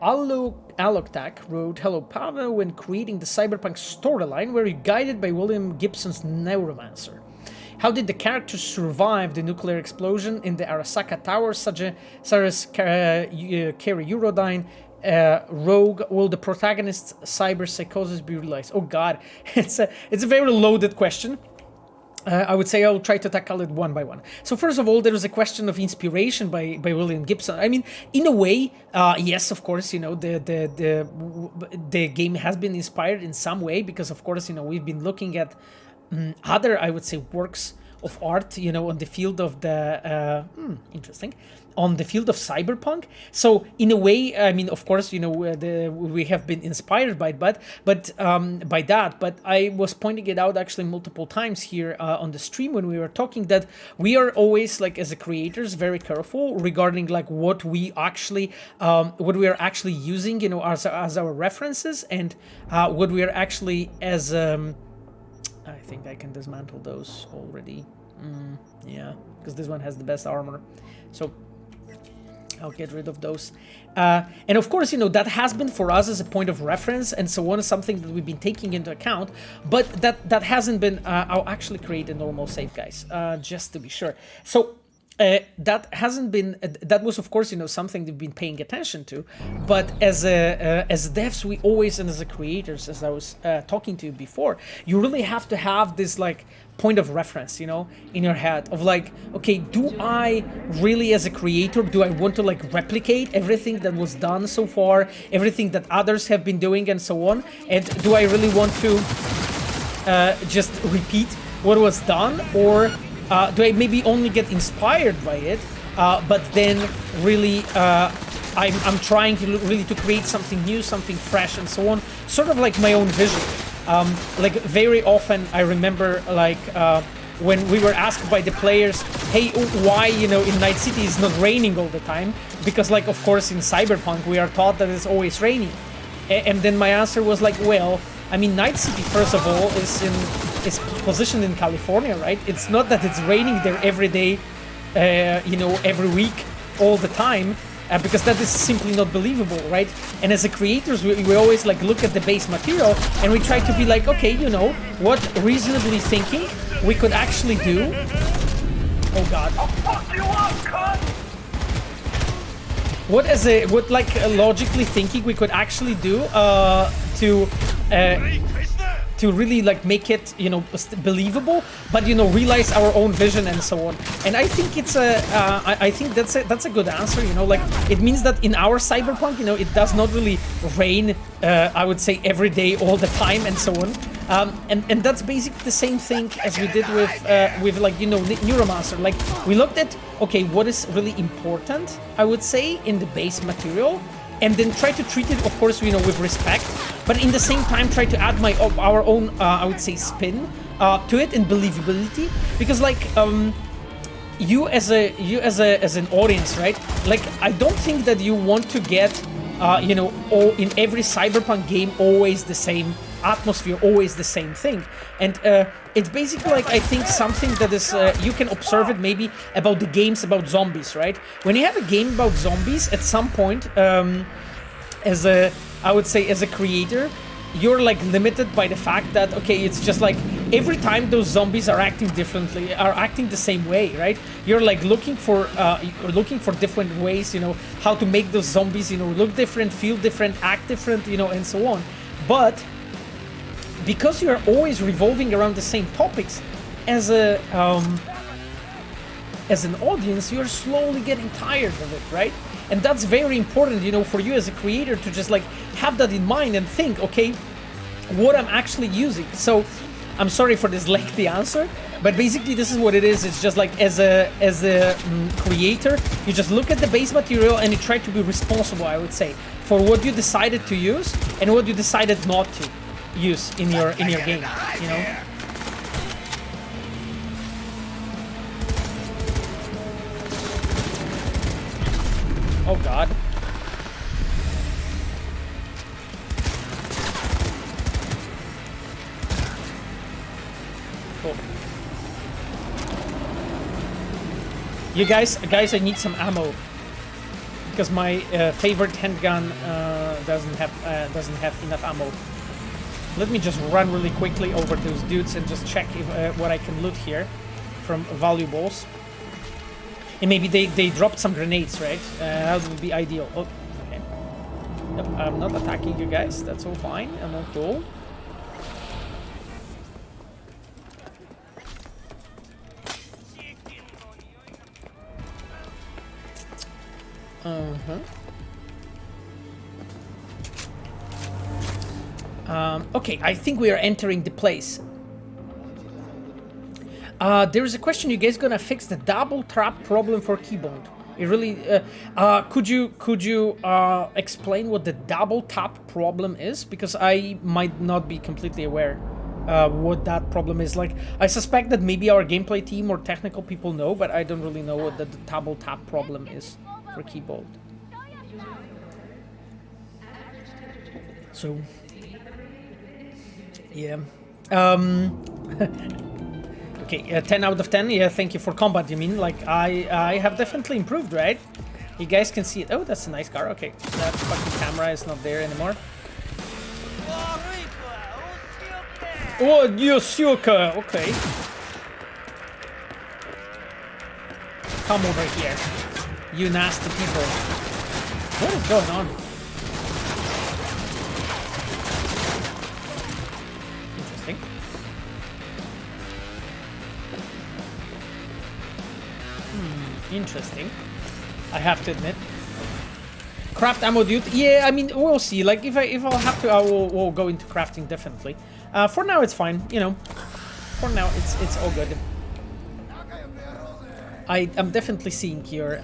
B: Aloktak wrote, "Hello, Pavel. When creating the Cyberpunk storyline, were you guided by William Gibson's Neuromancer? How did the characters survive the nuclear explosion in the Arasaka Tower, such as Kaer Eurodyne, Rogue? Will the protagonist's cyber psychosis be realized?" Oh God, it's a very loaded question. I would say I'll try to tackle it one by one. So first of all, there is a question of inspiration by William Gibson. I mean, in a way, yes, of course, the game has been inspired in some way, because of course, we've been looking at other, I would say, works of art, on the field of the on the field of cyberpunk. So in a way, I mean, of course, we have been inspired by it, but by that. But I was pointing it out actually multiple times here on the stream when we were talking, that we are always, like, as a creators, very careful regarding like what we are actually using, as our references, and what we are actually as I think I can dismantle those already. Yeah, because this one has the best armor. So I'll get rid of those. And of course, that has been for us as a point of reference and so on, something that we've been taking into account, but that hasn't been, I'll actually create a normal save, guys, just to be sure. So that hasn't been, that was of course, something we've been paying attention to, but as devs, we always, and as a creators, as I was talking to you before, you really have to have this like point of reference, in your head of like, okay, do I really, as a creator, do I want to like replicate everything that was done so far, everything that others have been doing and so on, and do I really want to just repeat what was done, or do I maybe only get inspired by it, but then really I'm trying to really to create something new, something fresh and so on, sort of like my own vision. Like very often I remember like when we were asked by the players, hey, why, in Night City it's not raining all the time? Because like, of course, in Cyberpunk we are taught that it's always raining. And then my answer was like, well, I mean, Night City, first of all, is positioned in California, right? It's not that it's raining there every day, every week, all the time, because that is simply not believable, right? And as a creators, we always like look at the base material and we try to be like, okay, what reasonably thinking we could actually do. Oh God.
E: I'll fuck you up, cunt!
B: What logically thinking we could actually do to really like make it believable, but realize our own vision and so on. And I think it's I think that's a good answer. Like it means that in our Cyberpunk, it does not really rain. I would say every day, all the time, and so on. And that's basically the same thing as we did with like Neuromancer. Like we looked at, okay, what is really important, I would say, in the base material, and then try to treat it, of course, with respect, but in the same time try to add our own, I would say, spin to it and believability, because like you as an audience, right? Like I don't think that you want to get all in every Cyberpunk game always the same atmosphere, always the same thing, and it's basically like, I think, something that is you can observe it maybe about the games about zombies, right? When you have a game about zombies, at some point, I would say as a creator, you're like limited by the fact that, okay, it's just like every time those zombies are acting differently, are acting the same way, right? You're like looking for different ways, you know, how to make those zombies, you know, look different, feel different, act different, you know, and so on. But because you're always revolving around the same topics, as an audience, you're slowly getting tired of it, right? And that's very important, you know, for you as a creator to just like have that in mind and think, okay, what I'm actually using. So I'm sorry for this lengthy answer, but basically this is what it is. It's just like as a creator, you just look at the base material and you try to be responsible, I would say, for what you decided to use and what you decided not to use in your game, you know. Oh God. Cool. You guys, I need some ammo because my favorite handgun doesn't have enough ammo. Let me just run really quickly over those dudes and just check if what I can loot here from valuables. And maybe they dropped some grenades, right? That would be ideal. Oh, okay. Yep, I'm not attacking you guys. That's all fine. I'm all cool. Okay, I think we are entering the place. There is a question. You guys gonna fix the double tap problem for keyboard? It really. Could you explain what the double tap problem is? Because I might not be completely aware what that problem is. Like, I suspect that maybe our gameplay team or technical people know, but I don't really know what the double tap problem is for keyboard. So, yeah. Okay, 10 out of 10. Yeah, thank you for combat. You mean like I have definitely improved, right? You guys can see it. Oh, that's a nice car. Okay, that fucking camera is not there anymore. Oh, Yosuka. Okay. Come over here, you nasty people. What is going on? Interesting. Interesting. I have to admit. Craft ammo, dude. Yeah, I mean, we'll see. Like, if I'll have to, we'll go into crafting definitely. For now, it's fine. You know, for now, it's all good. I'm definitely seeing your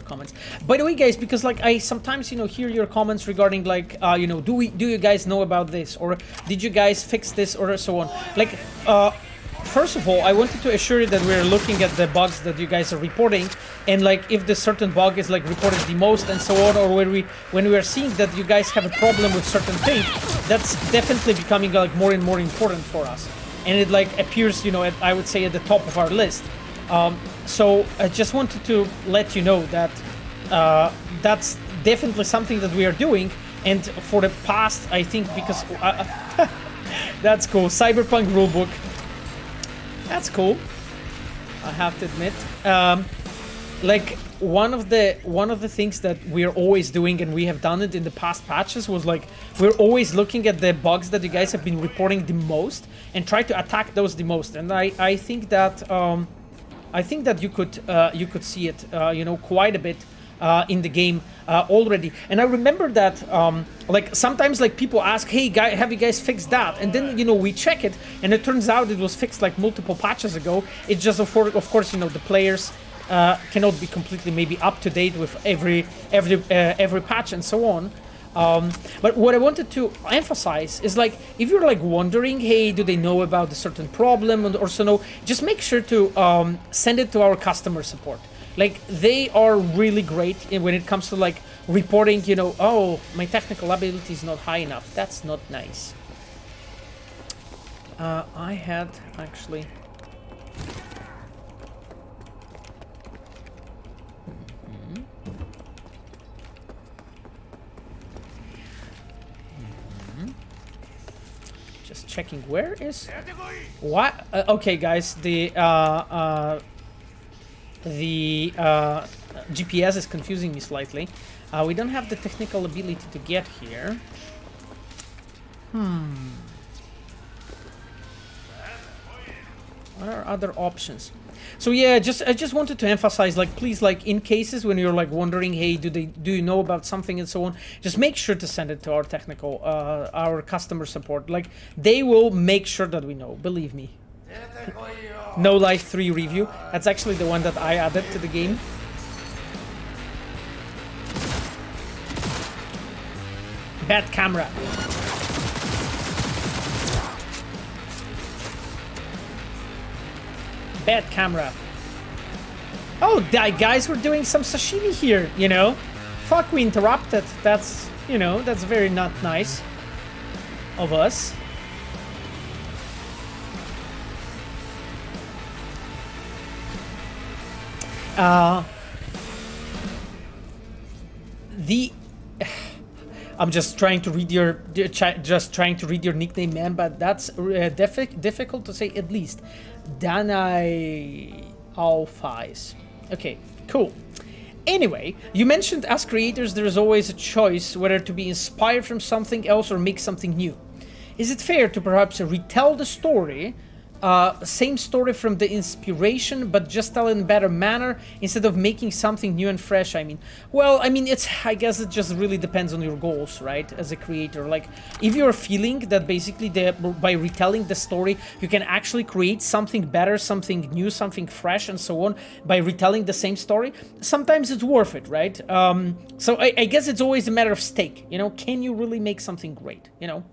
B: comments. By the way, guys, because like I sometimes hear your comments regarding like do you guys know about this, or did you guys fix this, or so on. Like first of all, I wanted to assure you that we're looking at the bugs that you guys are reporting, and like if the certain bug is like reported the most and so on, or when we are seeing that you guys have a problem with certain thing, that's definitely becoming like more and more important for us, and it like appears I would say at the top of our list. So I just wanted to let you know that that's definitely something that we are doing, and for the past, I think, because that's cool. Cyberpunk rulebook. That's cool. I have to admit. Like one of the things that we're always doing, and we have done it in the past patches, was like we're always looking at the bugs that you guys have been reporting the most and try to attack those the most. And I think that you could see it quite a bit in the game already. And I remember that like sometimes like people ask, hey guy, have you guys fixed that? And then we check it, and it turns out it was fixed like multiple patches ago. It's just of course the players cannot be completely maybe up to date with every patch and so on. But what I wanted to emphasize is like if you're like wondering, hey, do they know about a certain problem or so, no, just make sure to send it to our customer support. Like they are really great when it comes to like reporting, oh, my technical ability is not high enough. That's not nice. I had actually. Just checking. Where is what? Okay, guys. The GPS is confusing me slightly. We don't have the technical ability to get here. What are other options? So yeah, I just wanted to emphasize, like, please, like, in cases when you're like wondering, hey, do you know about something and so on, just make sure to send it to our technical, our customer support. Like, they will make sure that we know. Believe me. No Life 3 review. That's actually the one that I added to the game. Bad camera. Bad camera. Oh, guys, we're doing some sashimi here, you know? Fuck, we interrupted. That's, you know, that's very not nice of us. I'm just trying to read your nickname, man, but that's difficult to say, at least. Danai Alphais. Okay, cool. Anyway, you mentioned as creators there is always a choice whether to be inspired from something else or make something new. Is it fair to perhaps retell the story, same story from the inspiration, but just tell it in a better manner instead of making something new and fresh? I mean, well, I mean, I guess it just really depends on your goals, right? As a creator, like, if you're feeling that basically by retelling the story, you can actually create something better, something new, something fresh, and so on, by retelling the same story, sometimes it's worth it, right? So I guess it's always a matter of stake, you know? Can you really make something great, you know?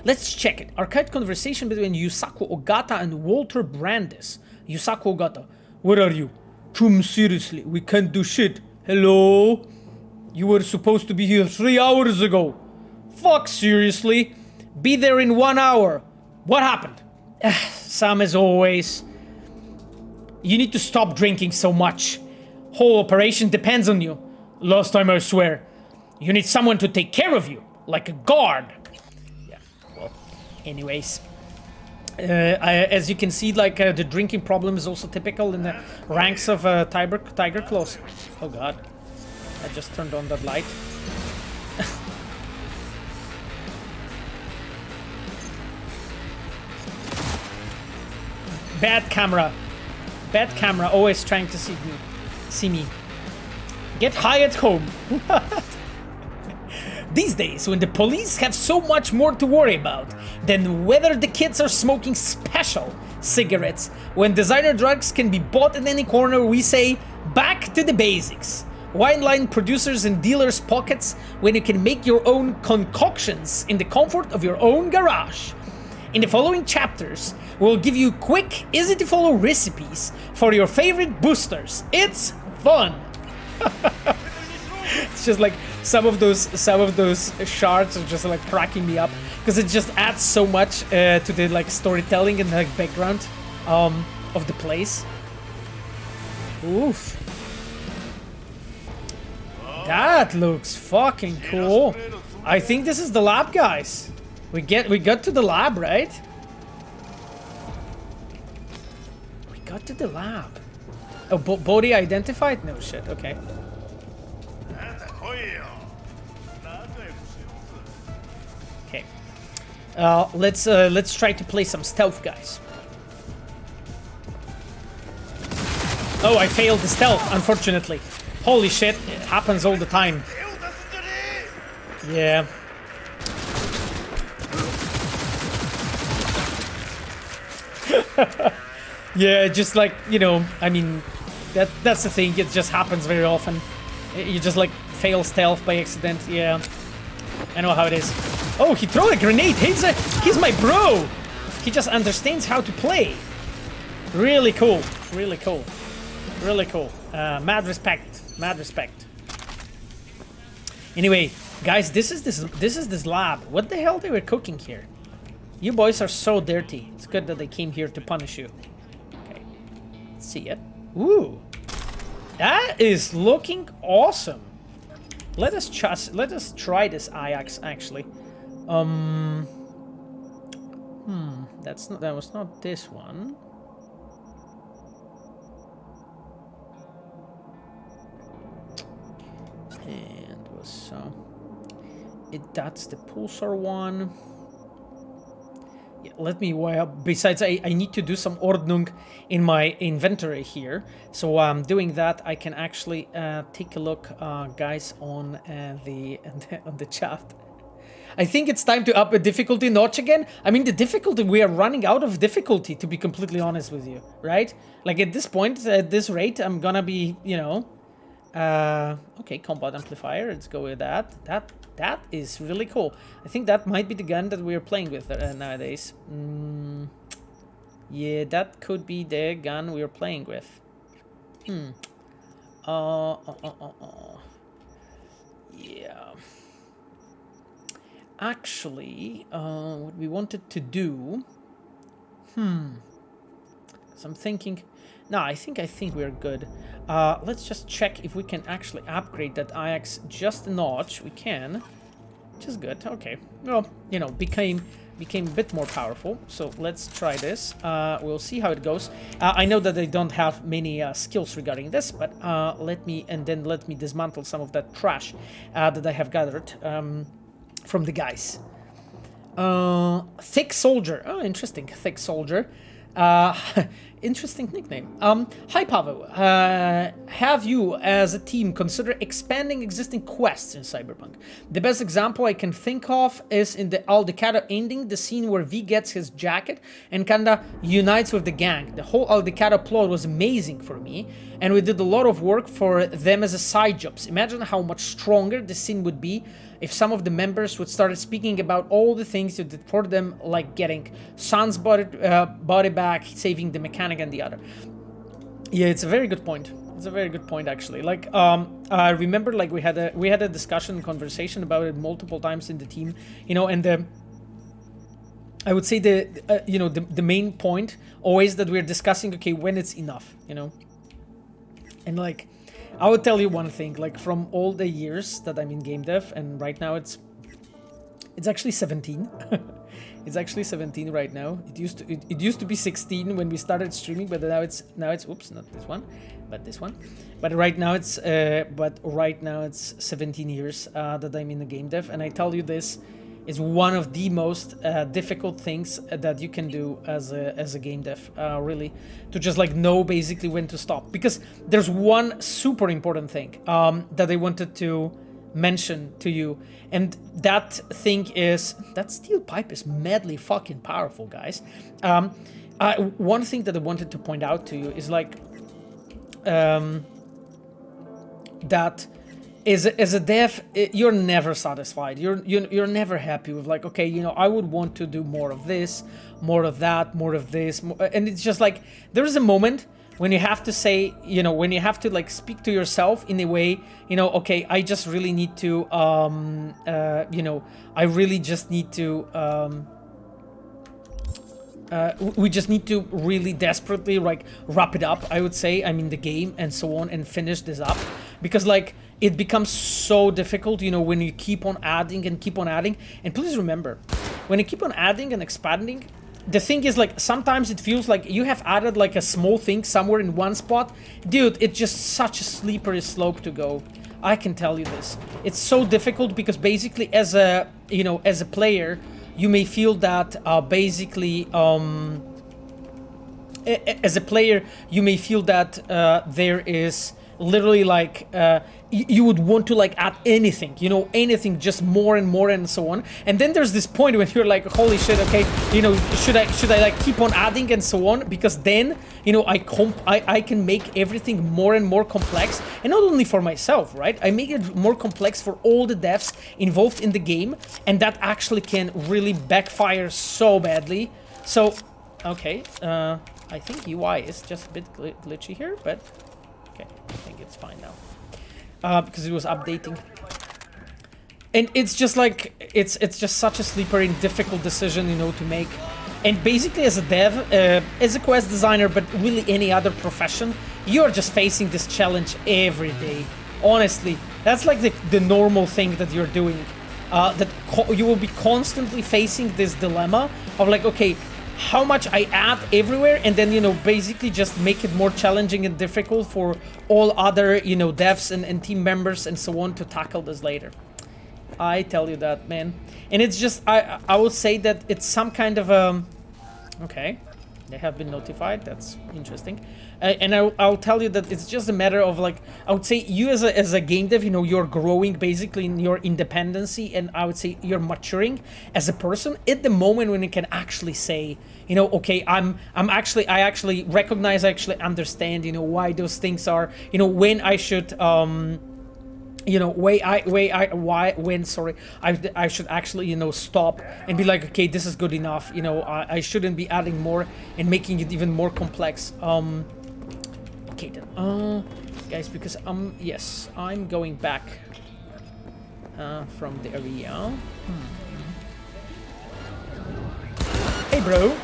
B: Let's check it. Archived conversation between Yusaku Ogata and Walter Brandis. Yusaku Ogata, where are you? Chum, seriously, we can't do shit. Hello? You were supposed to be here 3 hours ago. Fuck, seriously? Be there in 1 hour. What happened? Sam, as always. You need to stop drinking so much. Whole operation depends on you. Last time, I swear. You need someone to take care of you, like a guard. Anyways, as you can see, like, the drinking problem is also typical in the ranks of Tiger Claws. Oh god, I just turned on that light. Bad camera, always trying to see me. Get high at home. These days, when the police have so much more to worry about than whether the kids are smoking special cigarettes, when designer drugs can be bought in any corner, we say, back to the basics. Wine line producers and dealers' pockets when you can make your own concoctions in the comfort of your own garage. In the following chapters, we'll give you quick, easy-to-follow recipes for your favorite boosters. It's fun! It's just like some of those shards are just like cracking me up because it just adds so much to the like storytelling and the background of the place. Oof. That looks fucking cool. I think this is the lab, guys. We got to the lab, right? We got to the lab. Oh, body identified? No shit. Okay. Okay. Let's try to play some stealth, guys. Oh, I failed the stealth, unfortunately. Holy shit, it happens all the time. Yeah. Yeah, just like, you know, I mean, that's the thing, it just happens very often. You just like fail stealth by accident, yeah. I know how it is. Oh, he threw a grenade, he's my bro! He just understands how to play. Really cool, really cool. Really cool. Mad respect. Mad respect. Anyway, guys, this is this lab. What the hell they were cooking here? You boys are so dirty. It's good that they came here to punish you. Okay. Let's see it. Ooh. That is looking awesome. Let us try this Ajax actually. That was not this one. And was that's the pulsar one. Yeah, let me. Besides, I need to do some Ordnung in my inventory here. So while I'm doing that, I can actually take a look, guys, on the chat. I think it's time to up a difficulty notch again. I mean, the difficulty, we are running out of difficulty, to be completely honest with you, right? Like at this point, at this rate, I'm gonna be, you know, okay, combat amplifier. Let's go with that. That is really cool. I think that might be the gun that we're playing with nowadays. Yeah, that could be the gun we're playing with. Yeah. Actually, what we wanted to do. So I'm thinking. No, I think we're good. Let's just check if we can actually upgrade that IX just a notch. We can, which is good. Okay. Well, you know, became a bit more powerful. So let's try this. We'll see how it goes. I know that I don't have many skills regarding this, but let me dismantle some of that trash that I have gathered from the guys. Thick Soldier. Oh, interesting. Thick Soldier. Interesting nickname. Hi, Pavel. Have you, as a team, considered expanding existing quests in Cyberpunk? The best example I can think of is in the Aldecado ending, the scene where V gets his jacket and kinda unites with the gang. The whole Aldecado plot was amazing for me, and we did a lot of work for them as a side jobs. Imagine how much stronger the scene would be if some of the members would start speaking about all the things you did for them, like getting Son's body back, saving the mechanic and the other. Yeah, it's a very good point. It's a very good point, actually. Like, I remember, like, we had a discussion, conversation about it multiple times in the team, you know, and I would say the main point always that we're discussing, okay, when it's enough, you know, and like, I would tell you one thing, like from all the years that I'm in game dev, and right now it's actually 17. It's actually 17 right now. It used to be 16 when we started streaming, but now it's oops, not this one, but this one. But right now it's 17 years that I'm in the game dev, and I tell you this is one of the most difficult things that you can do as a game dev, really, to just like know basically when to stop. Because there's one super important thing that I wanted to mention to you, and that thing is that steel pipe is madly fucking powerful, guys. One thing that I wanted to point out to you is like that. As a dev, you're never satisfied. You're never happy with like, okay, you know, I would want to do more of this, more of that, more of this, and it's just like there is a moment when you have to say, you know, when you have to like speak to yourself in a way, you know, okay, I just really need to, you know, I really just need to. We just need to really desperately like wrap it up, I would say, I mean the game and so on, and finish this up, because like it becomes so difficult, you know, when you keep on adding and keep on adding. And please remember, when you keep on adding and expanding, the thing is like sometimes it feels like you have added like a small thing somewhere in one spot. Dude, it's just such a slippery slope to go. I can tell you this. It's so difficult because basically as a, you know, as a player, you may feel that basically as a player you may feel that there is literally like you would want to like add anything, you know, anything, just more and more and so on. And then there's this point when you're like, holy shit, okay, you know, should I like keep on adding and so on, because then, you know, I can make everything more and more complex, and not only for myself, right? I make it more complex for all the devs involved in the game, and that actually can really backfire so badly. So, okay, I think UI is just a bit glitchy here, but okay, I think it's fine now. Because it was updating, and it's just like it's just such a slippery and difficult decision, you know, to make. And basically, as a dev, as a quest designer, but really any other profession, you're just facing this challenge every day. Honestly, that's like the normal thing that you're doing. you will be constantly facing this dilemma of like, okay, how much I add everywhere, and then, you know, basically just make it more challenging and difficult for all other, you know, devs and team members and so on to tackle this later. I tell you that, man. And it's just, I would say that it's some kind of okay, they have been notified. That's interesting. And I'll tell you that it's just a matter of like, I would say you as a game dev, you know, you're growing basically in your independency, and I would say you're maturing as a person at the moment when you can actually say, you know, okay, I actually recognize, I actually understand, you know, why those things are, you know, when I should, you know, I should actually, you know, stop and be like, okay, this is good enough. You know, I shouldn't be adding more and making it even more complex. Okay then, guys, because yes, I'm going back from the area. Hey, bro.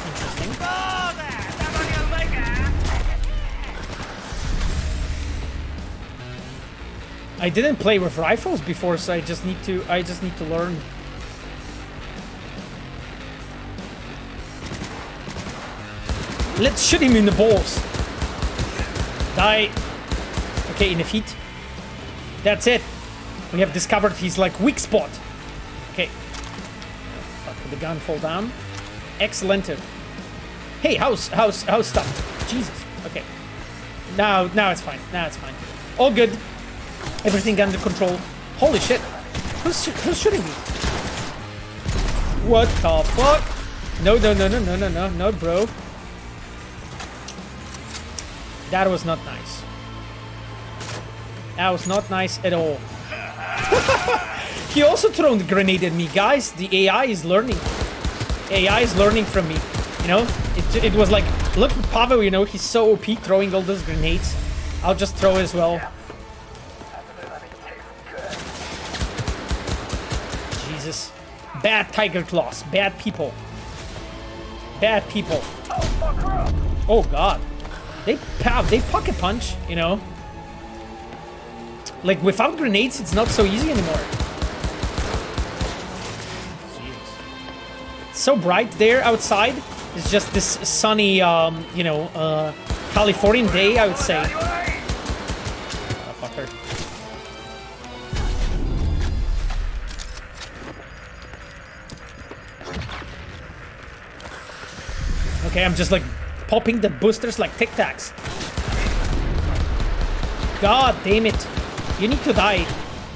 B: Interesting. I didn't play with rifles before, so I just need to learn. Let's shoot him in the balls. Die. Okay, in the feet. That's it. We have discovered his like weak spot. Okay. Fuck, the gun fall down. Excellent. Hey, how's stuff? Jesus. Okay. Now it's fine. Now it's fine. All good. Everything under control. Holy shit. Who's shooting me? What the fuck? No, bro. That was not nice. That was not nice at all. He also thrown the grenade at me, guys. The AI is learning. AI is learning from me. You know, it was like, look at Pavel, you know, he's so OP throwing all those grenades. I'll just throw as well. Jesus. Bad tiger claws. Bad people. Bad people. Oh god. They pocket punch, you know. Like without grenades, it's not so easy anymore. It's so bright there outside. It's just this sunny, you know, Californian day, I would say. Oh, fucker. Okay, I'm just like popping the boosters like Tic Tacs. God damn it. You need to die.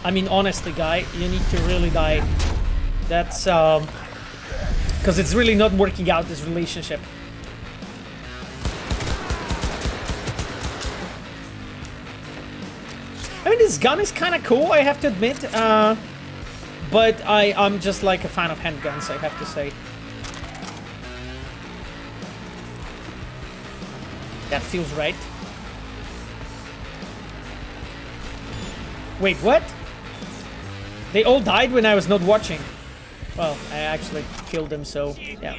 B: I mean, honestly, guy, you need to really die. That's, because it's really not working out, this relationship. I mean, this gun is kind of cool, I have to admit. But I'm just like a fan of handguns, I have to say. That feels right. Wait, what? They all died when I was not watching. Well, I actually killed them, so yeah.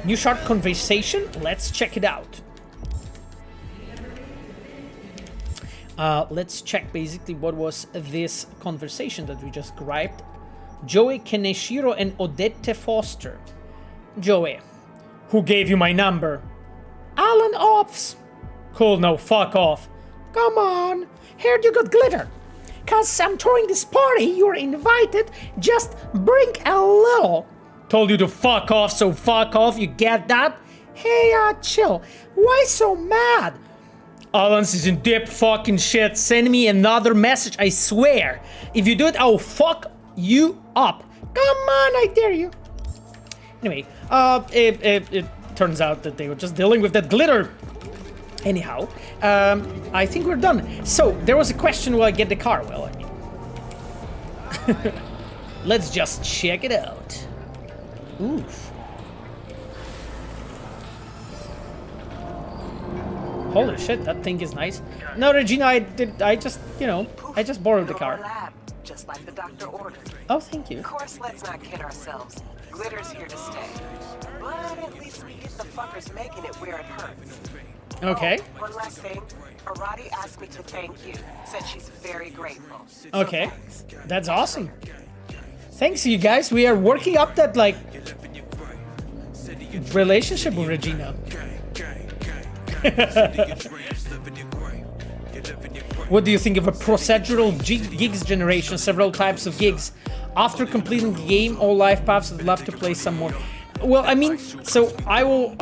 B: New short conversation? Let's check it out. Let's check basically what was this conversation that we just grabbed. Joey Keneshiro and Odette Foster. Joey, who gave you my number? Alan Ops. Cool, no, fuck off. Come on, heard you got glitter. Cause I'm throwing this party, you're invited, just bring a little. Told you to fuck off, so fuck off, you get that? Hey, chill, why so mad? Alan's is in deep fucking shit, send me another message, I swear. If you do it, I'll fuck you up. Come on, I dare you. Anyway, it turns out that they were just dealing with that glitter. Anyhow, I think we're done. So, there was a question, will I get the car? Well, I mean... Let's just check it out. Oof. Holy shit, that thing is nice. No, Regina, I just, you know, I just borrowed the car.
J: Just like the doctor ordered.
B: Oh, thank you.
J: Of course, let's not kid ourselves. Glitter's here to stay. But at least we get the fuckers making it where it hurts.
B: Okay.
J: Oh, one last thing. Arati asked me to thank you. Said she's very grateful.
B: Okay. That's awesome. Thanks, you guys. We are working up that, like, relationship with Regina. What do you think of a procedural gigs generation? Several types of gigs. After completing the game, all life paths, I'd love to play some more. Well, I mean, so I will,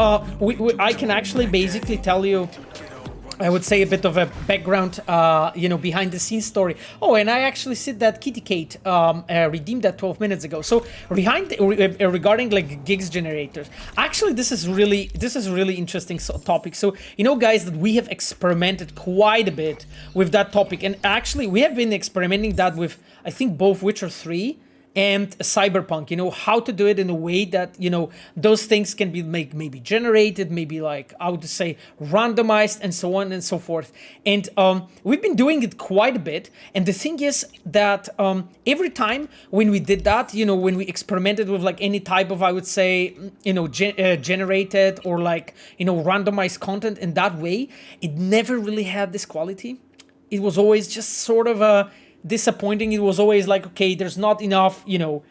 B: I can actually basically tell you, I would say, a bit of a background, you know, behind the scenes story. Oh, and I actually said that Kitty Kate redeemed that 12 minutes ago. So regarding like gigs generators, actually this is really interesting topic. So, you know, guys, that we have experimented quite a bit with that topic, and actually we have been experimenting that with, I think, both Witcher 3 and Cyberpunk, you know, how to do it in a way that, you know, those things can be maybe generated, maybe like, I would say, randomized, and so on and so forth. And we've been doing it quite a bit. And the thing is that every time when we did that, you know, when we experimented with like any type of, I would say, you know, generated or like, you know, randomized content in that way, it never really had this quality. It was always just sort of a disappointing. It was always like, okay, there's not enough, you know,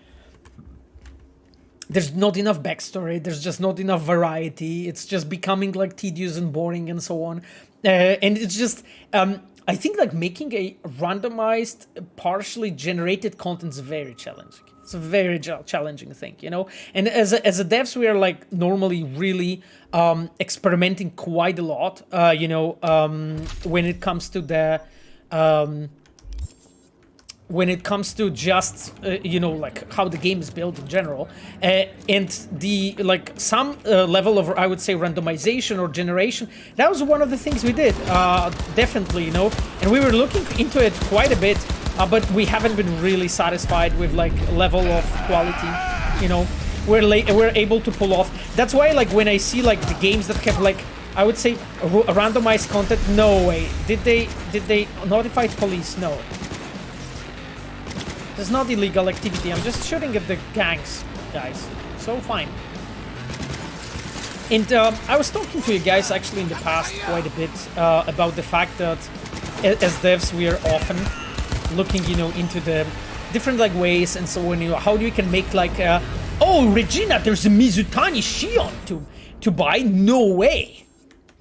B: there's not enough backstory, there's just not enough variety, it's just becoming like tedious and boring and so on. And it's just, I think like making a randomized, partially generated content is very challenging. It's a very challenging thing, you know? And as a devs, we are like normally really experimenting quite a lot, you know, when it comes to the, when it comes to just, you know, like how the game is built in general, and the, like, some level of, I would say, randomization or generation, that was one of the things we did, definitely, you know, and we were looking into it quite a bit, but we haven't been really satisfied with, like, level of quality, you know, we're able to pull off. That's why, like, when I see, like, the games that have, like, I would say, randomized content, no way. Did they notify police? No. It's not illegal activity. I'm just shooting at the gangs, guys. So fine. And I was talking to you guys actually in the past quite a bit about the fact that as devs we are often looking, you know, into the different like ways and so on. You know, how we can make like, oh, Regina, there's a Mizutani Shion to buy. No way,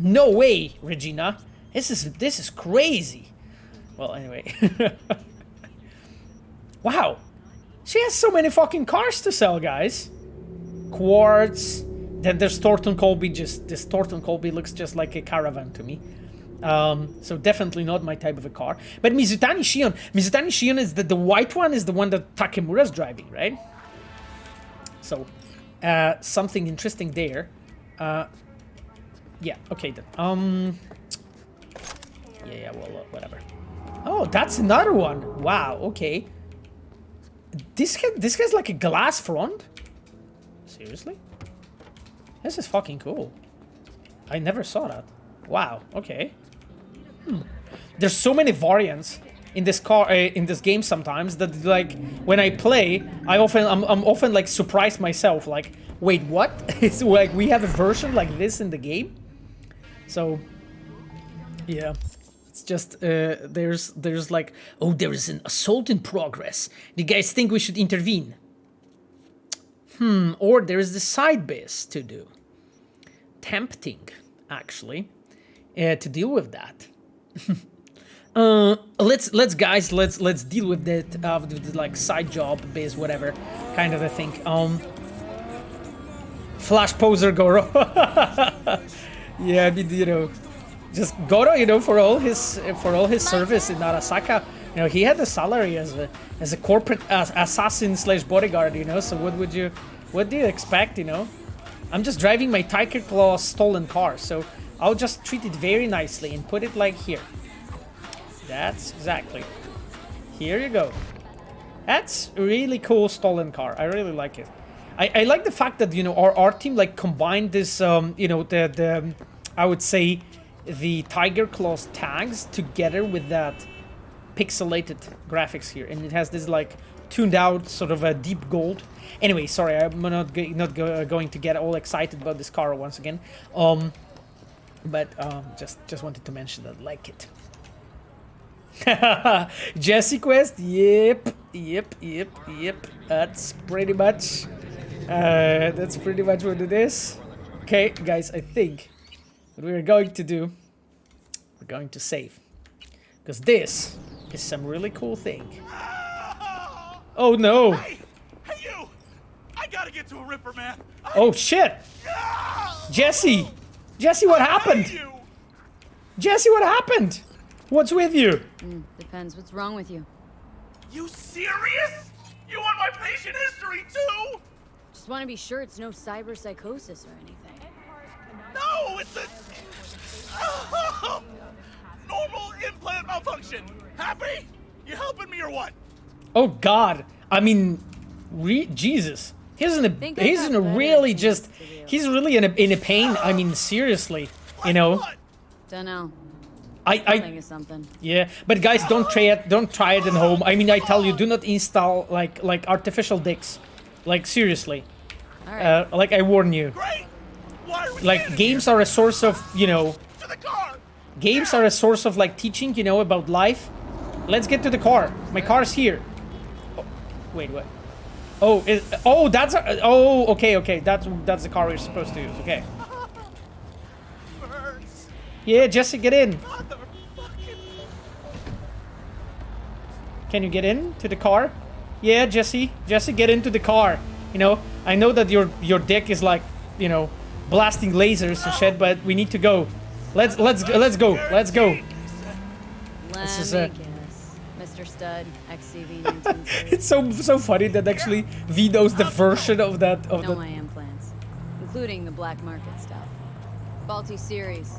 B: no way, Regina. This is crazy. Well, anyway. Wow, she has so many fucking cars to sell, guys. Quartz. Then there's Thornton Colby. This Thornton Colby looks just like a caravan to me. So definitely not my type of a car. But Mizutani Shion is the white one is the one that Takemura's driving, right? So something interesting there. Yeah. Okay then. Yeah. Well, whatever. Oh, that's another one. Wow. Okay. This guy's like a glass front? Seriously? This is fucking cool. I never saw that. Wow, okay. There's so many variants in this car, in this game sometimes that like when I play, I'm often like surprised myself. Like, wait, what? It's like we have a version like this in the game. So, yeah. It's just, there's like, oh, there is an assault in progress. Do you guys think we should intervene? Or there is the side biz to do. Tempting, actually, to deal with that. Let's guys, let's deal with that, with like side job, biz, whatever, kind of a thing. Flash poser Goro. Yeah, I mean, you know. Just Goro, you know, for all his service in Arasaka, you know, he had a salary as a corporate assassin / bodyguard, you know. So what do you expect, you know? I'm just driving my Tiger Claw stolen car, so I'll just treat it very nicely and put it like here. That's exactly. Here you go. That's a really cool stolen car. I really like it. I like the fact that, you know, our team like combined this, you know, the I would say, the Tiger Claws tags together with that pixelated graphics here, and it has this like tuned out sort of a deep gold. Anyway, sorry, I'm not going to get all excited about this car once again. But just wanted to mention that, like it. Jesse quest, yep. That's pretty much what it is. Okay, guys, I think what we're going to do, we're going to save, because this is some really cool thing. Oh no!
E: Hey you! I gotta get to a Ripper, man.
B: Oh shit! Jesse, what happened? Jesse, what happened? What's with you?
C: Depends what's wrong with you.
E: You serious? You want my patient history too?
C: Just want to be sure it's no cyber psychosis or anything.
E: No, it's a normal implant malfunction. Happy? You helping me or what?
B: Oh God! I mean, Jesus, he's in a really just. He's really in a pain. I mean, seriously, you know.
C: Dunno.
B: I
C: think of something.
B: Yeah, but guys, don't try it at home. I mean, I tell you, do not install like artificial dicks. Like seriously.
C: All right.
B: Like I warn you.
E: Great. Why are we
B: like games are a source of, you know.
E: To the car.
B: Games are a source of like teaching, you know, about life. Let's get to the car. My car's here. Oh, wait, what? Oh, that's okay. That's the car we're supposed to use. Okay. Yeah, Jesse, get in. Can you get in to the car? Yeah, Jesse, get into the car. You know, I know that your dick is like, you know, blasting lasers and shit, but we need to go. Let's go. This is
C: Mr. Stud, XCV 1930.
B: It's so funny that actually Vito's the version of that
C: Know my implants, including the black market stuff. Faulty series,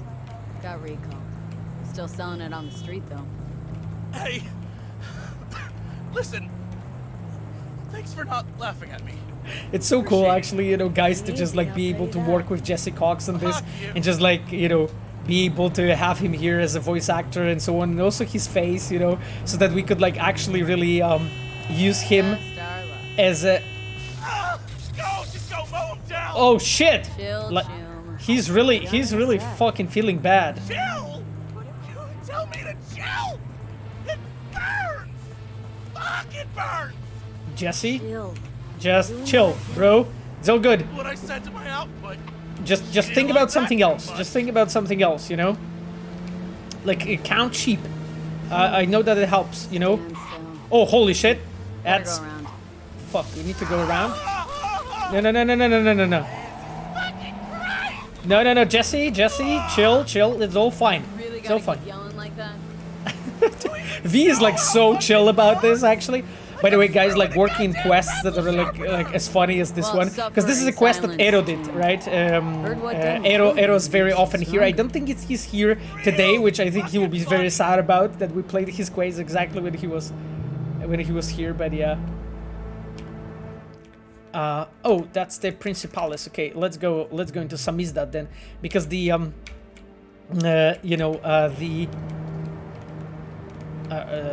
C: got recalled. Still selling it on the street though.
E: Hey, listen. Thanks for not laughing at me.
B: It's so cool, actually, you know, guys, to just like be able to work with Jesse Cox on this, and just like, you know, be able to have him here as a voice actor and so on, and also his face, you know, so that we could like actually really use him as a.
E: Just go mow him down.
B: Oh shit!
C: Chill.
B: He's really fucking feeling bad.
E: Chill. You tell me to chill. It burns. Fuck, it burns.
B: Jesse, just chill, bro. It's all good.
E: What I said to my output.
B: Just think about something else. Just think about something else, you know? Like, count sheep. I know that it helps, you know? Oh, holy shit. That's... Fuck, we need to go around? No. No, Jesse, chill. It's all fine. It's all fine.
C: Yelling like that?
B: V is like so chill about this, actually. By the way, guys, like working quests that are like as funny as this one, because this is a quest that Aero did, right? Aero's very often here. I don't think he's here today, which I think he will be very sad about that we played his quest exactly when he was here. But yeah. Oh, that's the Principales. Okay, let's go into Samizdat then, because the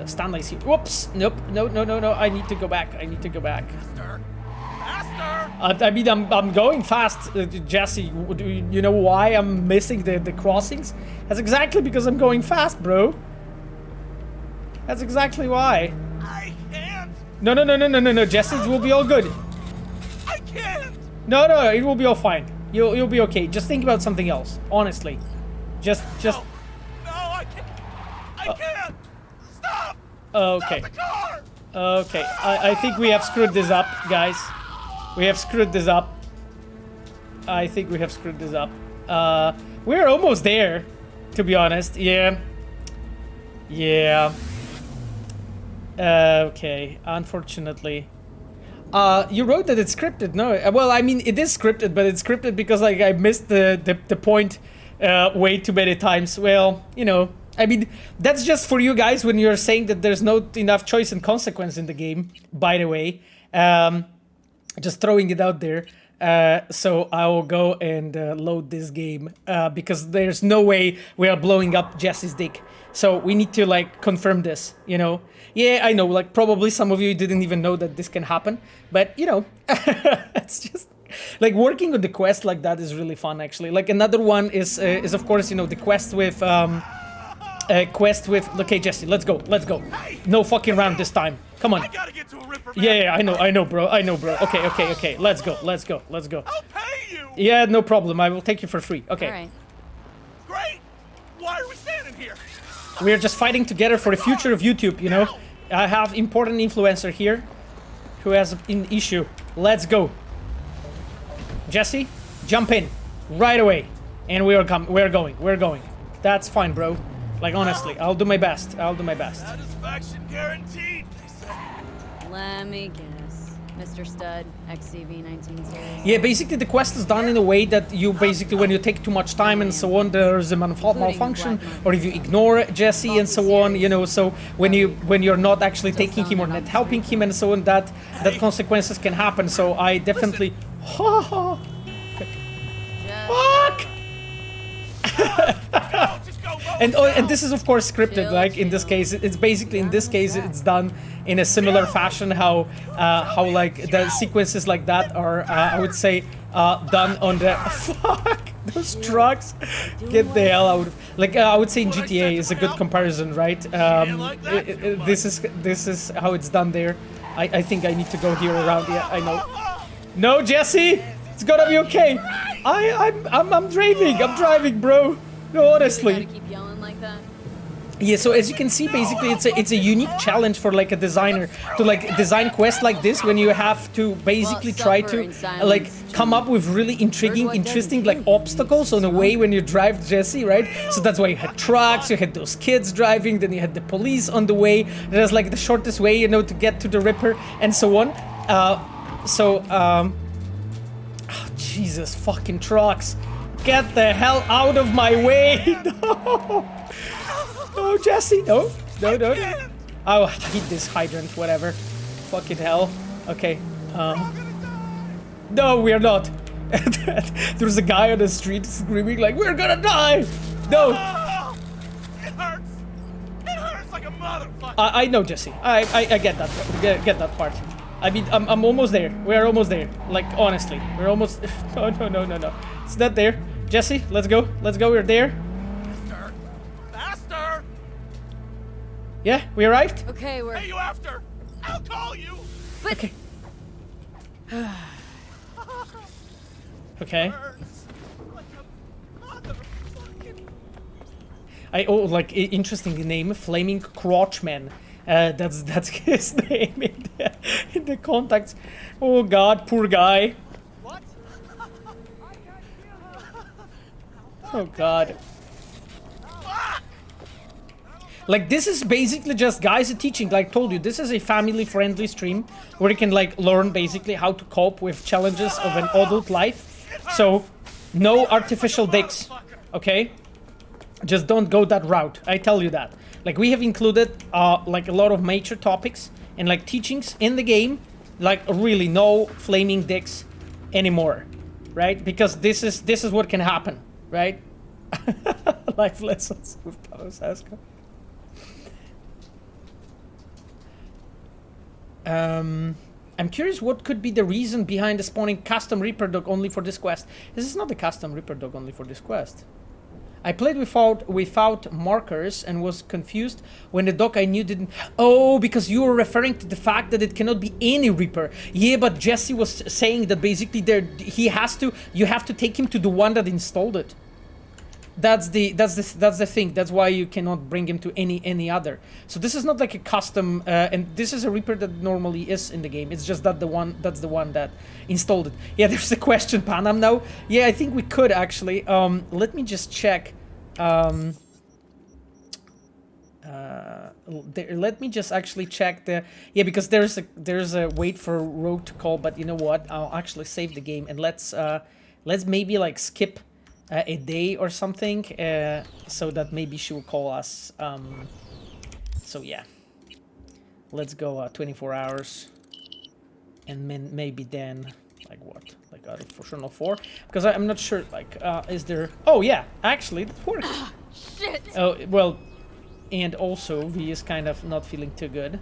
B: Stanley's here. Whoops! Nope. No. I need to go back.
E: Faster!
B: I mean, I'm going fast, Jesse. Do you know why I'm missing the crossings? That's exactly because I'm going fast, bro. That's exactly why.
E: I can't.
B: No, Jesse. It will be all good.
E: I can't.
B: No, it will be all fine. You'll be okay. Just think about something else. Honestly, just.
E: No, I can't. I can't. Stop.
B: Okay.
E: Stop the car.
B: Okay. I think we have screwed this up, guys. We have screwed this up. I think we have screwed this up. We're almost there, to be honest. Yeah. Okay. Unfortunately. You wrote that it's scripted. No, well, I mean, it is scripted, but it's scripted because like I missed the point way too many times. Well, you know, I mean, that's just for you guys when you're saying that there's not enough choice and consequence in the game, by the way. Just throwing it out there. So I will go and load this game because there's no way we are blowing up Jesse's dick. So we need to like confirm this, you know? Yeah, I know, like probably some of you didn't even know that this can happen, but you know, it's just, like working on the quest like that is really fun actually. Like another one is of course, you know, the quest with okay, Jesse, let's go. No fucking round this time. Come on.
E: I gotta get to a ripper.
B: Yeah, I know, bro. Okay. Let's go.
E: I'll pay you.
B: Yeah, no problem. I will take you for free. Okay.
C: All right.
E: Great. Why are we standing here?
B: We're just fighting together for the future of YouTube, you know? I have important influencer here who has an issue. Let's go. Jesse, jump in right away. And we're going. That's fine, bro. Like, honestly, I'll do my best.
E: Satisfaction guaranteed, they say.
C: Let me guess. Mr. Stud, XCV-19 series.
B: Yeah, basically the quest is done in a way that you basically, when you take too much time and so on, there's a malfunction, or if you ignore Jesse and so on, you know, so when you're not actually taking him or not helping him and so on, that consequences can happen. So I definitely... Fuck! And this is of course scripted, like in this case it's basically it's done in a similar fashion how like the sequences like that are I would say done on the fuck those trucks. Get the hell out of, like I would say in GTA is a good comparison, right? This is how it's done there. I think I need to go here around. Yeah, I know. No, Jesse, it's gonna be okay. I'm driving, bro. No, honestly.
C: You gotta keep yelling like that?
B: Yeah, so as you can see, basically it's a unique challenge for like a designer to like design quests like this when you have to basically try to like come up with really interesting like obstacles on the way when you drive Jesse, right? So that's why you had trucks, you had those kids driving, then you had the police on the way. There's like the shortest way, you know, to get to the Ripper and so on. Oh, Jesus fucking trucks. Get the hell out of my way! No! No, Jesse, no. I'll hit this hydrant, whatever. Fucking hell. Okay. No, we're not. There's a guy on the street screaming like, we're gonna die! No!
E: It hurts! It hurts like a motherfucker!
B: I know, Jesse. I get that. Get that part. I mean, I'm almost there. We're almost there. Like, honestly. We're almost... No. It's not there. Jesse, let's go. We're there.
E: Faster!
B: Yeah, we arrived?
C: Okay, we're...
E: Hey, you after? I'll call you!
C: But...
B: Okay. Okay. Like, interesting name, Flaming Crotch Man. That's his name in the contacts. Oh god, poor guy.
E: What?
B: Oh god. Like, this is basically just guys teaching, like I told you, this is a family-friendly stream where you can like learn basically how to cope with challenges of an adult life. So, no artificial dicks, okay? Just don't go that route, I tell you that. Like, we have included like a lot of major topics and like teachings in the game, like really no flaming dicks anymore, right? Because this is what can happen, right? Life lessons with Panos Asko. I'm curious what could be the reason behind the spawning custom ripperdoc only for this quest. This is not the custom ripperdoc only for this quest. I played without markers and was confused when the doc I knew didn't... Oh, because you were referring to the fact that it cannot be any Reaper. Yeah, but Jesse was saying that basically you have to take him to the one that installed it. That's the thing. That's why you cannot bring him to any other. So this is not like a custom, and this is a Reaper that normally is in the game. It's just that that's the one that installed it. Yeah, there's a question, Panam. Now, yeah, I think we could actually. Let me just check. Let me just actually check the. Yeah, because there's a wait for Rogue to call. But you know what? I'll actually save the game and let's maybe like skip a day or something, so that maybe she will call us. So yeah, let's go 24 hours, and maybe then like what, like for sure no 4, because I'm not sure. Like, is there? Oh yeah, actually that works.
C: Shit.
B: Oh well, and also V is kind of not feeling too good.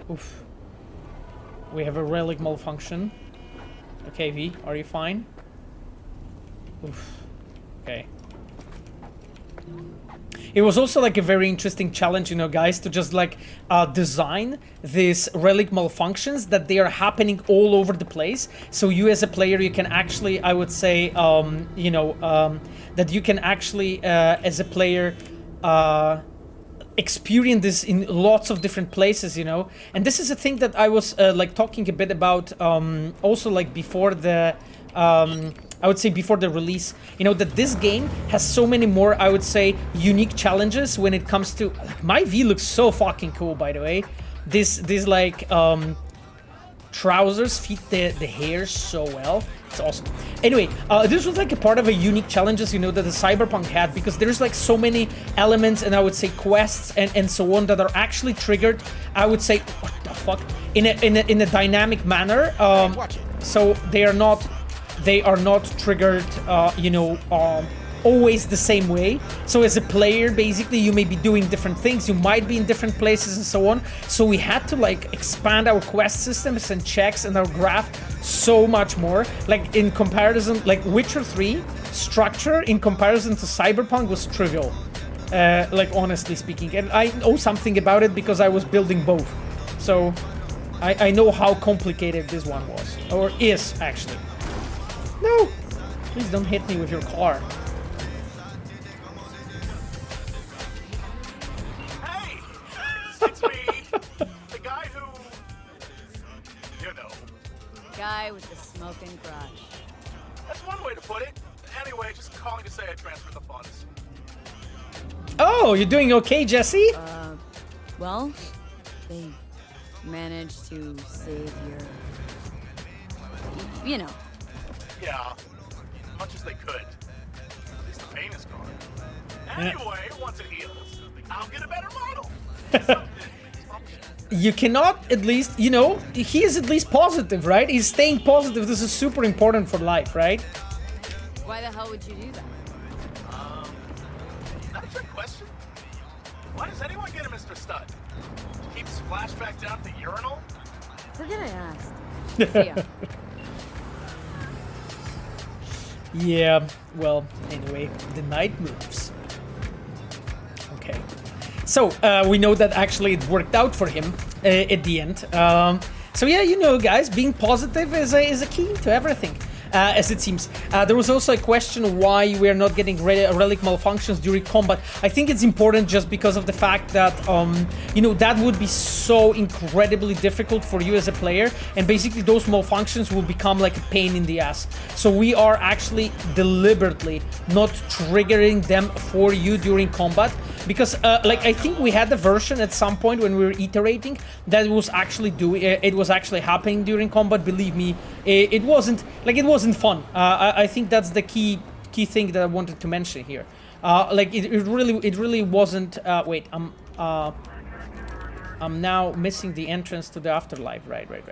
B: Oof. We have a relic malfunction. Okay, V, are you fine? Oof. Okay. It was also like a very interesting challenge, you know, guys, to just like design these relic malfunctions that they are happening all over the place. So you as a player, you can actually, I would say, you know, that you can actually, as a player, experience this in lots of different places, you know. And this is a thing that I was like talking a bit about also like before the I would say before the release, you know, that this game has so many more, I would say, unique challenges when it comes to, like, my V looks so fucking cool, by the way. This like trousers fit the hair so well. It's awesome. Anyway, this was like a part of a unique challenges, you know, that the Cyberpunk had, because there's like so many elements and I would say quests and so on that are actually triggered, I would say, what the fuck, in a dynamic manner. So they are not triggered, you know, always the same way. So as a player, basically, you may be doing different things, you might be in different places and so on. So we had to like expand our quest systems and checks and our graph so much more. Like in comparison, like Witcher 3 structure in comparison to Cyberpunk was trivial, like honestly speaking. And I know something about it because I was building both. So I know how complicated this one was, or is actually. No! Please don't hit me with your car.
E: Hey! It's me! The guy who... you know.
C: Guy with the smoking crotch.
E: That's one way to put it. Anyway, just calling to say I transferred the funds.
B: Oh, you're doing okay, Jesse?
C: Well, they managed to save your... you know.
E: Yeah, as much as they could. At least the pain is gone. Anyway, once it heals, I'll get a better model.
B: You cannot at least, you know, he is at least positive, right? He's staying positive. This is super important for life, right?
C: Why the hell would you do that?
E: Not a trick question. Why does anyone get a Mr. Stud? Keeps Flashback down at the urinal?
C: Forget I asked. Yeah.
B: Yeah, well, anyway, the night moves. Okay. So, we know that actually it worked out for him at the end. So yeah, you know, guys, being positive is a key to everything. As it seems. There was also a question why we are not getting relic malfunctions during combat. I think it's important just because of the fact that, you know, that would be so incredibly difficult for you as a player, and basically those malfunctions will become like a pain in the ass. So we are actually deliberately not triggering them for you during combat, because like I think we had the version at some point when we were iterating that was actually it was actually happening during combat. Believe me, it wasn't fun. I think that's the key thing that I wanted to mention here. Like it really wasn't. Wait, I'm now missing the entrance to the afterlife. Right. Wait.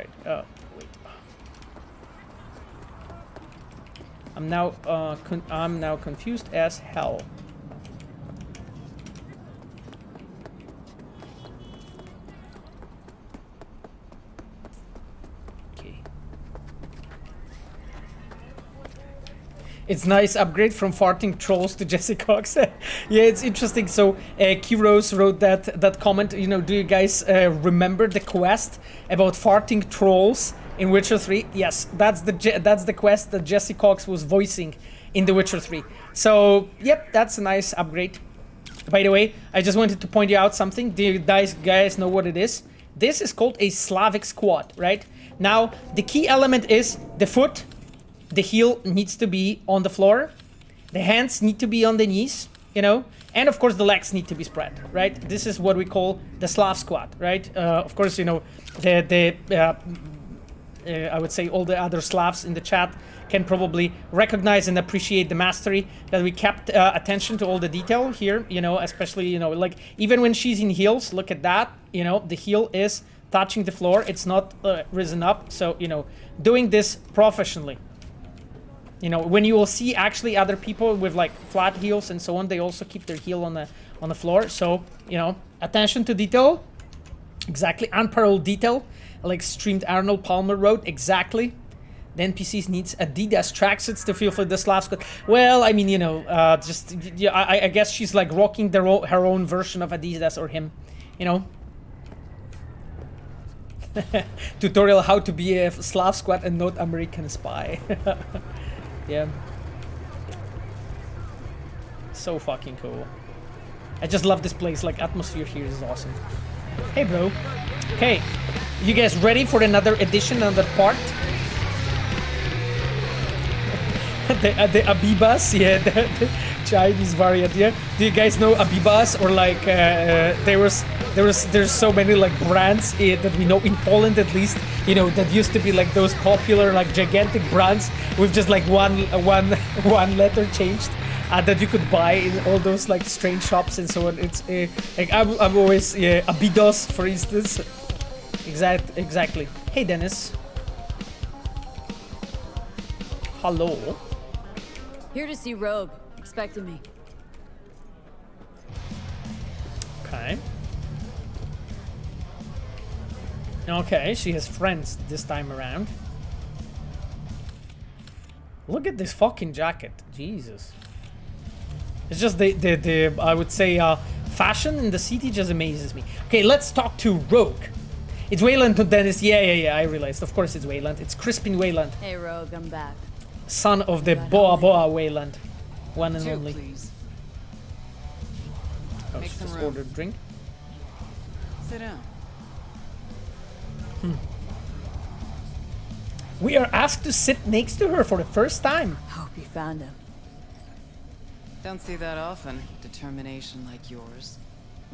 B: I'm now confused as hell. It's nice upgrade from farting trolls to Jesse Cox. Yeah, it's interesting. So Kiros wrote that comment. You know, do you guys remember the quest about farting trolls in Witcher 3? Yes, that's the quest that Jesse Cox was voicing in The Witcher 3. So yep, that's a nice upgrade. By the way, I just wanted to point you out something. Do you guys know what it is? This is called a Slavic squat, right? Now the key element is the foot. The heel needs to be on the floor, the hands need to be on the knees, you know, and of course the legs need to be spread, right? This is what we call the Slav squat, right? Of course, you know, I would say all the other Slavs in the chat can probably recognize and appreciate the mastery that we kept attention to all the detail here, you know, especially, you know, like even when she's in heels, look at that, you know, the heel is touching the floor, it's not risen up. So, you know, doing this professionally. You know, when you will see actually other people with like flat heels and so on, they also keep their heel on the floor. So, you know, attention to detail. Exactly. Unparalleled detail, like streamed Arnold Palmer wrote. Exactly. The NPCs needs Adidas tracksuits to feel for the Slav squad. Well, I mean, you know, just yeah, I guess she's like rocking her own version of Adidas or him, you know. Tutorial how to be a Slav squad and not American spy. Yeah. So fucking cool. I just love this place. Like, atmosphere here is awesome. Hey, bro. Okay, you guys ready for another edition, another part? the Abibas, yeah, the Chinese variant, yeah. Do you guys know Abibas, or like there's so many like brands that we know in Poland at least, you know, that used to be like those popular like gigantic brands with just like one letter changed. That you could buy in all those like strange shops and so on. It's like I'm always Abidos, for instance. Exactly. Hey, Dennis. Hello.
C: Here to see Rogue. Expecting me.
B: Okay. Okay, she has friends this time around. Look at this fucking jacket. Jesus. It's just the I would say fashion in the city just amazes me. Okay, let's talk to Rogue. It's Wayland to Dennis. Yeah, I realized. Of course it's Wayland. It's Crispin Wayland.
C: Hey Rogue, I'm back.
B: Son of the Boa Wayland. One and only.
H: Please.
B: Oh,
H: Make
B: she
H: some
B: just
H: room.
B: ordered drink.
H: Sit down.
B: We are asked to sit next to her for the first time.
C: Hope you found him.
H: Don't see that often. Determination like yours.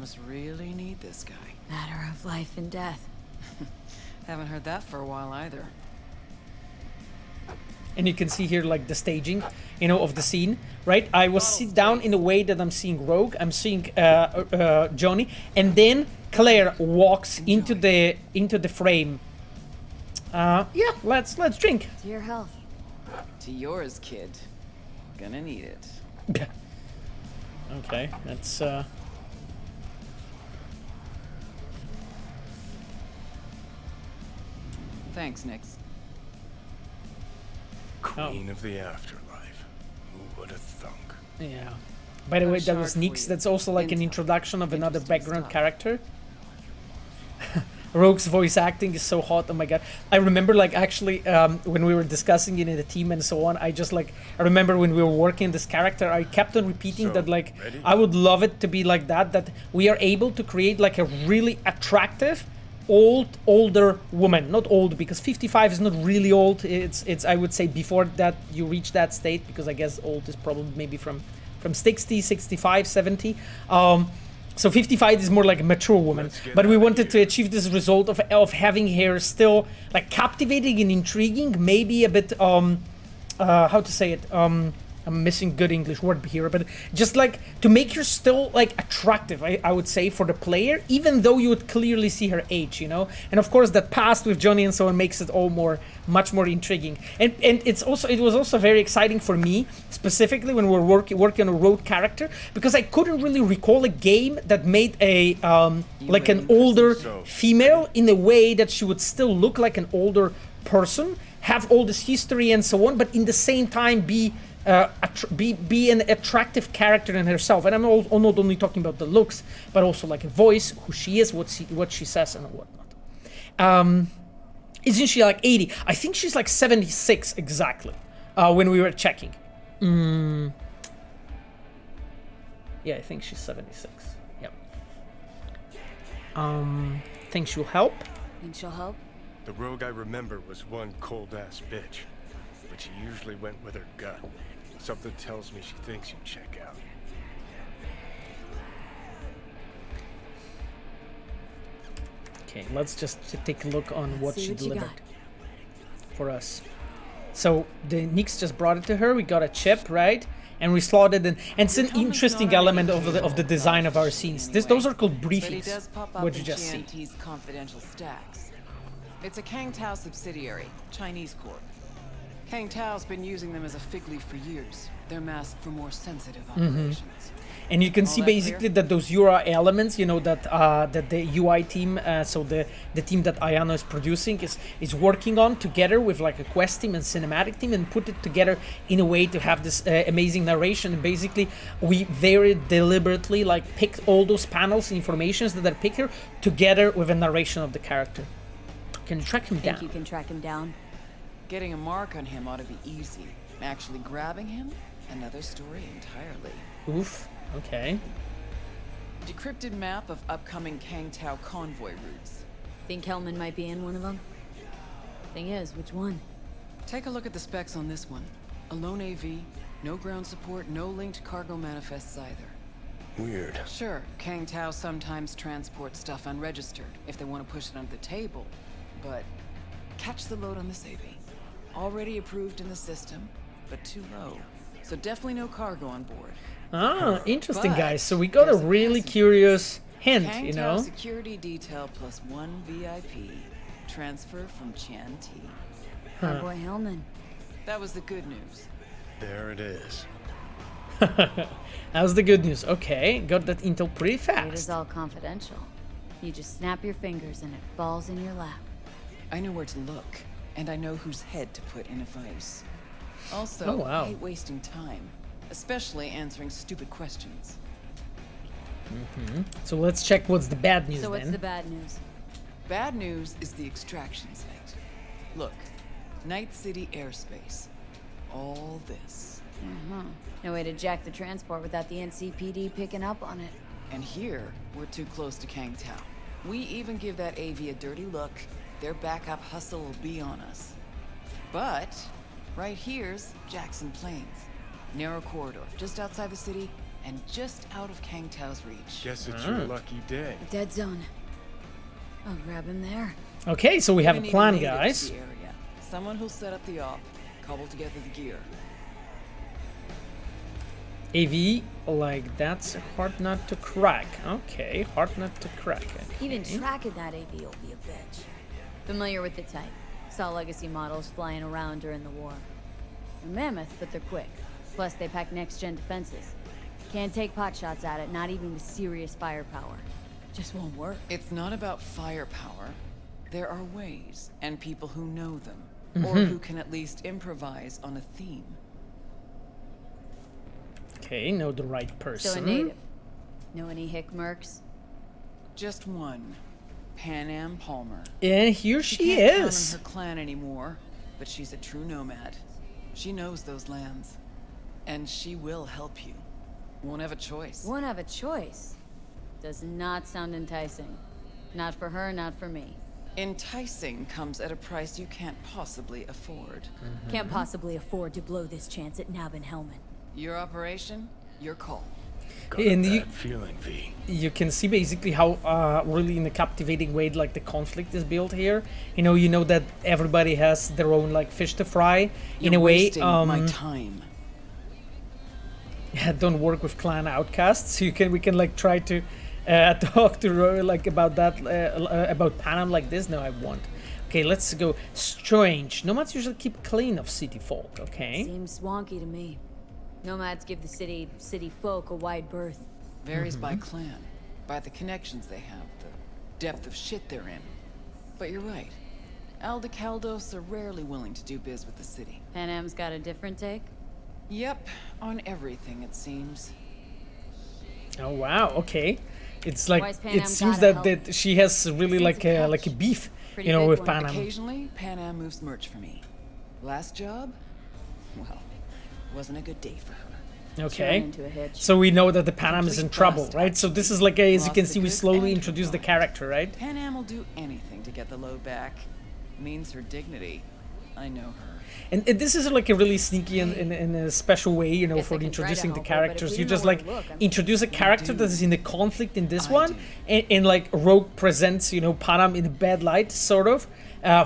H: Must really need this guy.
C: Matter of life and death.
H: Haven't heard that for a while either.
B: And you can see here like the staging, you know, of the scene, right? I will sit down in a way that I'm seeing Rogue, I'm seeing Johnny, and then Claire walks into the frame. Yeah, let's drink.
C: To your health.
H: To yours, kid. Gonna need it.
B: Okay, that's
H: Thanks, Nix.
I: Queen of the afterlife. Who would have thunk?
B: yeah. By the way, that was Nix. That's also like an introduction of another background character. Rogue's voice acting is so hot. Oh my god. I remember like actually when we were discussing it in the team and so on, I remember when we were working this character, I kept on repeating that like
I: ready?
B: I would love it to be like that we are able to create like a really attractive older woman. Not old, because 55 is not really old. It's I would say before that you reach that state, because I guess old is probably maybe from 60, 65, 70. So 55 is more like a mature woman, but we wanted to achieve this result of having her still like captivating and intriguing, maybe a bit how to say it, I'm missing good English word here, but just like to make her still like attractive, I would say, for the player, even though you would clearly see her age, you know. And of course that past with Johnny and so on makes it all much more intriguing. And it was also very exciting for me, specifically when we were working on a road character, because I couldn't really recall a game that made a like an older female in a way that she would still look like an older person, have all this history and so on, but in the same time be an attractive character in herself. And I'm not only talking about the looks, but also like a voice, who she is, what she says, and whatnot. Isn't she like 80? I think she's like 76 exactly. When we were checking. Yeah, I think she's 76. Yep. Think she'll help?
C: Think she'll help?
I: The rogue I remember was one cold-ass bitch, but she usually went with her gut. Something tells me she thinks you check out.
B: Okay, let's just take a look on what she delivered for us. So the Nix just brought it to her. We got a chip, right? And we slotted in. And it's an interesting element of the design of our scenes. Those are called briefings. What you just see.
H: Confidential stacks. It's a Kang Tao subsidiary, Chinese corp. Kang Tao's been using them as a fig leaf for years. They're masked for more sensitive operations.
B: and you can
H: All
B: see
H: that
B: basically
H: clear?
B: that those URA elements, you know, that that the UI team, so the team that Ayano is producing is working on together with like a quest team and cinematic team, and put it together in a way to have this amazing narration. And basically, we very deliberately like picked all those panels and informations that are picked here together with a narration of the character. Can you track him
C: Think
B: down?
C: you can track him down?
H: Getting a mark on him ought to be easy. Actually grabbing him, another story entirely.
B: Oof. Okay.
H: Decrypted map of upcoming Kang Tao convoy routes.
C: Think Hellman might be in one of them? Thing is, which one?
H: Take a look at the specs on this one. A lone AV, no ground support, no linked cargo manifests either.
I: Weird.
H: Sure, Kang Tao sometimes transports stuff unregistered if they want to push it under the table, but catch the load on this AV. Already approved in the system, but too low. So definitely no cargo on board.
B: Ah, interesting,
H: But
B: guys. So we got a
H: there's a
B: really
H: passenger.
B: curious hint,
H: Kang
B: you
H: Tao
B: know?
H: security detail plus 1 VIP. Transfer from Chan T.
C: Our boy Hellman.
H: That was the good news.
I: There it is.
B: How's the good news? Okay, got that intel pretty
C: It is
B: fast.
C: all confidential. You just snap your fingers and it falls in your lap.
H: I know where to look, and I know whose head to put in a vice. Also,
B: Oh, wow.
H: I hate wasting time, especially answering stupid questions.
B: So let's check what's the bad news
C: So what's
B: then.
C: the bad news?
H: Bad news is the extraction site. Look, Night City airspace. All this.
C: No way to jack the transport without the NCPD picking up on it.
H: And here, we're too close to Kang Tao. We even give that AV a dirty look, their backup hustle will be on us. But, right here's Jackson Plains. Narrow corridor, just outside the city, and just out of Kang Tao's reach.
I: Guess it's your lucky day.
C: A dead zone. I'll grab him there.
B: Okay, so we have a
H: We need
B: plan,
H: native to
B: guys.
H: the area. Someone who'll set up the op, cobble together the gear.
B: AV, like that's hard not to crack. Okay, hard not to crack. Okay.
C: Even tracking that AV will be a bitch. Familiar with the type. Saw legacy models flying around during the war. They're mammoth, but they're quick. Plus, they pack next-gen defenses. Can't take pot shots at it, not even with serious firepower. Just won't work.
H: It's not about firepower. There are ways, and people who know them, or
B: Mm-hmm.
H: who can at least improvise on a theme.
B: Okay, know the right person.
C: So a native. Know any hick mercs?
H: Just one. Panam Palmer.
B: And here she
H: can't count on
B: is.
H: her clan anymore, but she's a true nomad. She knows those lands. And she will help you. Won't have a choice.
C: Won't have a choice. Does not sound enticing. Not for her, not for me.
H: Enticing comes at a price you can't possibly afford.
C: Can't possibly afford to blow this chance at Nab and Hellman.
H: Your operation, your call.
I: Got
B: And
I: a
B: you-
I: bad feeling, V.
B: You can see basically how really in a captivating way like the conflict is built here. You know that everybody has their own like fish to fry in
H: You're
B: a way.
H: wasting my time.
B: Don't work with clan outcasts. We can like try to talk to Roy like about that about Panam like this. No, I won't. Okay, let's go. Strange. Nomads usually keep clean of city folk. Okay.
C: Seems swanky to me. Nomads give the city folk a wide berth.
H: Varies by clan, by the connections they have, the depth of shit they're in. But you're right. Aldecaldos are rarely willing to do biz with the city.
C: Panam's got a different take?
H: Yep, on everything it seems.
B: Oh wow. Okay. It's
C: Why's
B: like
C: Panam
B: it seems
C: gotta
B: that she has really
C: Seems
B: like
C: a
B: a beef,
C: Pretty big
B: with
C: one.
B: Panam.
H: Occasionally, Panam moves merch for me. Last job? Well, wasn't a good day for her.
B: Okay.
C: Into a hitch.
B: So we know that the Panam is
H: Complete
B: in trouble,
H: bust,
B: right? So this is like, as you
H: Lost
B: can
H: the
B: see, we
H: goods
B: slowly
H: and
B: introduce the
H: her
B: character, right?
H: Panam will do anything to get the load back. Means her dignity. I know her.
B: And this is like a really sneaky and in a special way,
C: Guess I
B: for
C: can try to
B: introducing the
C: help her, but if
B: characters.
C: we
B: You
C: don't
B: just
C: know where
B: like
C: to look, I'm-
B: introduce a character
H: do.
B: that is in the conflict in this
H: I
B: one,
H: do.
B: and like Rogue presents, Panam in a bad light, sort of,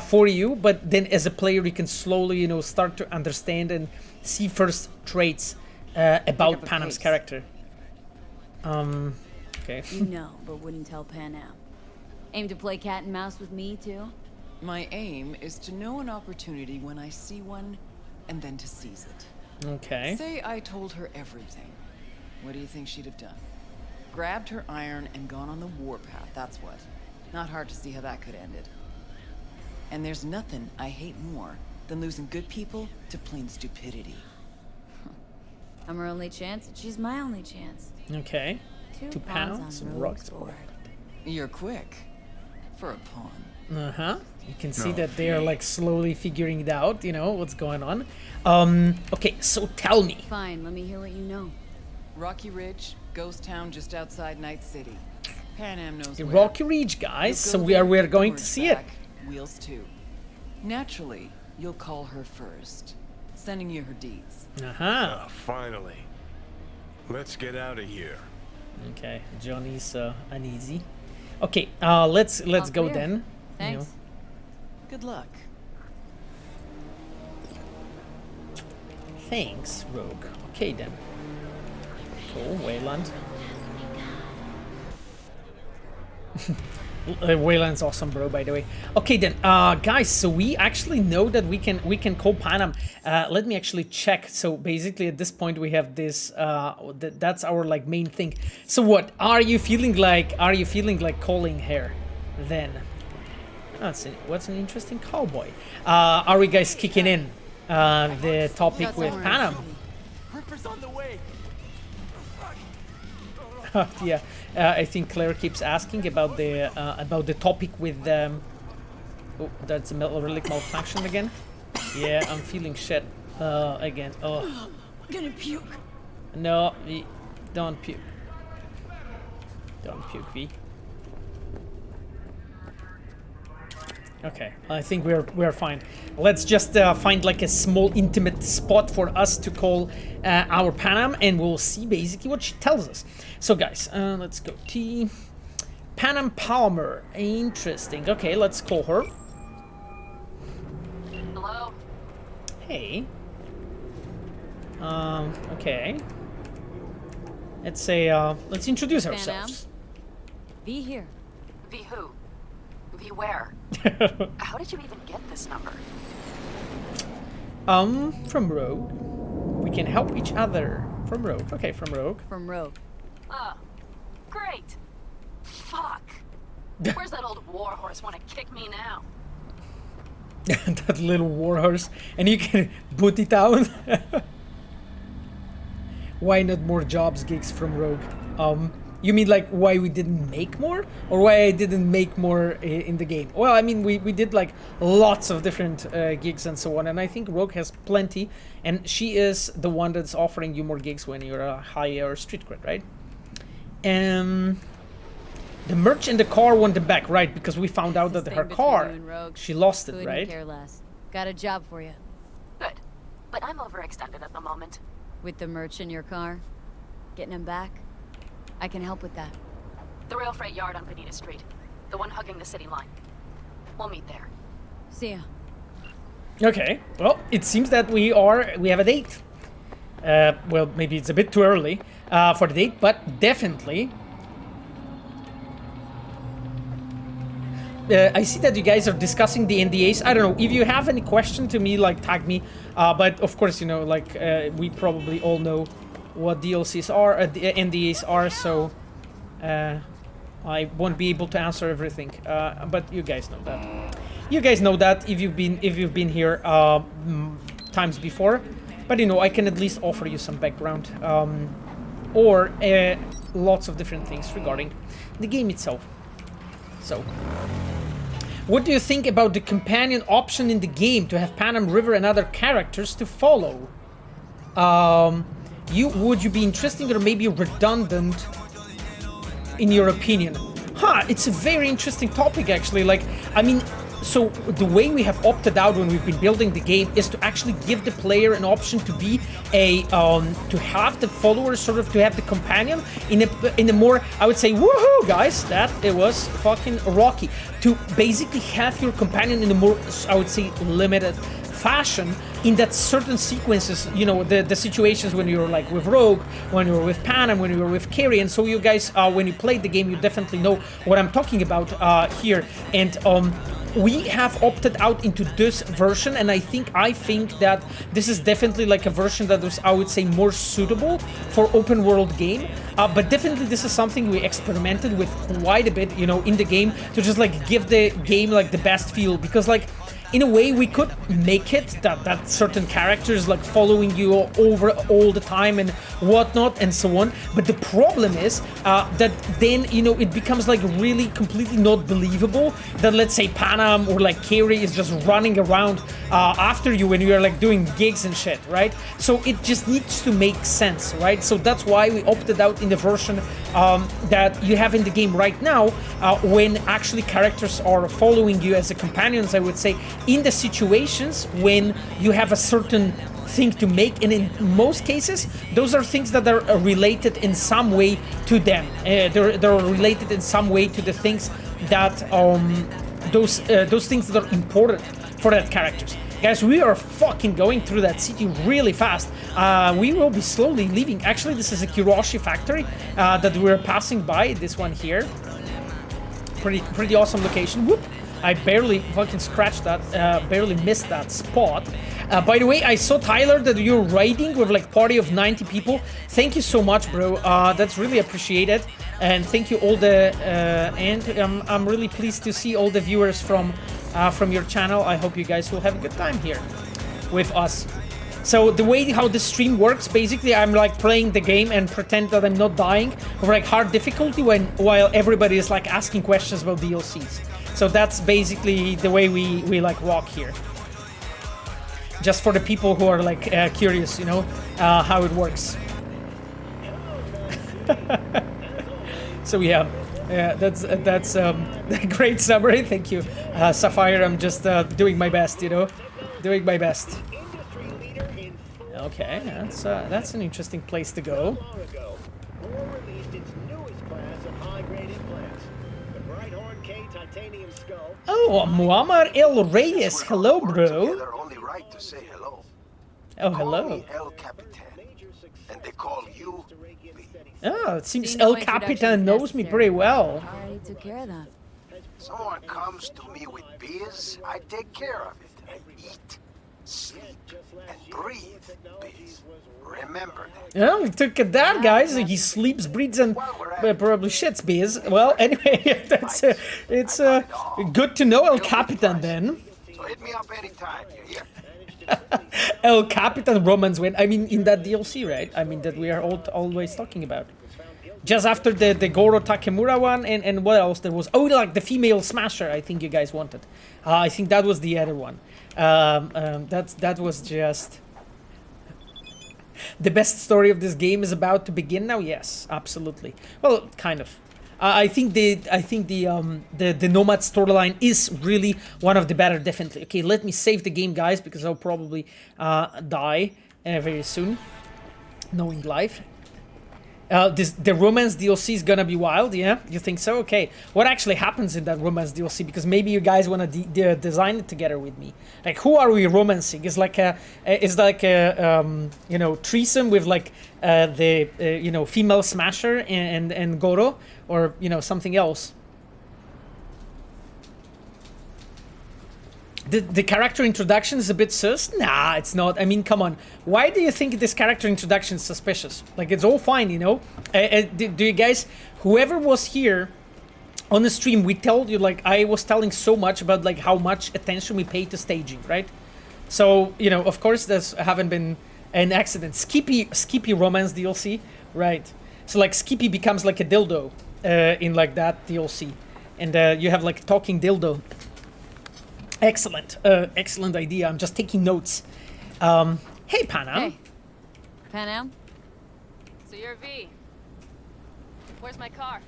B: for you. But then as a player, you can slowly, start to understand and see first traits about
H: up a
B: Panam's
H: pace.
B: character. Okay.
C: You know, but wouldn't tell Panam. Aim to play cat and mouse with me, too?
H: My aim is to know an opportunity when I see one, and then to seize it.
B: Okay.
H: Say I told her everything. What do you think she'd have done? Grabbed her iron and gone on the warpath, that's what. Not hard to see how that could have ended. And there's nothing I hate more than losing good people to plain stupidity.
C: I'm her only chance, and she's my only chance.
B: Okay.
C: 2
B: pounds
C: on
B: of
C: Rogue's
B: rock
C: board.
H: You're quick. For a pawn.
B: Uh-huh. You can see
I: No,
B: that they are
I: Fee.
B: like slowly figuring it out, you know, what's going on. Okay, so tell me.
C: Fine, let me hear what you know.
H: Rocky Ridge, ghost town just outside Night City. Panam knows
B: The
H: where.
B: RockyRidge, guys,
H: You'll
B: so
H: go
B: we are
H: there,
B: going to
H: word
B: see it.
H: back, Wheels too. Naturally, you'll call her first. Sending you her deeds.
B: Uh-huh.
I: Finally. Let's get out of here.
B: Okay, Johnny's uneasy. Okay, let's
C: All
B: go
C: clear.
B: then.
C: Thanks.
B: You know.
H: Good luck.
B: Thanks, Rogue. Okay then. Cool, Wayland. Wayland's awesome, bro, by the way. Okay then, guys, so we actually know that we can call Panam. Let me actually check. So basically at this point we have this that's our like main thing. So what are you feeling like calling her then? What's an interesting cowboy. Are we guys kicking in the topic with Panam?
D: Ripper's on the way.
B: Yeah, I think Claire keeps asking about the topic with oh, that's a relic malfunction again. Yeah, I'm feeling shit again. Oh,
C: I'm gonna puke.
B: no, don't puke. Don't puke, V. Okay, I think we're fine. Let's just find like a small intimate spot for us to call our Panam, and we'll see basically what she tells us. So guys, let's go T. Panam Palmer. Interesting. Okay, let's call her.
F: Hello?
B: Hey. Okay. Let's say let's introduce
C: Panam?
B: ourselves.
C: Be here.
F: V who? V where? How did you even get this number?
B: From Rogue. We can help each other. From Rogue. Okay, from Rogue.
C: From Rogue.
F: Oh, great. Fuck. Where's that old warhorse want to kick me now?
B: That little warhorse, and you can boot it out. Why not more jobs gigs from Rogue? You mean like why we didn't make more, or why I didn't make more in the game? Well, I mean we did like lots of different gigs and so on, and I think Rogue has plenty, and she is the one that's offering you more gigs when you're a higher street cred, right? The merch in the car won them back, right? Because we found out that her car, she lost it,
C: Couldn't
B: right?
C: care less. Got a job for you.
F: Good. But I'm overextended at the moment.
C: With the merch in your car, getting him back, I can help with that.
F: The rail freight yard on Bonita Street. The one hugging the city line. We'll meet there.
C: See ya.
B: Okay, well, it seems that we have a date. Well, maybe it's a bit too early for the date, but definitely. I see that you guys are discussing the NDAs. I don't know, if you have any question to me, like, tag me. But of course, you know, like, we probably all know what DLCs are, the NDAs are, so I won't be able to answer everything. But you guys know that. You guys know that if you've been here times before. But you know, I can at least offer you some background or lots of different things regarding the game itself. So, what do you think about the companion option in the game to have Panam, River, and other characters to follow? Would you be interesting or maybe redundant in your opinion? It's a very interesting topic actually. Like, I mean, so the way we have opted out when we've been building the game is to actually give the player an option to be a to have the followers, sort of to have the companion in a more, I would say, woohoo guys, that it was fucking rocky, to basically have your companion in a more, I would say, limited fashion, in that certain sequences, you know, the situations when you're like with Rogue, when you're with Panam, when you're with Kaer, and so you guys, when you played the game, you definitely know what I'm talking about here. And we have opted out into this version, and I think that this is definitely like a version that was, I would say, more suitable for open world game. But definitely this is something we experimented with quite a bit, you know, in the game, to just like give the game like the best feel, because like in a way we could make it that certain characters like following you over all the time and whatnot and so on, but the problem is that then, you know, it becomes like really completely not believable that, let's say, Panam or like Kaer is just running around after you when you're like doing gigs and shit, right? So it just needs to make sense, right? So that's why we opted out in the version that you have in the game right now, when actually characters are following you as a companions, I would say, in the situations when you have a certain thing to make, and in most cases those are things that are related in some way to them. They're related in some way to the things that those things that are important for that characters. Guys, we are fucking going through that city really fast. We will be slowly leaving. Actually, this is a Kiroshi factory that we're passing by. This one here, pretty awesome location. Whoop! I barely fucking scratched that, barely missed that spot. By the way, I saw, Tyler, that you're raiding with like party of 90 people. Thank you so much, bro. That's really appreciated. And thank you all the, and I'm really pleased to see all the viewers from your channel. I hope you guys will have a good time here with us. So the way how the stream works, basically I'm like playing the game and pretend that I'm not dying with like hard difficulty while everybody is like asking questions about DLCs. So that's basically the way we like walk here. Just for the people who are like curious, you know, how it works. So yeah, that's a great summary. Thank you, Sapphire. I'm just doing my best, you know, doing my best. Okay, that's an interesting place to go. Oh, Muammar El Reyes, hello, bro. Oh, hello.
M: And they call you.
B: Oh, it seems El Capitan knows me pretty well.
C: Already took care of that.
M: Someone comes to me with biz, I take care of it. I eat, sleep, and breathe biz. Remember that.
B: Oh, look at that, guys. He sleeps, breathes, and probably shits biz. Well, anyway, that's it's good to know El Capitan then.
M: So hit me up anytime, you hear?
B: El Capitan romance went, I mean, in that DLC, right? I mean, that we are always talking about. Just after the Goro Takemura one, and what else there was? Oh, like the female smasher, I think you guys wanted. I think that was the other one. That was just... The best story of this game is about to begin now. Yes, absolutely. Well, kind of. I think the Nomad storyline is really one of the better, definitely. Okay, let me save the game, guys, because I'll probably die very soon, knowing life. The romance DLC is gonna be wild, yeah? You think so? Okay. What actually happens in that romance DLC? Because maybe you guys wanna design it together with me. Like, who are we romancing? It's like a you know, threesome with like you know, female smasher and Goro, or you know, something else. The character introduction is a bit sus? Nah, it's not. I mean, come on. Why do you think this character introduction is suspicious? Like, it's all fine, you know? Do you guys... Whoever was here on the stream, we told you, like, I was telling so much about, like, how much attention we pay to staging, right? So, you know, of course, there's haven't been an accident. Skippy romance DLC, right? So, like, Skippy becomes, like, a dildo in, like, that DLC. And you have, like, a talking dildo. Excellent, excellent idea. I'm just taking notes. Hey, Panam.
C: Hey, Panam. So you're V. Where's my car?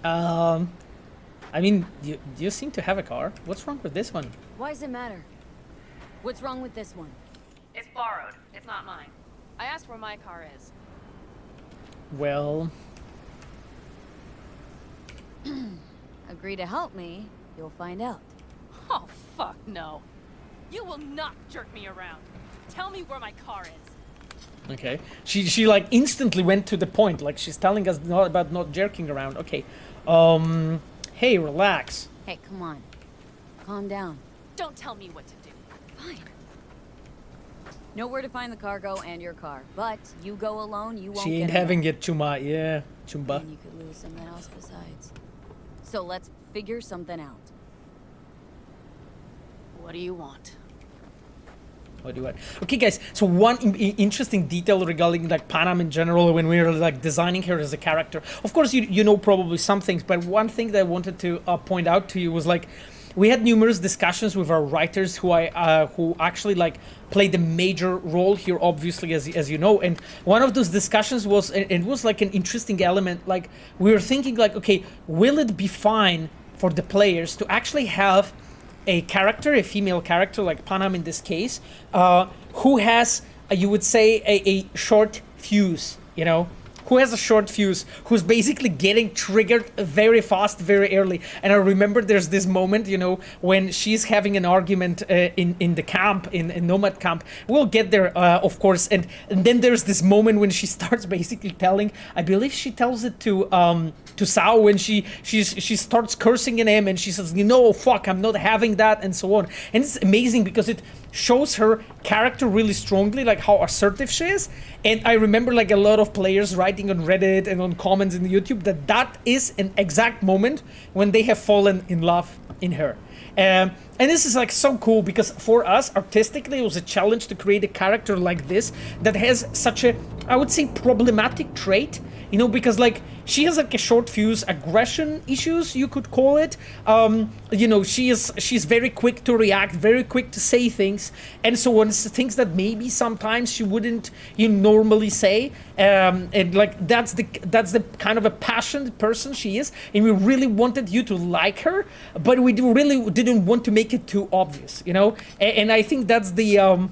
B: I mean, you seem to have a car. What's wrong with this one?
C: Why does it matter? What's wrong with this one?
F: It's borrowed. It's not mine. I asked where my car is.
B: Well...
C: Agree to help me. You'll find out.
F: Oh, fuck no. You will not jerk me around. Tell me where my car is.
B: Okay. She like instantly went to the point. Like, she's telling us about not jerking around. Okay. Hey, relax.
C: Hey, come on. Calm down.
F: Don't tell me what to do.
C: Fine. Know where to find the cargo and your car, but you go alone, you won't
B: She ain't
C: get
B: having
C: back.
B: it, Chuma. Yeah, Chumba.
C: And you could lose something else besides. So let's figure something out.
F: What do you want?
B: What do you want? Okay, guys. So one interesting detail regarding like Panam in general, when we were like designing her as a character. Of course, you know probably some things, but one thing that I wanted to point out to you was like, we had numerous discussions with our writers who actually like played a major role here, obviously, as you know. And one of those discussions was, and it was like an interesting element. Like we were thinking, like, okay, will it be fine for the players to actually have a character, a female character like Panam in this case, who has, you would say, a short fuse, you know? Who has a short fuse, who's basically getting triggered very fast, very early. And I remember there's this moment, you know, when she's having an argument in the camp, in Nomad camp. We'll get there, of course. And then there's this moment when she starts basically telling, I believe she tells it to Sao when she starts cursing at him and she says, you know, fuck, I'm not having that, and so on. And it's amazing because it shows her character really strongly, like how assertive she is. And I remember like a lot of players writing on Reddit and on comments in YouTube that is an exact moment when they have fallen in love in her. And this is like so cool because for us artistically it was a challenge to create a character like this that has such a, I would say, problematic trait, you know, because like she has like a short fuse aggression issues, you could call it. You know, she's very quick to react, very quick to say things, and so on. Things that maybe sometimes she wouldn't normally say. And like that's the kind of a passionate person she is, and we really wanted you to like her, but we really didn't want to make it too obvious, you know. And I think that's the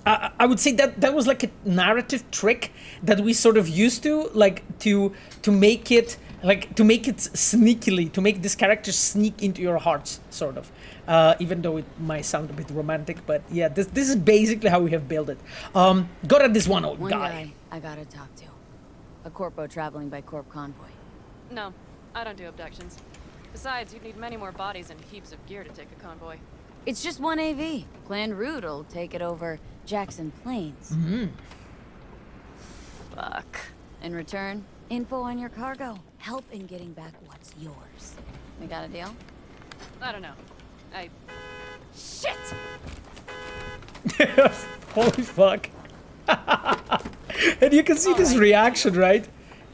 B: I would say that was like a narrative trick that we sort of used to like to make it sneakily, to make this character sneak into your hearts, sort of. Even though it might sound a bit romantic, but yeah, this is basically how we have built it. Got at this one guy
C: I gotta talk to. A corpo traveling by corp convoy.
F: No, I don't do abductions. Besides, you'd need many more bodies and heaps of gear to take a convoy.
C: It's just one AV. Planned route will take it over Jackson Plains.
B: Mm-hmm.
F: Fuck.
C: In return, info on your cargo. Help in getting back what's yours. We got a deal?
F: I don't know. Shit!
B: Holy fuck. And you can see this reaction, right?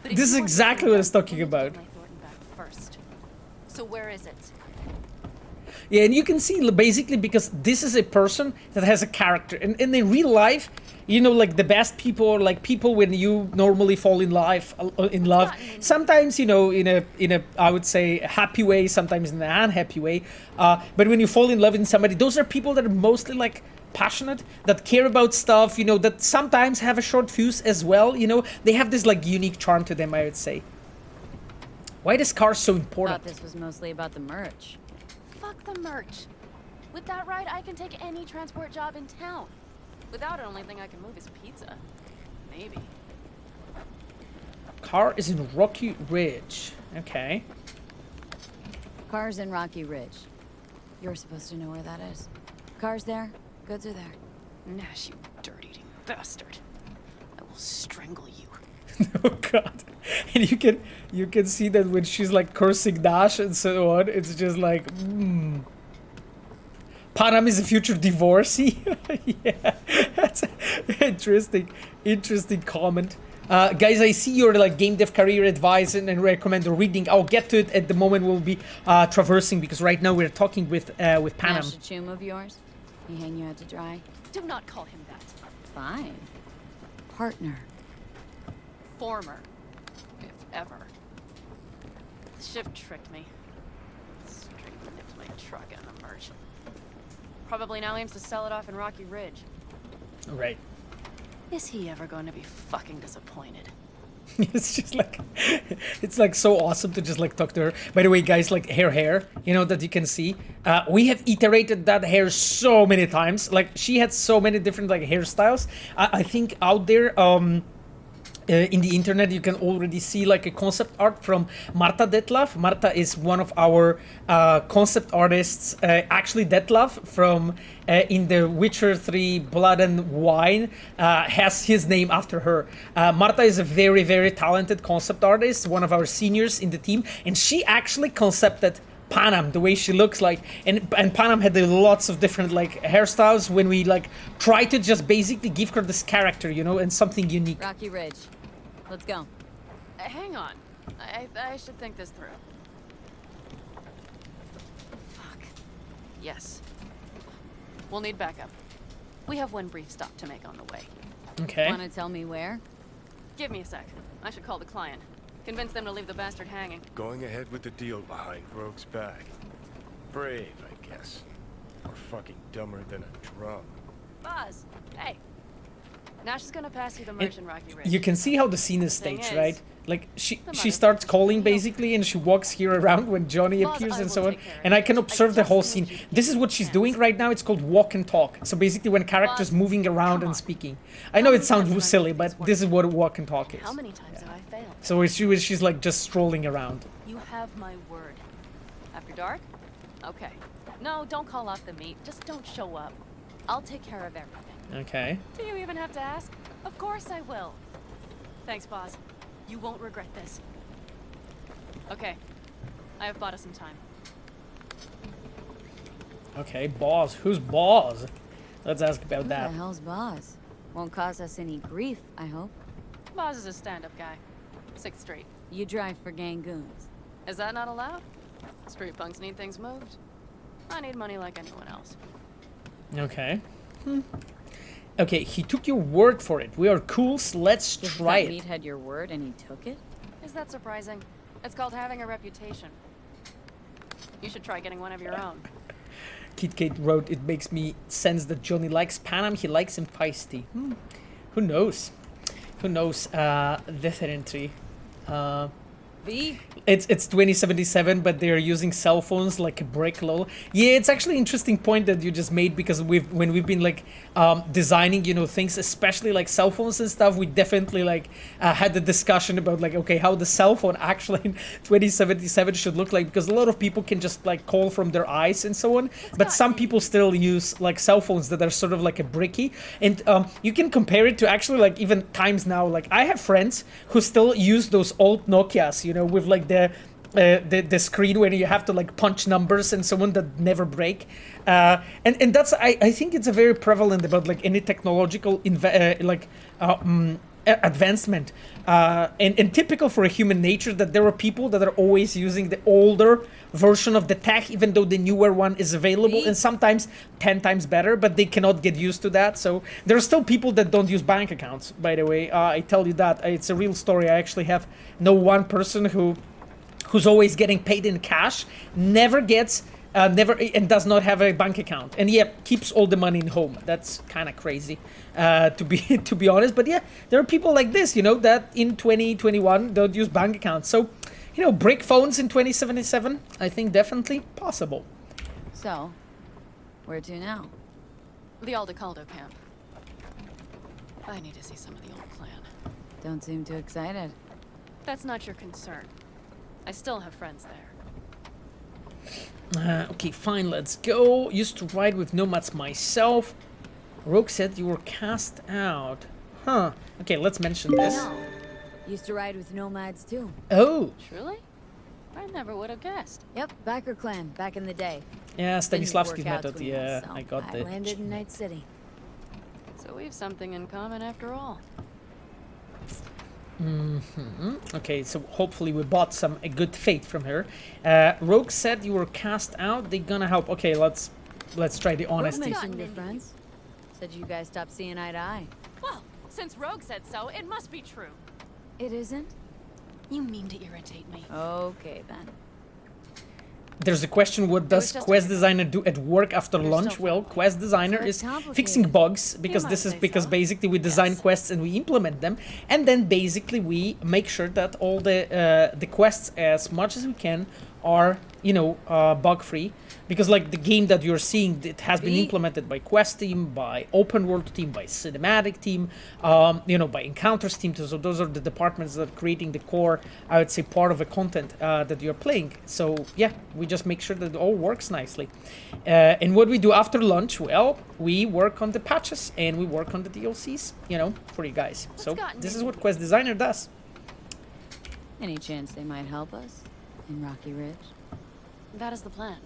B: This is exactly what I was talking about.
F: First. So where is it?
B: Yeah, and you can see basically because this is a person that has a character, and in real life, you know, like the best people are like people when you normally fall in love. Sometimes, you know, in a I would say happy way, sometimes in an unhappy way. But when you fall in love in somebody, those are people that are mostly like passionate, that care about stuff, you know, that sometimes have a short fuse as well. You know, they have this like unique charm to them, I would say. Why is car so important?
C: Thought this was mostly about the merch.
F: Fuck the merch. With that ride, I can take any transport job in town. Without it, only thing I can move is pizza. Maybe.
B: Car is in Rocky Ridge. Okay.
C: Car's in Rocky Ridge. You're supposed to know where that is. Car's there, goods are there.
F: Nash, you dirt-eating bastard. I will strangle you.
B: Oh god. And you can see that when she's like cursing Nash and so on, it's just like Panam is a future divorcee. Yeah, that's an interesting comment. Guys, I see your like game dev career advice and recommend reading. I'll get to it at the moment. We'll be traversing because right now we're talking with Panam.
C: Nash, a chum of yours? He hang you out to dry?
F: Do not call him that.
C: Fine. Partner.
F: Former. If ever. The ship tricked me. Straight nipped my truck and the merch. Probably now aims to sell it off in Rocky Ridge.
B: Right.
F: Is he ever going to be fucking disappointed?
B: It's just like, it's like so awesome to just like talk to her. By the way, guys, like her hair, you know, that you can see. We have iterated that hair so many times. Like she had so many different like hairstyles. I think out there, in the internet, you can already see like a concept art from Marta Detlav. Marta is one of our concept artists. Actually, Detlav from in the Witcher 3 Blood and Wine has his name after her. Marta is a very, very talented concept artist, one of our seniors in the team, and she actually concepted Panam, the way she looks like, and Panam had lots of different like hairstyles when we like try to just basically give her this character, you know, and something unique.
C: Rocky Ridge. Let's go.
F: Hang on. I should think this through. Fuck. Yes. We'll need backup. We have one brief stop to make on the way.
B: Okay.
C: Wanna tell me where?
F: Give me a sec. I should call the client. Convince them to leave the bastard hanging.
I: Going ahead with the deal behind Rogue's back. Brave, I guess. Or fucking dumber than a drum.
F: Boz, hey. Nash is gonna pass you the merchant Rocky Ridge.
B: You can see how the scene is
F: Thing
B: staged,
F: is,
B: right? Like she starts calling basically, and she walks here around when Johnny
F: Boss,
B: appears
F: I
B: and
F: will
B: so on.
F: take care of
B: And I
F: it.
B: can observe the
F: just
B: whole
F: need
B: scene.
F: you to
B: This
F: give
B: is
F: me
B: what
F: a
B: she's
F: chance.
B: doing right now. It's called walk and talk. So basically, when characters
F: Boss,
B: moving around
F: come
B: and
F: on.
B: speaking. I know
F: How
B: it
F: many
B: sounds
F: times have I
B: silly,
F: made
B: but
F: this
B: this is
F: work?
B: what walk and talk is.
F: How many times have I failed?
B: So she's like just strolling around.
F: You have my word. After dark? Okay. No, don't call off the meet. Just don't show up. I'll take care of everything.
B: Okay.
F: Do you even have to ask? Of course I will. Thanks, Boz. You won't regret this. Okay. I have bought us some time.
B: Okay, boss. Who's boss? Let's ask about
C: Who
B: that.
C: the hell's Boz? Won't cause us any grief, I hope.
F: Boz is a stand-up guy. 6th Street.
C: You drive for gang goons.
F: Is that not allowed? Street punks need things moved. I need money like anyone else.
B: Okay. Okay, he took your word for it. We are cool, so let's
C: Guess
B: try
C: that
B: it.
C: meat had your word and he took it?
F: Is that surprising? It's called having a reputation. You should try getting one of your own.
B: Kit Kate wrote, it makes me sense that Johnny likes Panam, he likes him feisty. Who knows? Who knows? Definitely.
C: V?
B: It's 2077, but they're using cell phones like a brick, lol. Yeah, it's actually an interesting point that you just made, because when we've been like designing, you know, things, especially like cell phones and stuff, we definitely like had the discussion about like, okay, how the cell phone actually in 2077 should look like, because a lot of people can just like call from their eyes and so on, but some people still use like cell phones that are sort of like a bricky, and you can compare it to actually like even times now. Like I have friends who still use those old Nokias, you know, with like the screen where you have to like punch numbers and so on that never break, and that's I think it's a very prevalent about like any technological advancement, and typical for a human nature that there are people that are always using the older version of the tech, even though the newer one is available and sometimes 10 times better, but they cannot get used to that. So there are still people that don't use bank accounts, by the way. I tell you that it's a real story. I actually know one person who's always getting paid in cash, never gets and does not have a bank account, and keeps all the money in home. That's kind of crazy, to be honest. But yeah, there are people like this, you know, that in 2021 don't use bank accounts. So, you know, brick phones in 2077, I think definitely possible.
C: So, where to now?
F: The Aldecaldo camp. I need to see some of the old clan.
C: Don't seem too excited.
F: That's not your concern. I still have friends there.
B: Okay, fine, let's go. Used to ride with nomads myself. Rogue said you were cast out. Huh. Okay, let's mention this.
C: No. Used to ride with nomads too.
B: Oh.
F: Truly? I never would have guessed.
C: Yep, Backer clan, back in the day.
B: Yeah,
C: Didn't
B: Stanislavski's
C: work out
B: method.
C: between
B: Yeah,
C: us, so
B: I got
C: I landed in Night City.
F: So we have something in common after all.
B: Okay, so hopefully we bought a good fate from her. Rogue said you were cast out. They're gonna help. Okay, let's try the honesty.
C: Your friends said you guys stopped seeing eye to eye.
F: Well, since Rogue said so, it must be true.
C: It isn't?
F: You mean to irritate me.
C: Okay, then.
B: There's a question, what does quest designer do at work after lunch? Well, quest designer is fixing bugs, because basically we design quests and we implement them, and then basically we make sure that all the quests, as much as we can, are you know, bug-free, because like the game that you're seeing, it has been implemented by quest team, by open world team, by cinematic team, you know, by encounters team. So those are the departments that are creating the core, I would say, part of the content that you're playing. So yeah, we just make sure that it all works nicely. And what we do after lunch, well, we work on the patches and we work on the DLCs, you know, for you guys. So this is what Quest Designer does.
C: Any chance they might help us in Rocky Ridge?
F: That is the plan.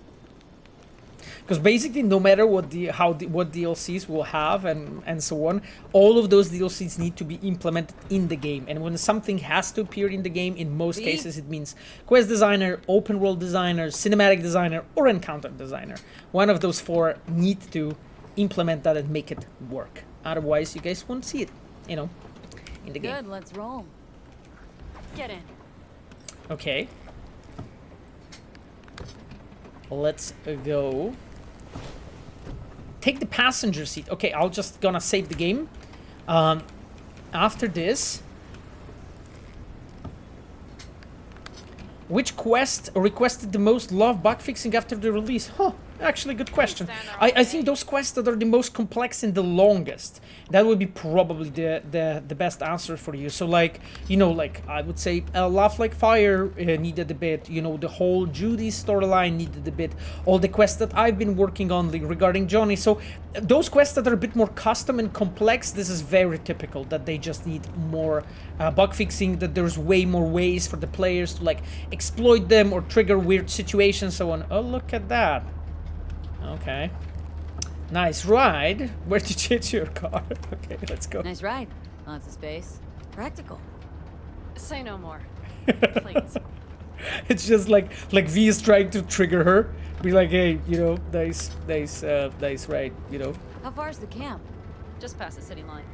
B: Because basically, no matter what what DLCs will have and so on, all of those DLCs need to be implemented in the game. And when something has to appear in the game, in most cases, it means quest designer, open world designer, cinematic designer, or encounter designer. One of those four need to implement that and make it work. Otherwise, you guys won't see it, you know, in the game.
C: Good, let's roll.
F: Get in.
B: Okay. Let's go. Take the passenger seat. Okay, I'll just gonna save the game. After this, which quest requested the most love bug fixing after the release? Huh, actually good question. I think those quests that are the most complex and the longest, that would be probably the best answer for you. So like, you know, like I would say Laugh Like Fire needed a bit, you know, the whole Judy storyline needed a bit, all the quests that I've been working on regarding Johnny. So those quests that are a bit more custom and complex, this is very typical that they just need more bug fixing, that there's way more ways for the players to like exploit them or trigger weird situations, so on. Oh, look at that. Okay. Nice ride. Where did you get your car? Okay, let's go.
C: Nice ride. Lots of space. Practical.
F: Say no more. Please.
B: It's just like V is trying to trigger her. Be like, hey, you know, nice ride, you know.
C: How far's the camp?
F: Just past the city line.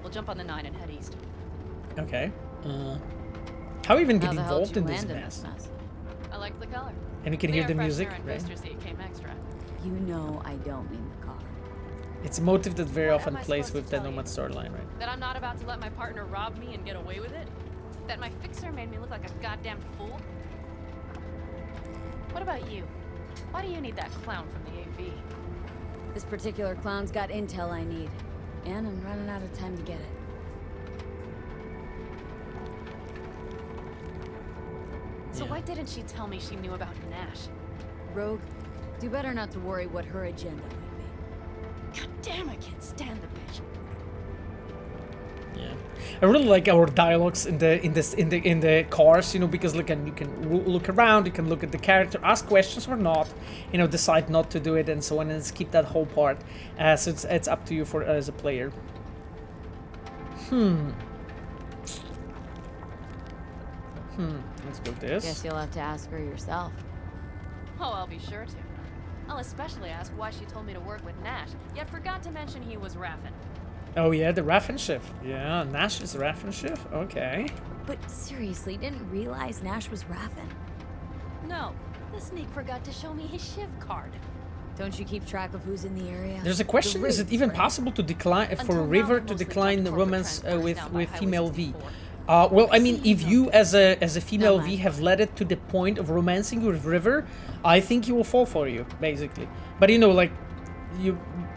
F: We'll jump on the 9 and head east.
B: Okay. How even get
C: How the hell
B: involved
C: did
B: in
C: you
B: this
C: land
B: mess?
F: I like the color.
B: And you can hear the music,
F: and
B: right?
F: booster seat came extra.
C: You know I don't mean the car.
B: It's a motive that very
F: What
B: often
F: am I
B: plays
F: supposed
B: with
F: to
B: the
F: tell you?
B: Nomad storyline, right?
F: That I'm not about to let my partner rob me and get away with it? That my fixer made me look like a goddamn fool? What about you? Why do you need that clown from the AV?
C: This particular clown's got intel I need. And I'm running out of time to get it.
F: So why didn't she tell me she knew about Nash?
C: Rogue, do better not to worry what her agenda might be.
F: God damn, I can't stand the bitch.
B: Yeah, I really like our dialogues in the cars, you know, because you can look around, you can look at the character, ask questions or not, you know, decide not to do it and so on, and skip that whole part. So it's up to you for as a player. Let's go this.
C: Guess you'll have to ask her yourself.
F: Oh, I'll be sure to. I'll especially ask why she told me to work with Nash, yet forgot to mention he was Raffen.
B: Oh yeah, the Raffen shift. Yeah, Nash is Raffen shift. Okay.
C: But seriously, didn't realize Nash was Raffen.
F: No, the sneak forgot to show me his shift card.
C: Don't you keep track of who's in the area?
B: There's a question: is it even possible to decline for River to decline the romance with female V? Well, I mean, if you as a female V have led it to the point of romancing with River, I think he will fall for you, basically. But you know, like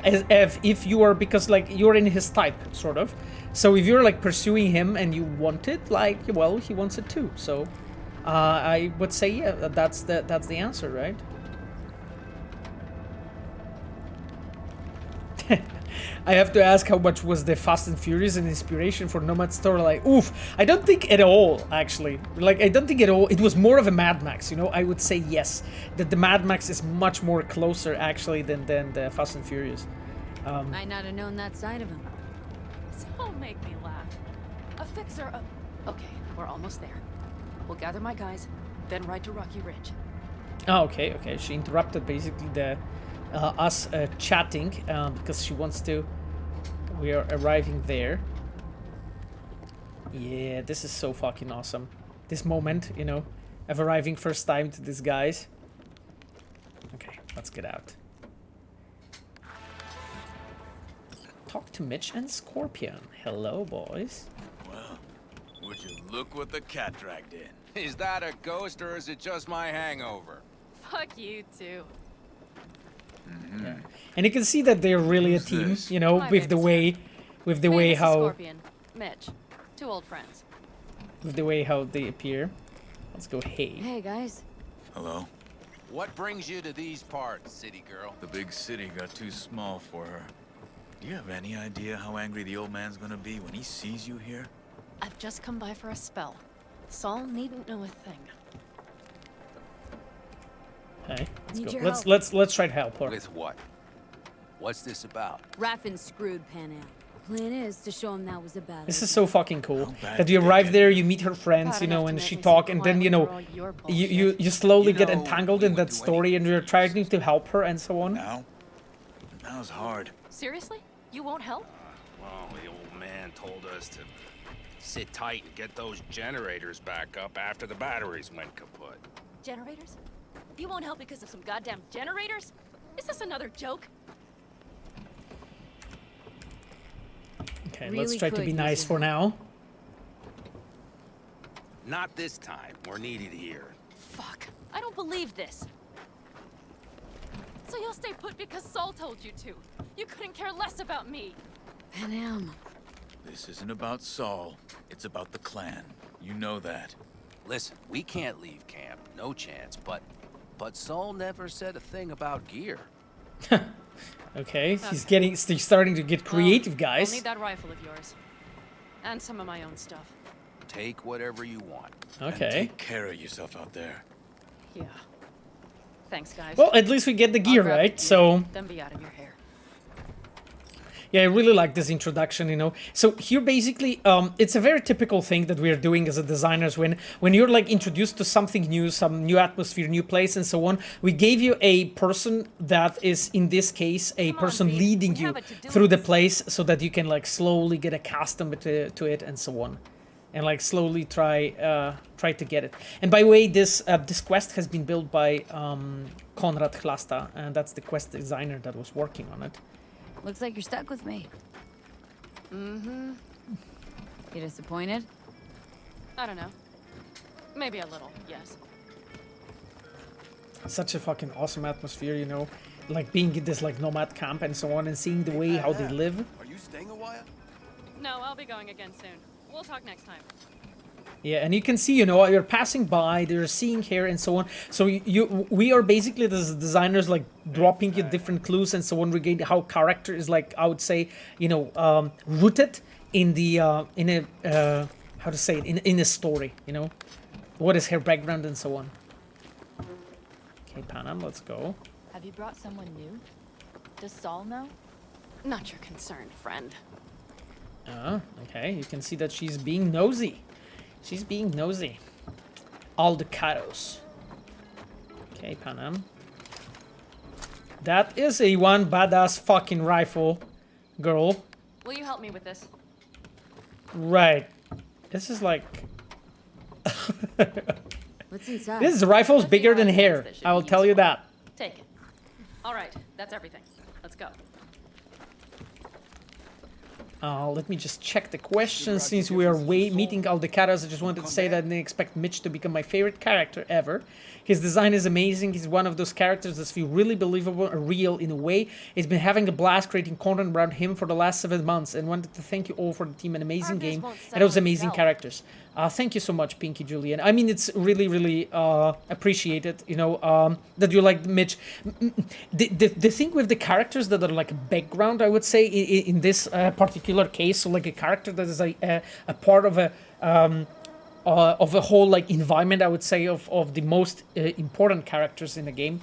B: if you are, because like you're in his type, sort of. So if you're like pursuing him and you want it, like, well, he wants it too. So I would say, yeah, that's the answer, right? I have to ask, how much was the Fast and Furious an inspiration for Nomad storyline? Oof, I don't think at all, actually. Like, I don't think at all. It was more of a Mad Max, you know? I would say yes, that the Mad Max is much more closer, actually, than the Fast and Furious.
C: Might not have known that side of him.
F: So make me laugh. A fixer of... Okay, we're almost there. We'll gather my guys, then ride to Rocky Ridge.
B: Oh, okay. She interrupted, basically, us chatting because she wants to. We are arriving there. Yeah, this is so fucking awesome. This moment, you know, of arriving first time to these guys. Okay, let's get out. Talk to Mitch and Scorpion. Hello, boys.
N: Well, would you look what the cat dragged in? Is that a ghost or is it just my hangover?
F: Fuck you too.
B: Yeah. And you can see that they're really a team, you know, with the way how
F: Scorpion, Mitch, 2 old friends.
B: with the way how they appear. Let's go. Hey.
C: Hey, guys.
N: Hello.
O: What brings you to these parts, city girl?
N: The big city got too small for her. Do you have any idea how angry the old man's gonna be when he sees you here?
F: I've just come by for a spell. Saul needn't know a thing.
B: Hey, let's
C: Need
B: go.
C: your
B: Let's try to help her.
O: With what? What's this about?
C: Raffin screwed Panam. Plan is to show him that was a bad
B: This
C: idea.
B: is so fucking cool. That you arrive there, you meet her friends, you know, and she talk, and then, you know, you slowly get entangled in that story, and you're trying to help her and so on.
N: Now's hard.
F: Seriously? You won't help?
O: Well, the old man told us to sit tight and get those generators back up after the batteries went kaput.
F: Generators? You won't help because of some goddamn generators? Is this another joke?
B: Okay, let's try to be nice for now.
O: Not this time. We're needed here.
F: Fuck. I don't believe this. So you'll stay put because Saul told you to. You couldn't care less about me.
C: Panam.
N: This isn't about Saul. It's about the clan. You know that.
O: Listen, we can't leave camp. No chance. But Saul never said a thing about gear.
B: Okay, he's starting to get creative, guys.
F: I'll need that rifle of yours. And some of my own stuff.
O: Take whatever you want.
B: Okay.
N: And take care of yourself out there.
F: Yeah. Thanks, guys.
B: Well, at least we get the gear, right? So
F: Then be out of your hair.
B: yeah, I really like this introduction, you know. So here, basically, it's a very typical thing that we're doing as a designers when you're like introduced to something new, some new atmosphere, new place, and so on. We gave you a person that is, in this case, a person leading you through the place, so that you can like slowly get accustomed to it and so on, and like slowly try to get it. And by the way, this quest has been built by Konrad Chlasta, and that's the quest designer that was working on it.
C: Looks like you're stuck with me.
F: Mm-hmm.
C: You disappointed?
F: I don't know. Maybe a little, yes.
B: Such a fucking awesome atmosphere, you know, like being in this like nomad camp and so on, and seeing the way how they live.
D: Are you staying a while?
F: No, I'll be going again soon. We'll talk next time.
B: Yeah, and you can see, you know, you're passing by, they're seeing here and so on. So we are basically the designers like dropping you different clues and so on regarding how character is like, I would say, you know, rooted in the how to say it, in a story, you know, what is her background and so on. Okay, Panam, let's go.
P: Have you brought someone new? Does Saul know?
F: Not your concern, friend.
B: Okay, you can see that she's being nosy. She's being nosy. Aldecados. Okay, Panam. That is a one badass fucking rifle, girl.
F: Will you help me with this?
B: Right. This is like...
C: What's inside?
B: This rifle's bigger than hair. I will tell you that.
F: Take it. All right, that's everything. Let's go.
B: Let me just check the questions. Since we are meeting Aldecados, I just wanted to say that I didn't expect Mitch to become my favorite character ever. His design is amazing. He's one of those characters that feel really believable and real in a way. He's been having a blast creating content around him for the last 7 months, and wanted to thank you all for the team. An amazing game and those amazing characters. Thank you so much, Pinky Julian. I mean, it's really, really appreciated, you know, that you like Mitch. The thing with the characters that are like a background, I would say, in this particular case, so like a character that is a part of a whole like environment, I would say, of the most important characters in the game,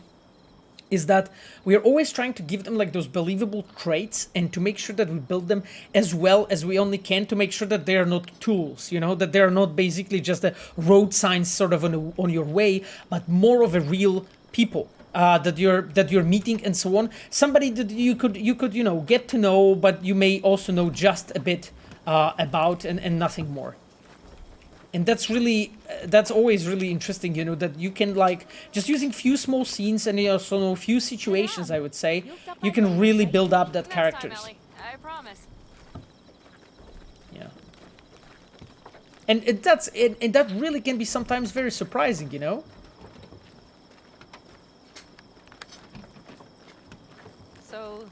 B: is that we are always trying to give them like those believable traits and to make sure that we build them as well as we only can, to make sure that they are not tools, you know, that they are not basically just a road signs sort of on your way, but more of a real people that you're meeting and so on. Somebody that you could you know get to know, but you may also know just a bit about and nothing more. And that's really, that's always really interesting, you know, that you can like, just using few small scenes and also know few situations, I would say, you can really build up that characters.
F: I promise.
B: Yeah. And that really can be sometimes very surprising, you know?
F: So,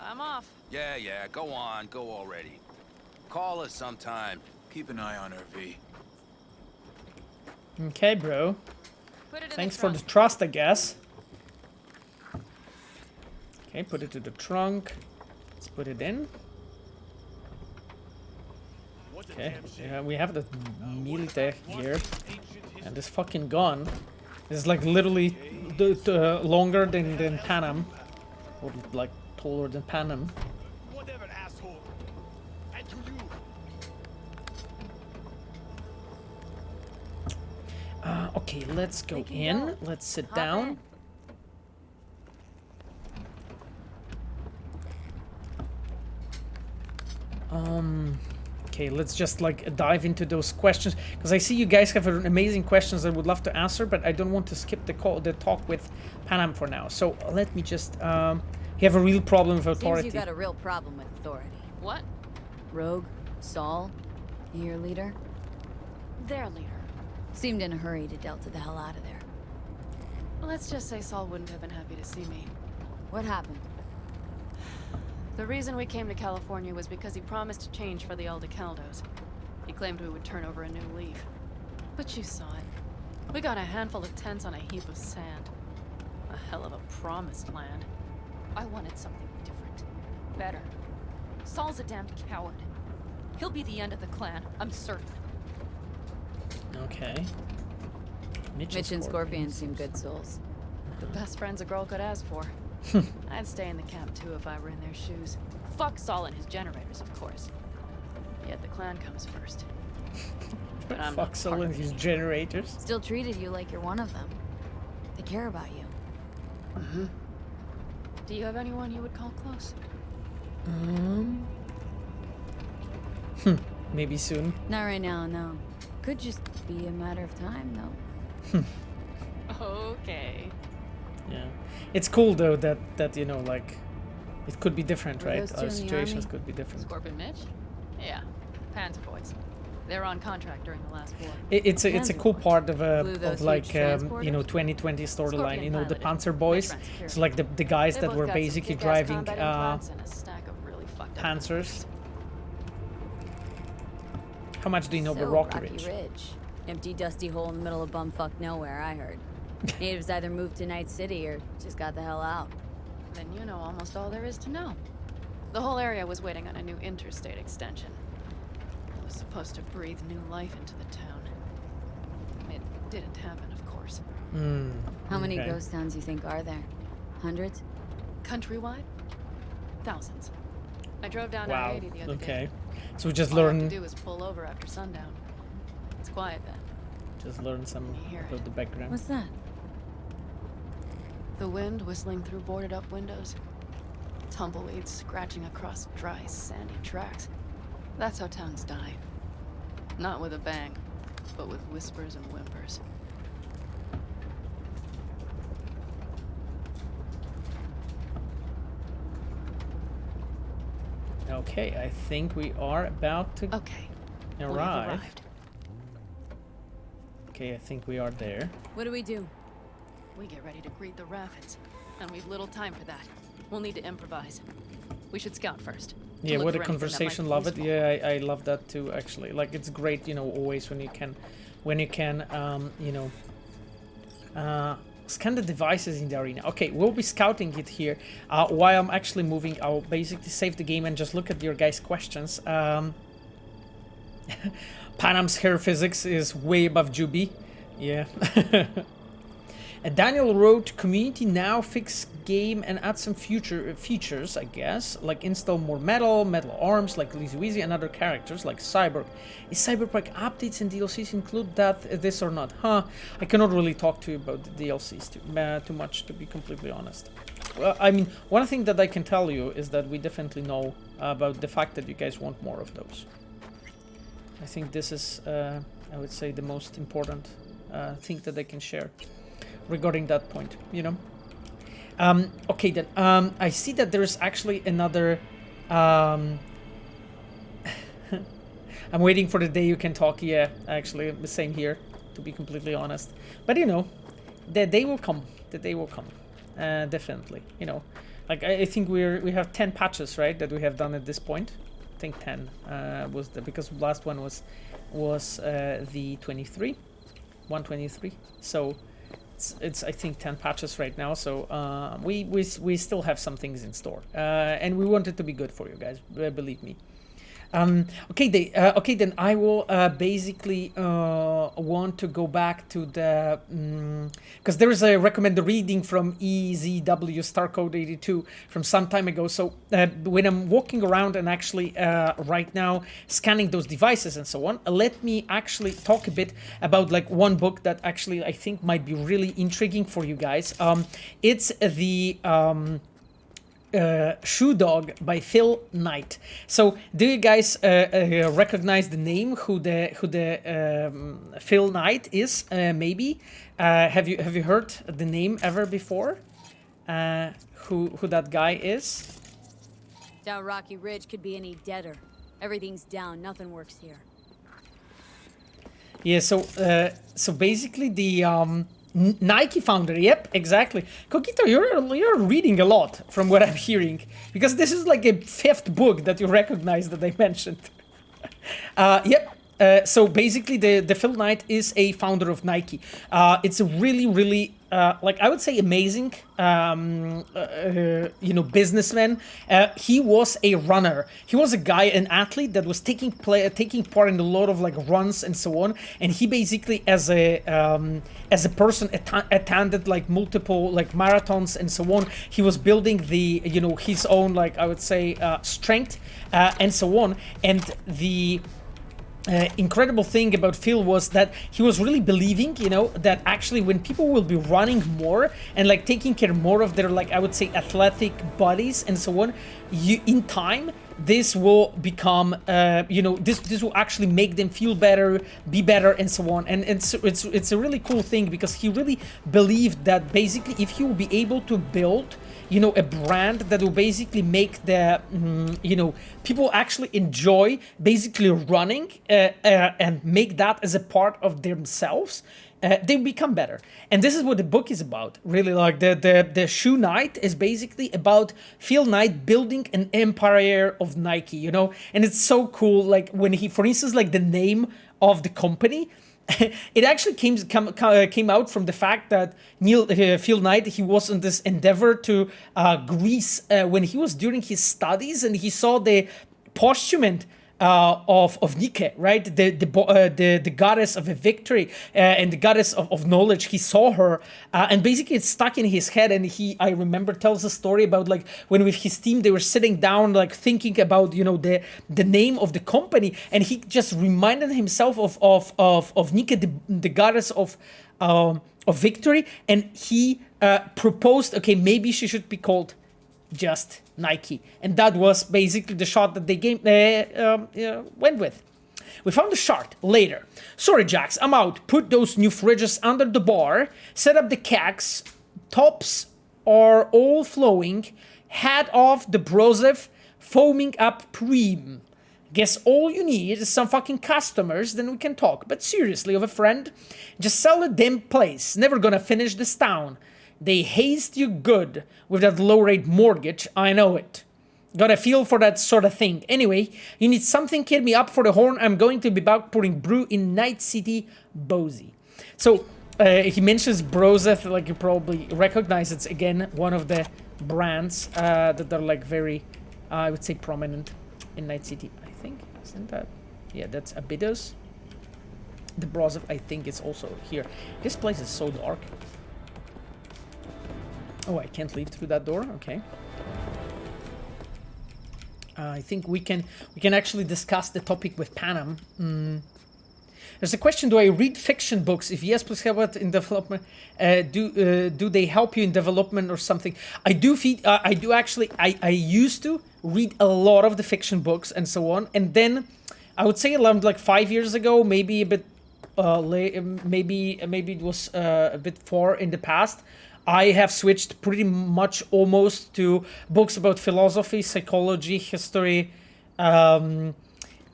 F: I'm off.
O: Yeah, go on, go already. Call us sometime.
N: Keep an eye on her, V.
B: Okay, bro.
F: Put it in
B: Thanks
F: the
B: for
F: trunk.
B: the trust, I guess. Okay, put it to the trunk. Let's put it in. Okay, yeah, we have the militech here. And this fucking gun is like literally longer than Panam. Or like taller than Panam.
D: Whatever, asshole. And to you.
B: Okay, let's go in. Let's sit down. Okay, let's just like dive into those questions because I see you guys have amazing questions I would love to answer, but I don't want to skip the talk with Panam for now. So let me just. You have a real problem with authority.
C: Seems you got a real problem with authority.
F: What?
C: Rogue, Saul, your leader.
F: Their leader.
C: Seemed in a hurry to Delta the hell out of there.
F: Let's just say Saul wouldn't have been happy to see me.
C: What happened?
F: The reason we came to California was because he promised to change for the Aldecaldos. He claimed we would turn over a new leaf. But you saw it. We got a handful of tents on a heap of sand. A hell of a promised land.
P: I wanted something different. Better. Saul's a damned coward. He'll be the end of the clan, I'm certain.
B: Okay.
C: Mitch and Scorpion seem good souls.
F: The best friends a girl could ask for. I'd stay in the camp too if I were in their shoes.
P: Fuck Saul and his generators, of course.
F: Yet the clan comes first. But I'm
B: Fuck Saul and his generators.
C: Still treated you like you're one of them. They care about you.
F: Mm-hmm. Do you have anyone you would call close?
B: Maybe soon.
C: Not right now, no. Could just be a matter of time, though.
F: Okay.
B: Yeah, it's cool though that you know, like, it could be different,
C: Were
B: right?
C: those two
B: Our
C: in the
B: situations
C: army?
B: could be different.
F: Scorpion Mitch? Yeah. Panzer boys. They were on contract during the last war.
B: It's a
C: Panzer
B: cool
C: boys.
B: part of
C: Flew those
B: like
C: huge
B: you know,
C: transporters?
B: 2020 storyline. You know, the
F: Scorpion
B: Panzer boys.
F: Mitch ran security.
B: It's like the guys
F: They
B: that
F: both
B: were
F: got some
B: basically
F: kick-ass
B: driving
F: combat implants and a stack of really fucked up
B: Panzers. How much do you know
C: So,
B: about Rocky
C: Rocky
B: Ridge?
C: Ridge. Empty, dusty hole in the middle of bumfuck nowhere, I heard. Natives either moved to Night City or just got the hell out.
F: Then you know almost all there is to know. The whole area was waiting on a new interstate extension. It was supposed to breathe new life into the town. It didn't happen, of course.
C: How many
B: Okay.
C: ghost towns you think are there? Hundreds?
F: Countrywide? Thousands. I drove down
B: Wow.
F: I-80 the other
B: Okay.
F: day.
B: So we just
F: All I have
B: learn
F: to do is pull over after sundown. It's quiet then.
B: some
F: You hear
B: about
F: it.
B: the background.
C: What's that?
F: The wind whistling through boarded up windows. Tumbleweeds scratching across dry, sandy tracks. That's how towns die. Not with a bang, but with whispers and whimpers.
B: Okay, I think we are about to
F: Okay. We've
B: arrive.
F: arrived.
B: Okay, I think we are there.
C: What do we do?
F: We get ready to greet the Raffins, and we've little time for that. We'll need to improvise. We should scout first. to
B: Yeah,
F: look
B: what a
F: for anything that might
B: conversation.
F: be
B: Love it.
F: useful.
B: Yeah, I love that too. Actually, like, it's great. You know, always when you can, you know, scan the devices in the arena. Okay, we'll be scouting it here. While I'm actually moving, I'll basically save the game and just look at your guys' questions. Panam's hair physics is way above Juby. Yeah. And Daniel wrote, community now fix game and add some future features, I guess, like install more metal arms like Lizzy Weezy and other characters like Cyborg. Is Cyberpunk updates and DLCs include this or not? I cannot really talk to you about the DLCs too much, to be completely honest. Well, I mean, one thing that I can tell you is that we definitely know about the fact that you guys want more of those. I think this is, I would say, the most important thing that I can share regarding that point, you know. Okay then, I see that there's actually another, I'm waiting for the day you can talk. Yeah, actually, the same here, to be completely honest. But you know, the day will come, definitely, you know. Like I think we have 10 patches, right, that we have done at this point. I think 10 was because the last one was the 23, 123. So it's I think 10 patches right now. So we still have some things in store, and we want it to be good for you guys. Believe me. Okay, then I will basically want to go back to the because there is a recommended reading from EZW Starcode 82 from some time ago. So when I'm walking around and actually right now scanning those devices and so on, let me actually talk a bit about like one book that actually I think might be really intriguing for you guys. It's the Shoe Dog by Phil Knight. So, do you guys recognize the name? Who the Phil Knight is? Maybe. Have you heard the name ever before? Who that guy is?
C: Down Rocky Ridge could be any deader. Everything's down. Nothing works here.
B: Yeah. So basically the Nike founder, yep, exactly. Coquito, you're reading a lot from what I'm hearing, because this is like a 5th book that you recognize that I mentioned. Yep. So basically, the Phil Knight is a founder of Nike. It's a really like I would say amazing, businessman. He was a runner. He was a guy, an athlete that was taking part in a lot of like runs and so on. And he basically, as a person, attended like multiple like marathons and so on. He was building the his own like I would say strength and so on. And the incredible thing about Phil was that he was really believing, that actually when people will be running more and like taking care more of their like I would say athletic bodies and so on, in time this will become this will actually make them feel better, be better and so on. And it's a really cool thing because he really believed that basically if he will be able to build a brand that will basically make the people actually enjoy basically running and make that as a part of themselves, they become better. And this is what the book is about, really. Like the Shoe Knight is basically about Phil Knight building an empire of Nike, and it's so cool. Like when he, for instance, like the name of the company, it actually came out from the fact that Phil Knight, he was on this endeavor to Greece when he was during his studies, and he saw the posthument of Nike, right? The goddess of a victory and the goddess of knowledge. He saw her, and basically it's stuck in his head. And I remember tells a story about like when with his team they were sitting down like thinking about the name of the company, and he just reminded himself of Nike, the goddess of victory, and he proposed, okay, maybe she should be called just Nike. And that was basically the shot that they went with. We found the shard later. Sorry, Jax, I'm out. Put those new fridges under the bar. Set up the kegs. Tops are all flowing. Head off the Brozev, foaming up preem. Guess all you need is some fucking customers, then we can talk. But seriously, of a friend, just sell the damn place. Never gonna finish this town. They haste you good with that low-rate mortgage, I know it. Got a feel for that sort of thing. Anyway, you need something, kid me up for the horn. I'm going to be back pouring brew in Night City, Bozy. So, he mentions Brozev, like you probably recognize. It's, again, one of the brands that are, like, very, I would say, prominent in Night City, I think. Isn't that? Yeah, that's Abydos. The Brozev, I think, is also here. This place is so dark. Oh, I can't leave through that door? Okay. I think we can actually discuss the topic with Panam. There's a question: do I read fiction books? If yes, please help out in development. Do they help you in development or something? I do actually. I used to read a lot of the fiction books and so on, and then I would say around like 5 years ago, maybe a bit maybe it was a bit far in the past. I have switched pretty much almost to books about philosophy, psychology, history,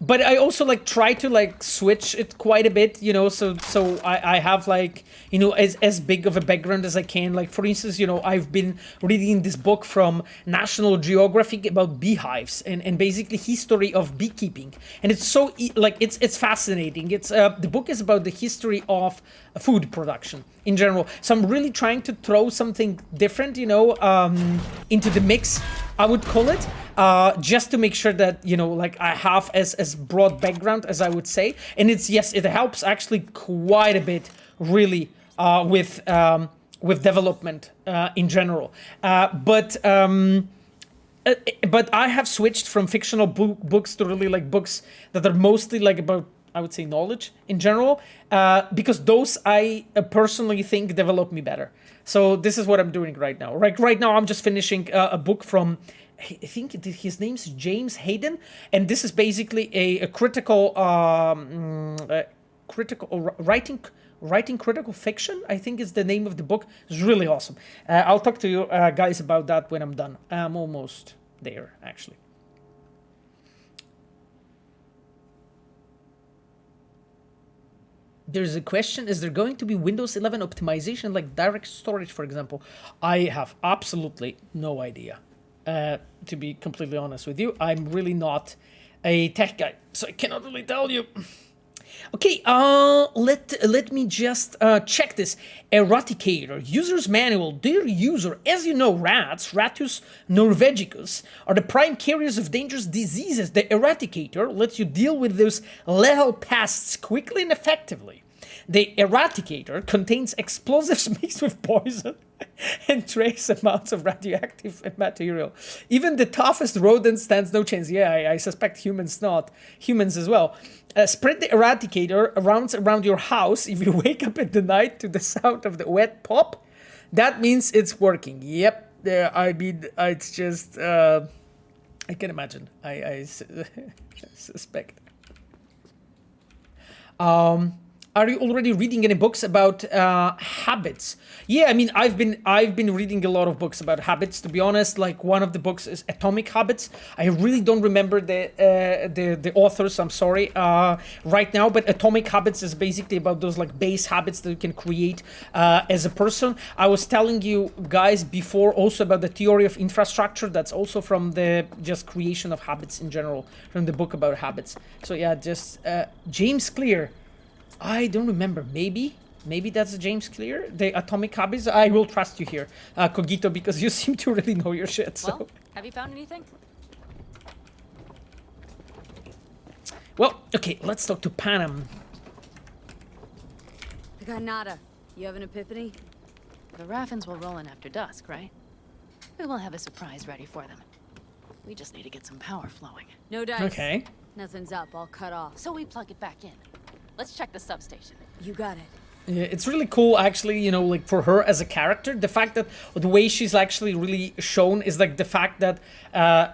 B: but I also like try to like switch it quite a bit, you know, so I have like, you know, as big of a background as I can. Like for instance, you know, I've been reading this book from National Geographic about beehives and basically history of beekeeping, and it's so like it's fascinating. It's the book is about the history of food production in general. So I'm really trying to throw something different, you know, into the mix, I would call it, just to make sure that, you know, like I have as broad background as I would say. And it's, yes, it helps actually quite a bit, really, with development in general. But I have switched from fictional books to really like books that are mostly like about, I would say, knowledge in general, because those I personally think develop me better. So this is what I'm doing right now. Right now I'm just finishing a book from, I think his name's James Hayden, and this is basically a critical writing critical fiction, I think is the name of the book. It's really awesome. I'll talk to you guys about that when I'm done. I'm almost there, actually. There's a question, is there going to be Windows 11 optimization like direct storage, for example? I have absolutely no idea. To be completely honest with you, I'm really not a tech guy, so I cannot really tell you. Okay, let me just check this. Eradicator, user's manual. Dear user, as you know, rats, Ratus norvegicus, are the prime carriers of dangerous diseases. The Eradicator lets you deal with those lethal pests quickly and effectively. The Eradicator contains explosives mixed with poison and trace amounts of radioactive material. Even the toughest rodent stands no chance. Yeah, I suspect humans not. Humans as well. Spread the Eradicator around your house. If you wake up in the night to the sound of the wet pop, that means it's working. Yep. I mean, it's just... I can imagine. I suspect. Are you already reading any books about habits? Yeah, I mean, I've been reading a lot of books about habits. To be honest, like one of the books is Atomic Habits. I really don't remember the authors. I'm sorry right now, but Atomic Habits is basically about those like base habits that you can create as a person. I was telling you guys before also about the theory of infrastructure. That's also from the just creation of habits in general, from the book about habits. So yeah, just James Clear. I don't remember. Maybe that's James Clear, the Atomic Habits. I will trust you here, Cogito, because you seem to really know your shit. So.
P: Well, have you found anything?
B: Well, okay, let's talk to Panam.
C: I got nada. You have an epiphany?
P: The Raffins will roll in after dusk, right? We will have a surprise ready for them. We just need to get some power flowing.
C: No dice.
B: Okay.
C: Nothing's up. All cut off.
P: So we plug it back in. Let's check the substation.
C: You got it.
B: Yeah, it's really cool, actually, you know, like for her as a character, the fact that the way she's actually really shown is like the fact that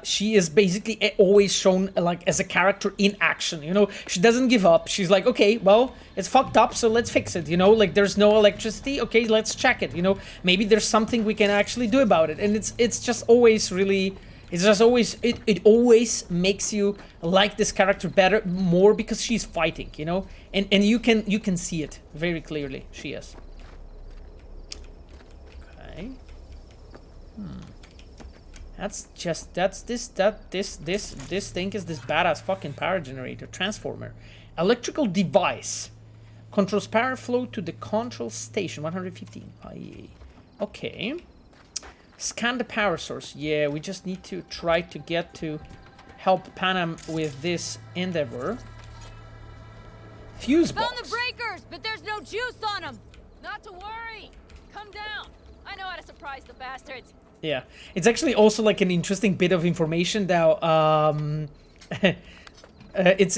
B: she is basically always shown like as a character in action, you know, she doesn't give up. She's like, okay, well, it's fucked up, so let's fix it, you know, like there's no electricity, okay, let's check it, you know, maybe there's something we can actually do about it. And it's just always really... It's just always, it always makes you like this character better, more because she's fighting, you know? And you can see it very clearly, she is. Okay. This thing is this badass fucking power generator, transformer. Electrical device. Controls power flow to the control station, 115. Aye. Okay. Scan the power source. Yeah, we just need to try to get to help Panam with this endeavor. Fuse box.
C: Found the breakers, but there's no juice on them.
P: Not to worry. Come down. I know how to surprise the bastards.
B: Yeah, it's actually also like an interesting bit of information now. It's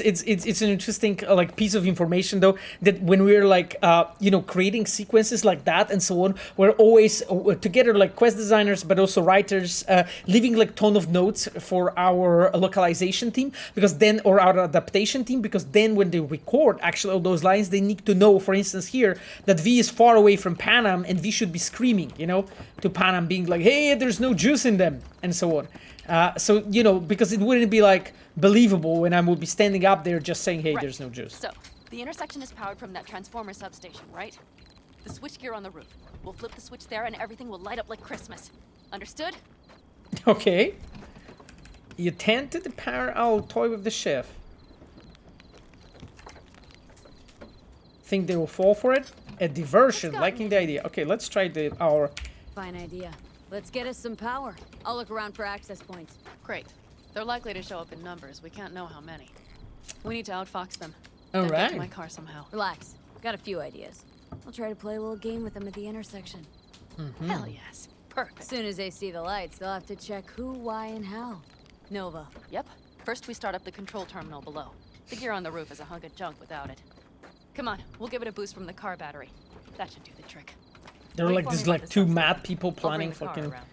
B: an interesting like piece of information though, that when we're like you know, creating sequences like that and so on, we're always together like quest designers but also writers leaving like ton of notes for our localization team, because then, or our adaptation team, because then when they record actually all those lines, they need to know, for instance here, that V is far away from Panam and V should be screaming, you know, to Panam, being like, hey, there's no juice in them, and so on. So, you know, because it wouldn't be like believable when I would be standing up there just saying, hey,
F: Right.
B: there's no juice.
F: So, the intersection is powered from that transformer substation, right? The switchgear on the roof. We'll flip the switch there and everything will light up like Christmas. Understood?
B: Okay. You tend to the power. I'll toy with the chef. Think they will fall for it? A diversion, liking the idea. Okay, let's try our...
C: Fine idea. Let's get us some power. I'll look around for access points.
F: Great. They're likely to show up in numbers. We can't know how many. We need to outfox them.
B: All
F: Then get
B: right.
F: to my car somehow.
C: Relax. Got a few ideas. I'll try to play a little game with them at the intersection.
F: Hell yes. Perfect.
C: As soon as they see the lights, they'll have to check who, why, and how. Nova.
F: Yep. First we start up the control terminal below. The gear on the roof is a hunk of junk without it. Come on, we'll give it a boost from the car battery. That should do the trick.
B: They're
F: Wait
B: like
F: for
B: this
F: me by
B: like
F: the
B: two
F: sunset.
B: mad people
F: I'll bring
B: planning
F: the car
B: fucking...
F: around.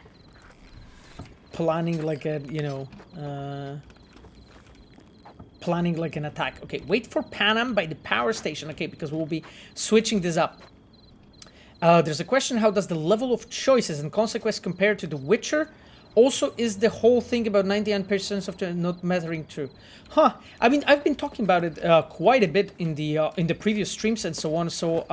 B: Planning like a, you know... planning like an attack. Okay, wait for Panam by the power station. Okay, because we'll be switching this up. There's a question, how does the level of choices and consequence compare to The Witcher? Also, is the whole thing about 99% of the not mattering true? Huh, I mean, I've been talking about it quite a bit in the previous streams and so on, so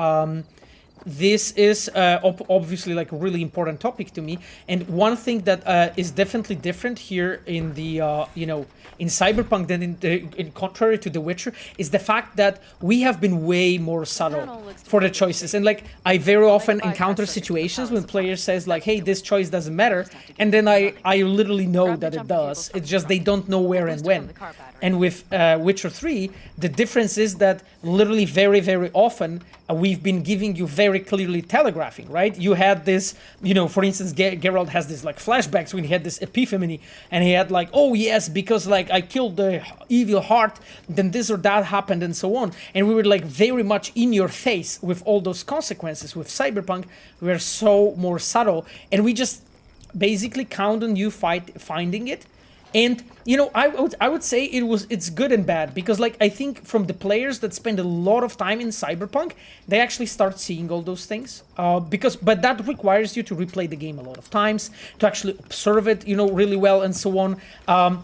B: this is obviously like a really important topic to me. And one thing that is definitely different here in the, you know, in Cyberpunk than in contrary to The Witcher is the fact that we have been way more subtle for the choices. And like, I very often encounter situations when players says like, hey, this choice doesn't matter. And then I literally know that it does. It's just they don't know where and when. And with Witcher 3, the difference is that literally very, very often we've been giving you very clearly telegraphing, right? You had this, you know, for instance, Geralt has this like flashbacks when he had this epiphany and he had like, oh yes, because like I killed the evil heart, then this or that happened and so on. And we were like very much in your face with all those consequences. With Cyberpunk, we are so more subtle and we just basically count on you finding it. And you know, I would say it's good and bad because like I think from the players that spend a lot of time in Cyberpunk, they actually start seeing all those things but that requires you to replay the game a lot of times to actually observe it, you know, really well and so on. While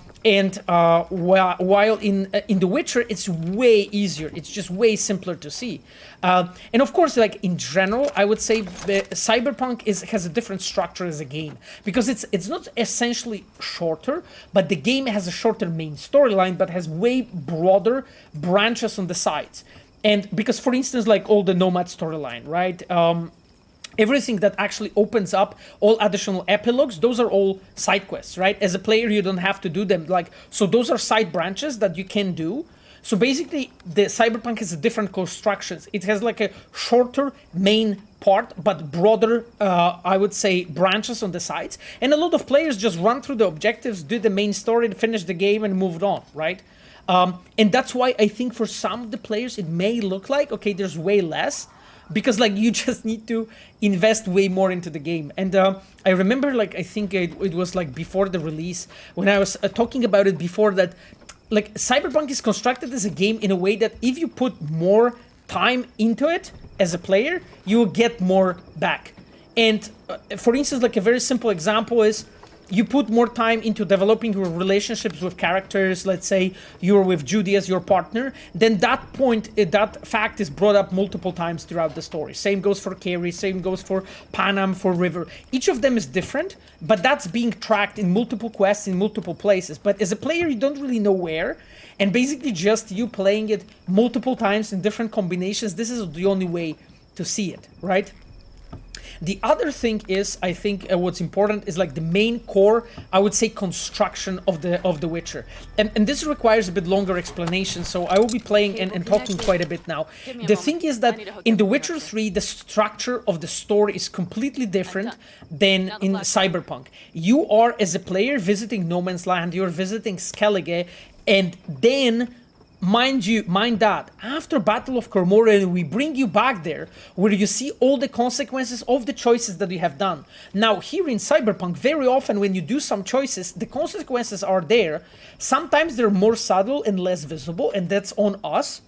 B: in The Witcher, it's way easier. It's just way simpler to see. And of course, like in general, I would say Cyberpunk has a different structure as a game because it's not essentially shorter, but the game has a shorter main storyline, but has way broader branches on the sides. And because, for instance, like all the Nomad storyline, right? Everything that actually opens up all additional epilogues, those are all side quests, right? As a player, you don't have to do them. Like, so those are side branches that you can do. So basically, the Cyberpunk has a different constructions. It has like a shorter main part, but broader, I would say, branches on the sides. And a lot of players just run through the objectives, do the main story, finish the game, and moved on, right? And that's why I think for some of the players, it may look like, okay, there's way less, because like you just need to invest way more into the game. And I remember, like, I think it was like before the release, when I was talking about it before that, like Cyberpunk is constructed as a game in a way that if you put more time into it as a player, you will get more back. And for instance, like a very simple example is you put more time into developing your relationships with characters. Let's say you're with Judy as your partner, then that point, that fact is brought up multiple times throughout the story. Same goes for Kaer, same goes for Panam, for River. Each of them is different, but that's being tracked in multiple quests in multiple places. But as a player, you don't really know where, and basically just you playing it multiple times in different combinations, this is the only way to see it, right? The other thing is, I think what's important is like the main core, I would say, construction of the Witcher. And this requires a bit longer explanation, so I will be playing and talking quite a bit now. The thing is that in The Witcher 3, the structure of the story is completely different than in Cyberpunk. You are, as a player, visiting No Man's Land, you're visiting Skellige, and then mind that after Battle of Kaer Morhen, we bring you back there where you see all the consequences of the choices that you have done. Now here in Cyberpunk, very often when you do some choices, the consequences are there. Sometimes they're more subtle and less visible, and that's on us.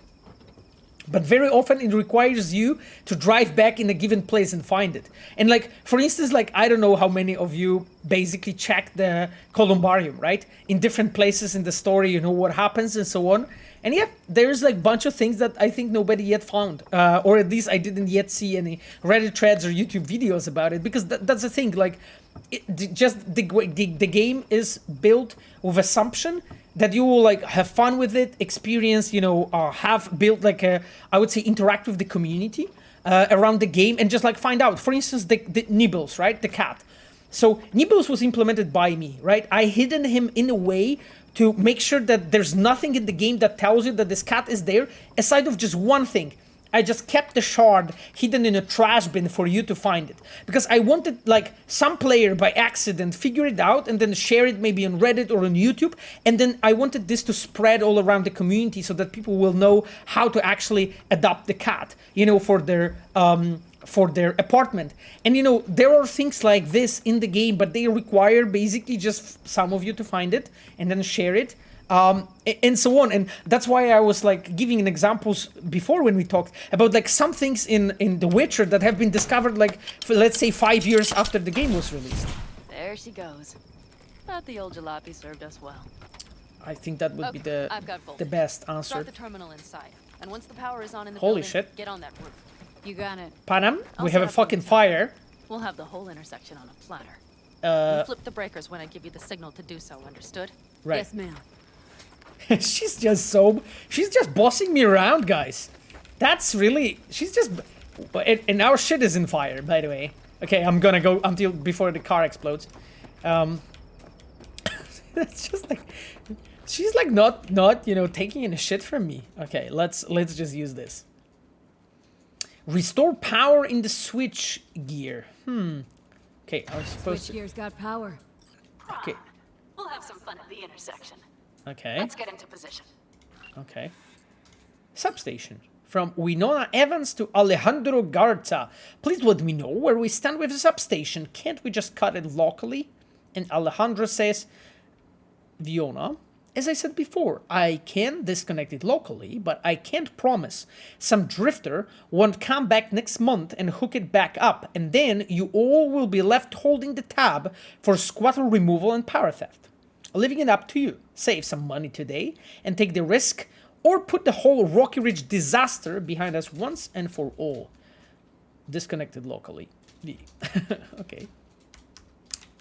B: But very often it requires you to drive back in a given place and find it. And like, for instance, like, I don't know how many of you basically check the columbarium, right? In different places in the story, you know what happens and so on. And yeah, there's like a bunch of things that I think nobody yet found. Or at least I didn't yet see any Reddit threads or YouTube videos about it. Because that's the thing, like, the game is built with assumption that you will like have fun with it, experience, you know, have built like a, I would say, interact with the community around the game and just like find out. For instance, the Nibbles, right? The cat. So Nibbles was implemented by me, right? I hidden him in a way to make sure that there's nothing in the game that tells you that this cat is there, aside of just one thing. I just kept the shard hidden in a trash bin for you to find it. Because I wanted, like, some player by accident figure it out and then share it maybe on Reddit or on YouTube. And then I wanted this to spread all around the community so that people will know how to actually adopt the cat, you know, for their apartment. And, you know, there are things like this in the game, but they require basically just some of you to find it and then share it. And so on. And that's why I was like giving examples before when we talked about like some things in The Witcher that have been discovered like, for, let's say, 5 years after the game was released.
F: There she goes. Thought the old jalopy served us well.
B: I think that would be the best answer.
F: Start the terminal inside. And once the power is on in the
B: Holy
F: building,
B: shit.
F: get on that roof. You got it.
B: Panam,
F: I'll
B: we have
F: set
B: a
F: up
B: fucking
F: the
B: fire.
F: We'll have the whole intersection on a platter. You flip the breakers when I give you the signal to do so, understood?
B: Right.
F: Yes, ma'am.
B: she's just bossing me around, guys. That's really, she's just, and our shit is in fire, by the way. Okay, I'm gonna go until before the car explodes. That's just like, she's like not you know, taking any shit from me. Okay, let's just use this. Restore power in the switch gear. Okay, I was supposed
C: Switch gear's got power.
B: Okay.
F: We'll have some fun at the intersection.
B: Okay.
F: Let's get into position.
B: Okay. Substation. From Winona Evans to Alejandro Garza. Please let me know where we stand with the substation. Can't we just cut it locally? And Alejandro says, Viona, as I said before, I can disconnect it locally, but I can't promise. Some drifter won't come back next month and hook it back up, and then you all will be left holding the tab for squatter removal and power theft. Leaving it up to you. Save some money today and take the risk, or put the whole Rocky Ridge disaster behind us once and for all. Disconnected locally. V. Okay.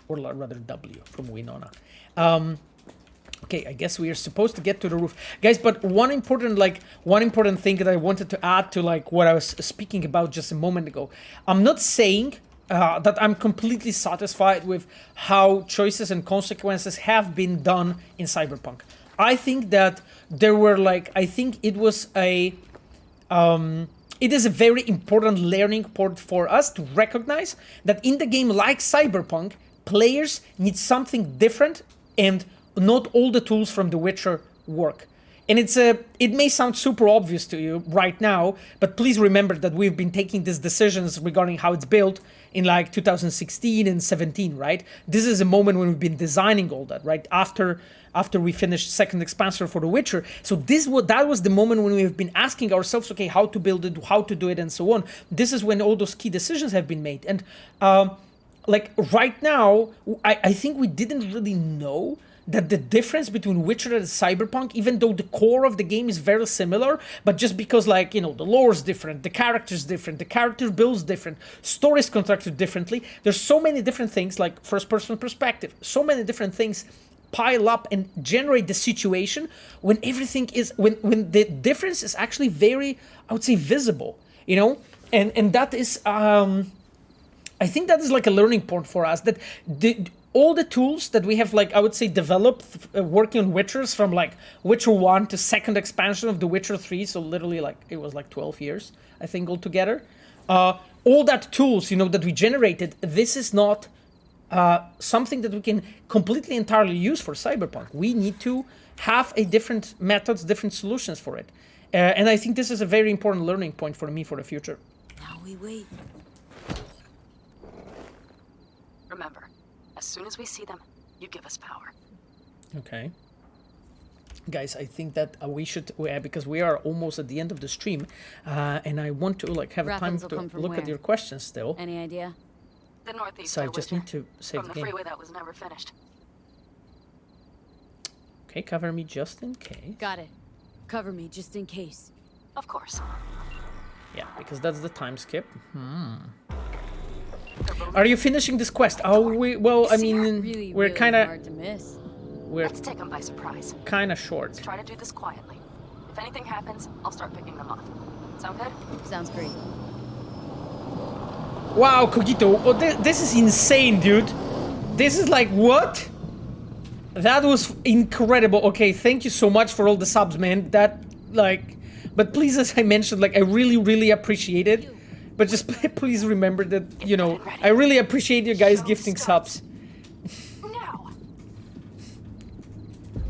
B: Or rather W from Winona. Okay, I guess we are supposed to get to the roof. Guys, but one important thing that I wanted to add to like what I was speaking about just a moment ago. I'm not saying that I'm completely satisfied with how choices and consequences have been done in Cyberpunk. I think that there were like, I think it was a, it is a very important learning point for us to recognize that in the game like Cyberpunk, players need something different and not all the tools from The Witcher work. And it may sound super obvious to you right now, but please remember that we've been taking these decisions regarding how it's built in like 2016 and 17, right? This is a moment when we've been designing all that, right? After we finished second expansion for The Witcher. So that was the moment when we've been asking ourselves, okay, how to build it, how to do it, and so on. This is when all those key decisions have been made. And like right now, I think we didn't really know that the difference between Witcher and Cyberpunk, even though the core of the game is very similar, but just because, like, you know, the lore is different, the character's different, the character build's different, story's constructed differently, there's so many different things, like first-person perspective, so many different things pile up and generate the situation when everything is, when the difference is actually very, I would say, visible, you know? And that is, I think that is like a learning point for us, that all the tools that we have, like, I would say, developed working on Witchers from, like, Witcher 1 to second expansion of The Witcher 3, so literally, like, it was, like, 12 years, I think, altogether. All that tools, you know, that we generated, this is not something that we can completely entirely use for Cyberpunk. We need to have a different methods, different solutions for it. And I think this is a very important learning point for me for the future.
C: Now we wait.
F: Remember, as soon as we see them, you give us power.
B: Okay. guys, I think that we should, because we are almost at the end of the stream, and I want to like have time
C: Raffins will
B: to
C: come from
B: look at
C: where?
B: your questions still.
C: Any idea?
Q: The northeast.
B: So I just need to save
Q: from
B: the
Q: the
B: game.
Q: freeway that was never finished.
B: Okay, cover me just in case.
C: Got it. Cover me just in case.
Q: Of course.
B: Yeah, because that's the time skip. Are you finishing this quest? Oh, well, I mean,
C: Really,
B: we're
C: really
B: kind of,
C: hard to miss.
B: we're
Q: Let's take them by surprise.
B: kind of short.
Q: Let's try to do this quietly. If anything happens, I'll start picking them off. Sound good?
C: Sounds great.
B: Wow, Cogito, oh, this is insane, dude. This is like, what? That was incredible. Okay, thank you so much for all the subs, man. That, like, but please, as I mentioned, like, I really, really appreciate it. But just please remember that, you know, I really appreciate you guys gifting subs.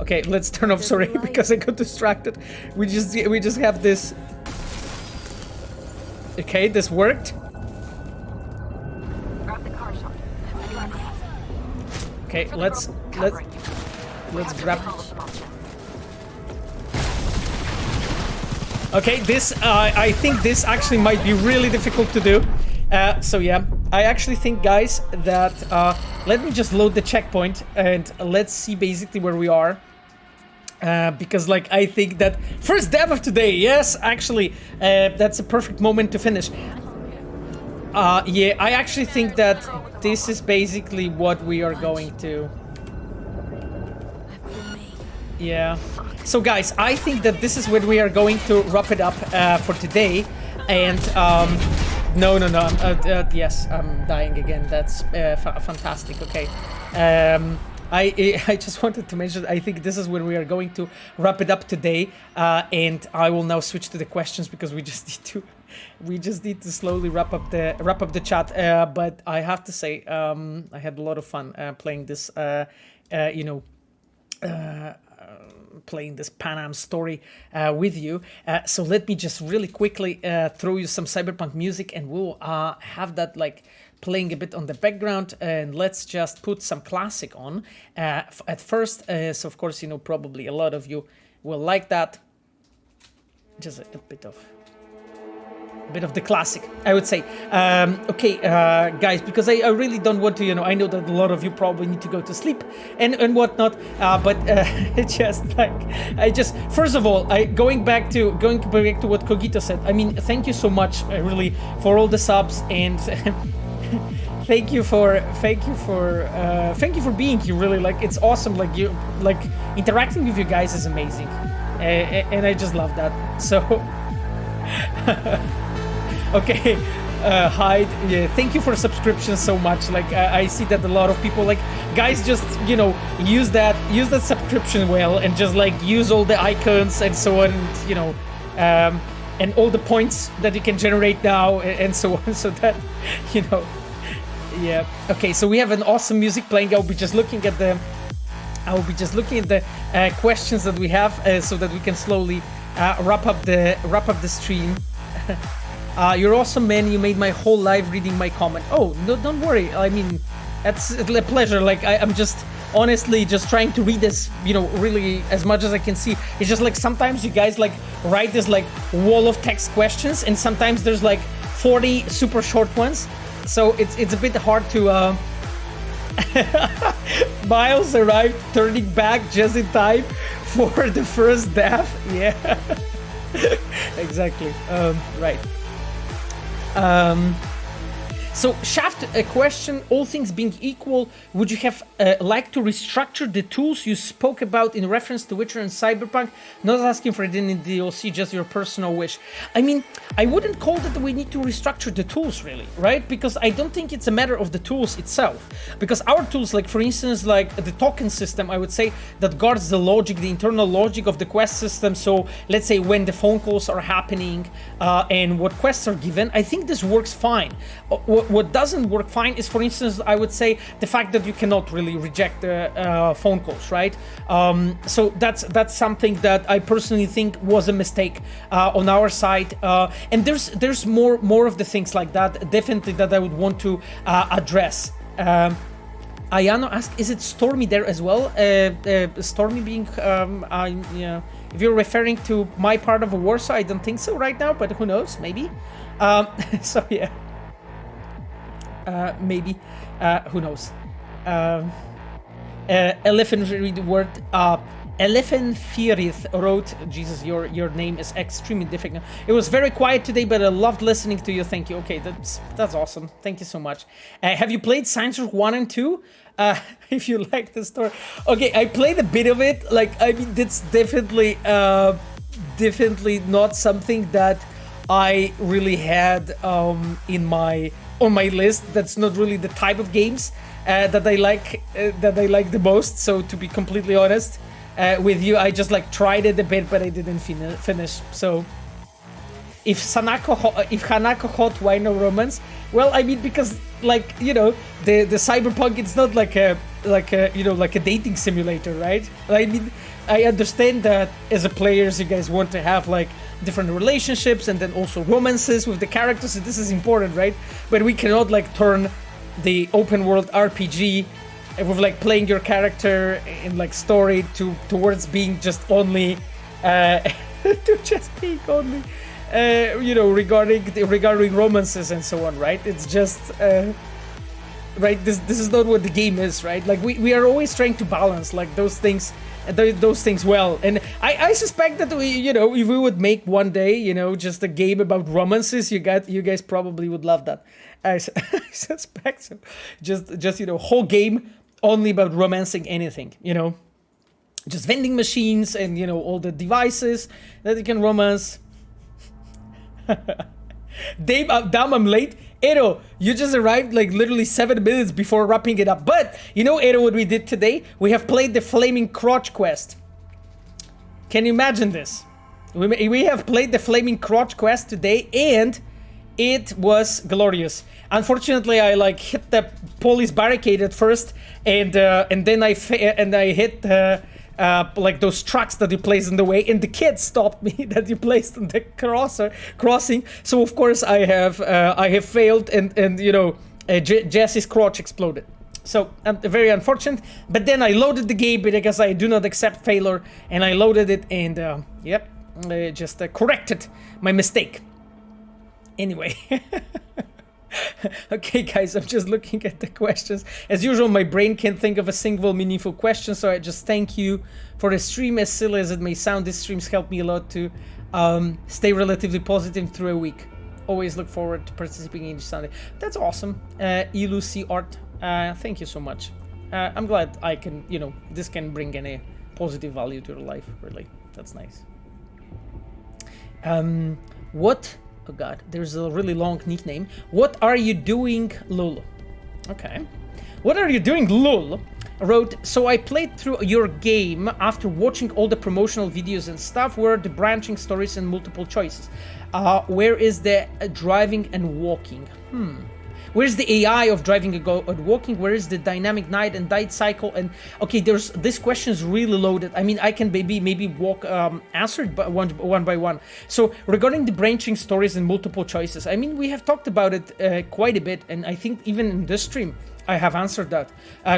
B: Okay, let's turn off, sorry, because I got distracted. We just have this. Okay, this worked.
Q: Grab the car shot.
B: Okay, let's grab. Okay, this I think this actually might be really difficult to do. So yeah, I actually think, guys, that let me just load the checkpoint and let's see basically where we are. Because like I think that first dev of today, yes, actually, that's a perfect moment to finish. Yeah, I actually think that this is basically what we are going to. Yeah. So guys, I think that this is where we are going to wrap it up for today. And no, yes, I'm dying again. That's fantastic. Okay. I just wanted to mention, I think this is where we are going to wrap it up today, and I will now switch to the questions because we just need to slowly wrap up the chat. But I have to say, I had a lot of fun playing this, playing this Panam story with you. So let me just really quickly throw you some Cyberpunk music, and we'll have that like playing a bit on the background, and let's just put some classic on at first. So of course, you know, probably a lot of you will like that. Just a bit of the classic, I would say. Okay, guys, because I really don't want to, you know, I know that a lot of you probably need to go to sleep and whatnot, but just like, first of all, going back to what Cogito said, I mean, thank you so much, really, for all the subs, and thank you for being here, really. Like, it's awesome, like, you, like, interacting with you guys is amazing, and I just love that, so... Okay, Hyde, yeah, thank you for subscription so much. Like, I see that a lot of people, like, guys, just, you know, use that subscription well, and just like use all the icons and so on, you know, and all the points that you can generate now and so on, so that, you know, yeah. Okay, so we have an awesome music playing. I'll be just looking at the questions that we have, so that we can slowly wrap up the stream. You're awesome, man. You made my whole life reading my comment. Oh, no, don't worry. I mean, that's a pleasure. Like, I'm just honestly just trying to read this, you know, really as much as I can see. It's just like sometimes you guys like write this like wall of text questions, and sometimes there's like 40 super short ones. So it's a bit hard to. Miles arrived turning back just in time for the first death. Yeah. Exactly. Right. So, Shaft, a question, all things being equal, would you have liked to restructure the tools you spoke about in reference to Witcher and Cyberpunk? Not asking for it in the DLC, just your personal wish. I mean, I wouldn't call that we need to restructure the tools, really, right? Because I don't think it's a matter of the tools itself. Because our tools, like, for instance, like the token system, I would say, that guards the logic, the internal logic of the quest system. So, let's say when the phone calls are happening and what quests are given, I think this works fine. What doesn't work fine is, for instance, I would say the fact that you cannot really reject the phone calls, right? So that's something that I personally think was a mistake on our side. And there's more of the things like that, definitely, that I would want to address. Ayano asked, is it stormy there as well? Stormy being, yeah, if you're referring to my part of Warsaw, I don't think so right now, but who knows, maybe. So yeah, maybe, who knows. Elephant read the word, Elephant Firith wrote, Jesus, your name is extremely difficult. It was very quiet today, but I loved listening to you. Thank you. Okay, that's awesome. Thank you so much. Have you played Science Rock 1 and 2? If you like the story. Okay, I played a bit of it. Like, I mean, that's definitely not something that I really had on my list. That's not really the type of games that I like the most. So to be completely honest with you, I just like tried it a bit, but I didn't finish. So if Hanako hot, why no romance? Well, I mean, because like, you know, the Cyberpunk, it's not like a you know, like a dating simulator, right? I mean, I understand that as a players, you guys want to have like different relationships and then also romances with the characters, and this is important, right? But we cannot like turn the open world RPG with like playing your character in like story towards being just only to just being only you know, regarding romances and so on, right? It's just right, this is not what the game is, right? Like we are always trying to balance like those things well, and I suspect that we, you know, if we would make one day, you know, just a game about romances, you guys probably would love that. I suspect so. Just you know, whole game only about romancing anything, you know, just vending machines and, you know, all the devices that you can romance. Damn, I'm late. Edo, you just arrived like literally 7 minutes before wrapping it up. But you know, Edo, what we did today? We have played the Flaming Crotch quest. Can you imagine this? We have played the Flaming Crotch quest today, and it was glorious. Unfortunately, I like hit the police barricade at first, and then I hit like those trucks that you placed in the way, and the kid stopped me that you placed in the crossing. So of course I have failed, and you know, Jesse's crotch exploded. So very unfortunate. But then I loaded the game because I do not accept failure, and I loaded it, and yep, just corrected my mistake. Anyway. Okay, guys, I'm just looking at the questions. As usual, my brain can't think of a single meaningful question, so I just thank you for the stream. As silly as it may sound, these streams help me a lot to stay relatively positive through a week. Always look forward to participating each Sunday. That's awesome. Elucy Art, thank you so much. I'm glad I can, you know, this can bring any positive value to your life, really. That's nice. What... Oh god, there's a really long nickname. What are you doing, Lul? Okay. What are you doing, Lul? Wrote, so I played through your game after watching all the promotional videos and stuff. Where are the branching stories and multiple choices? Where is the driving and walking? Where's the AI of driving and walking? Where is the dynamic night and night cycle? And okay, this question is really loaded. I mean, I can maybe walk answer it one by one. So regarding the branching stories and multiple choices, I mean, we have talked about it quite a bit, and I think even in this stream I have answered that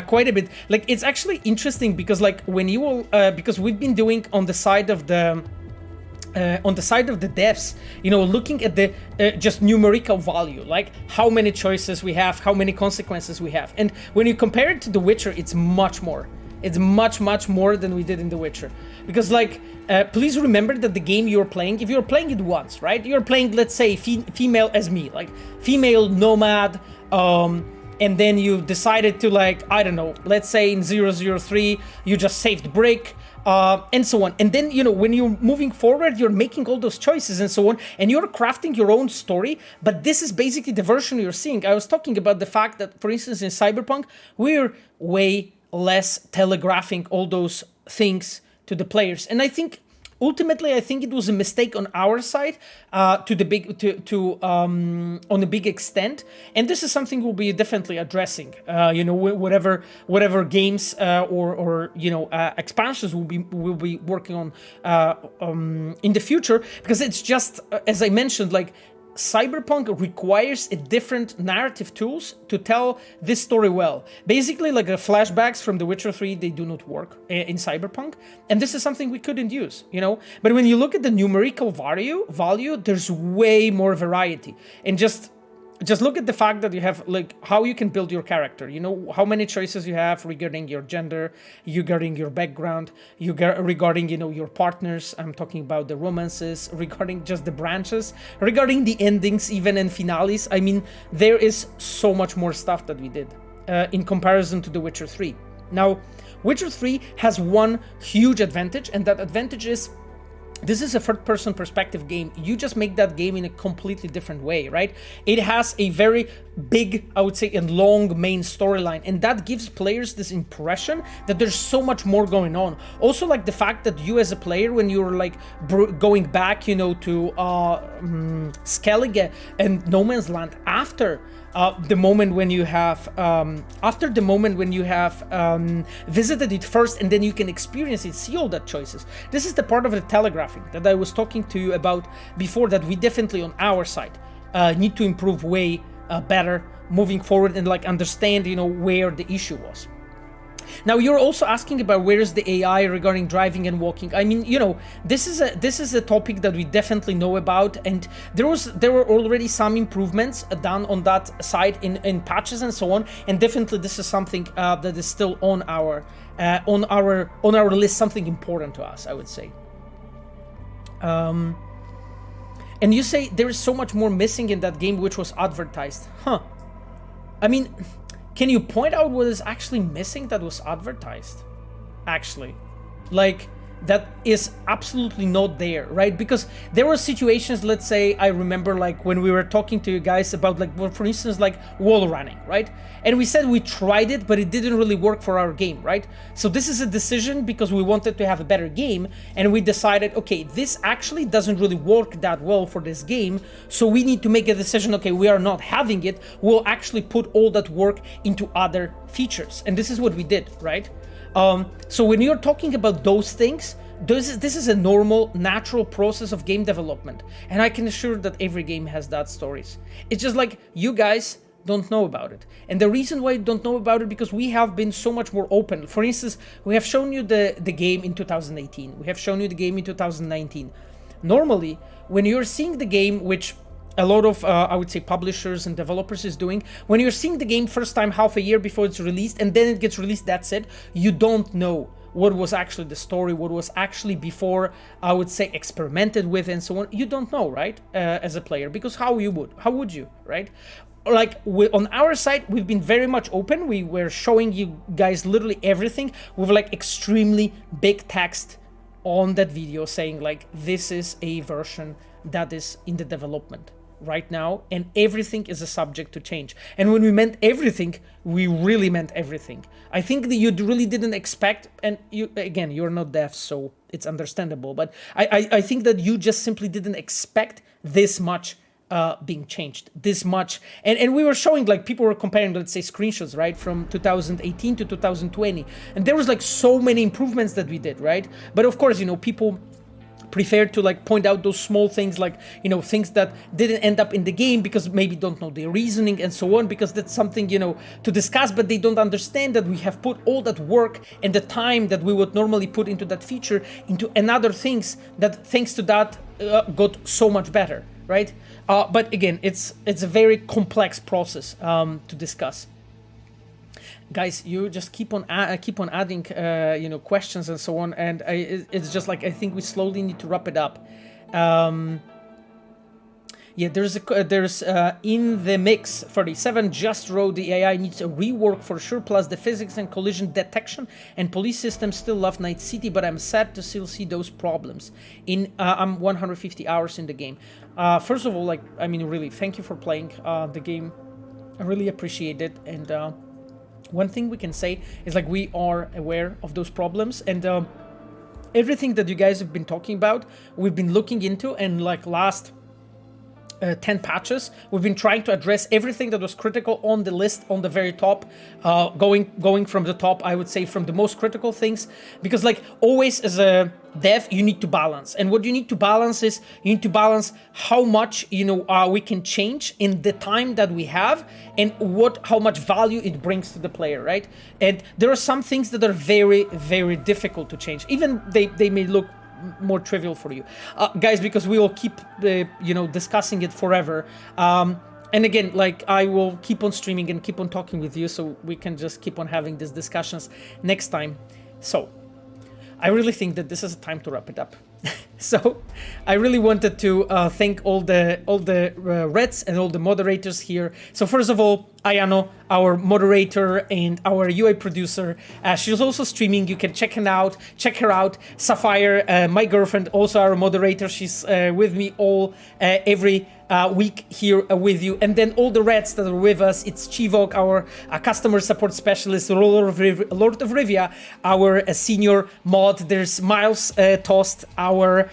B: quite a bit. Like, it's actually interesting because like when you will because we've been doing on the side of the devs, you know, looking at the just numerical value, like how many choices we have, how many consequences we have. And when you compare it to The Witcher, it's much more. It's much more than we did in The Witcher. Because like, please remember that the game you're playing, if you're playing it once, right? You're playing, let's say, female as me, like female nomad, and then you decided to, like, I don't know, let's say in 003, you just saved brick, and so on. And then, you know, when you're moving forward, you're making all those choices and so on, and you're crafting your own story. But this is basically the version you're seeing. I was talking about the fact that, for instance, in Cyberpunk, we're way less telegraphing all those things to the players. And I think, ultimately, I think it was a mistake on our side on a big extent, and this is something we'll be definitely addressing. You know, whatever games or you know, expansions we'll be working on in the future, because it's just as I mentioned, like Cyberpunk requires a different narrative tools to tell this story well. Basically, like the flashbacks from The Witcher 3, they do not work in Cyberpunk, and this is something we couldn't use, you know? But when you look at the numerical value, there's way more variety. And just look at the fact that you have, like, how you can build your character, you know, how many choices you have regarding your gender, regarding your background, regarding, you know, your partners, I'm talking about the romances, regarding just the branches, regarding the endings even and finales. I mean, there is so much more stuff that we did in comparison to The Witcher 3. Now, Witcher 3 has one huge advantage, and that advantage is this is a third-person perspective game. You just make that game in a completely different way, right? It has a very big, I would say, and long main storyline, and that gives players this impression that there's so much more going on. Also, like the fact that you as a player, when you're like going back, you know, to Skellige and No Man's Land after the moment when you have visited it first, and then you can experience it, see all that choices. This is the part of the telegraphing that I was talking to you about before, that we definitely on our side need to improve way better moving forward, and like understand, you know, where the issue was. Now, you're also asking about where is the AI regarding driving and walking. I mean, you know, this is a topic that we definitely know about, and there were already some improvements done on that side in patches and so on, and definitely this is something that is still on our list, something important to us, I would say. And you say there is so much more missing in that game which was advertised. I mean, can you point out what is actually missing that was advertised? Actually, like, that is absolutely not there, right? Because there were situations, let's say, I remember like when we were talking to you guys about, like, well, for instance, like wall running, right? And we said we tried it, but it didn't really work for our game, right? So this is a decision because we wanted to have a better game, and we decided, okay, this actually doesn't really work that well for this game, so we need to make a decision, okay, we are not having it, we'll actually put all that work into other features. And this is what we did, right? So when you're talking about those things, this is a normal, natural process of game development. And I can assure that every game has that stories. It's just like you guys don't know about it. And the reason why you don't know about it, because we have been so much more open. For instance, we have shown you the game in 2018. We have shown you the game in 2019. Normally, when you're seeing the game, which a lot of, I would say, publishers and developers is doing, when you're seeing the game first time half a year before it's released, and then it gets released, that's it, you don't know what was actually the story, what was actually before, I would say, experimented with and so on. You don't know, right, as a player, because how would you, right? Like, on our side, we've been very much open. We were showing you guys literally everything with like extremely big text on that video saying like, this is a version that is in the development right now, and everything is a subject to change. And when we meant everything, we really meant everything. I think that you really didn't expect, and you're not deaf, so it's understandable, but I think that you just simply didn't expect this much being changed, this much. And we were showing, like, people were comparing, let's say, screenshots, right, from 2018 to 2020, and there was like so many improvements that we did, right? But of course, you know, people prefer to like point out those small things, like, you know, things that didn't end up in the game because maybe don't know the reasoning and so on, because that's something, you know, to discuss, but they don't understand that we have put all that work and the time that we would normally put into that feature into another things that, thanks to that, got so much better, right? But again, it's a very complex process to discuss. Guys, you just keep on adding, you know, questions and so on, and it's just like, I think we slowly need to wrap it up. Yeah, there's in the mix 37 just wrote the AI needs a rework for sure, plus the physics and collision detection and police systems still love Night City, but I'm sad to still see those problems. I'm 150 hours in the game. First of all, like, I mean, really, thank you for playing the game. I really appreciate it, and one thing we can say is, like, we are aware of those problems, and everything that you guys have been talking about, we've been looking into, and like last 10 patches, we've been trying to address everything that was critical on the list on the very top, going from the top, I would say, from the most critical things, because like always as a dev, you need to balance. And what you need to balance is, you need to balance how much, we can change in the time that we have, and how much value it brings to the player, right? And there are some things that are very, very difficult to change. Even they may look more trivial for you. Guys, because we will keep, discussing it forever. And again, like, I will keep on streaming and keep on talking with you, so we can just keep on having these discussions next time. So, I really think that this is a time to wrap it up. So, I really wanted to thank all the Reds and all the moderators here. So first of all, Ayano, our moderator and our UI producer. She's also streaming. You can check her out. Sapphire, my girlfriend, also our moderator. She's with me every week here with you. And then all the Reds that are with us. It's Chivok, our customer support specialist, Lord of Rivia, our senior mod. There's Miles Tost, our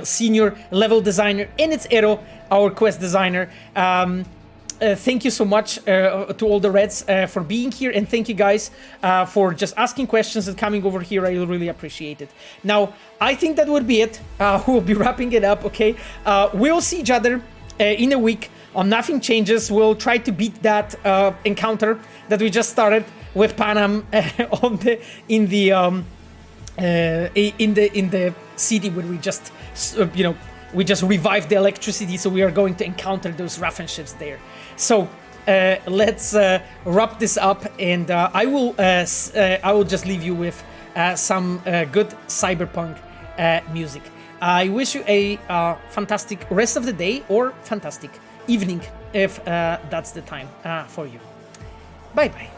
B: senior level designer, and it's Ero, our quest designer. Thank you so much to all the Reds for being here, and thank you guys for just asking questions and coming over here. I really appreciate it. Now, I think that would be it. We'll be wrapping it up, okay? We'll see each other in a week on Nothing Changes. We'll try to beat that encounter that we just started with Panam in the city where we just, we just revived the electricity, so we are going to encounter those Raffen ships there. So let's wrap this up, and I will just leave you with some good cyberpunk music. I wish you a fantastic rest of the day, or fantastic evening if that's the time for you. Bye bye.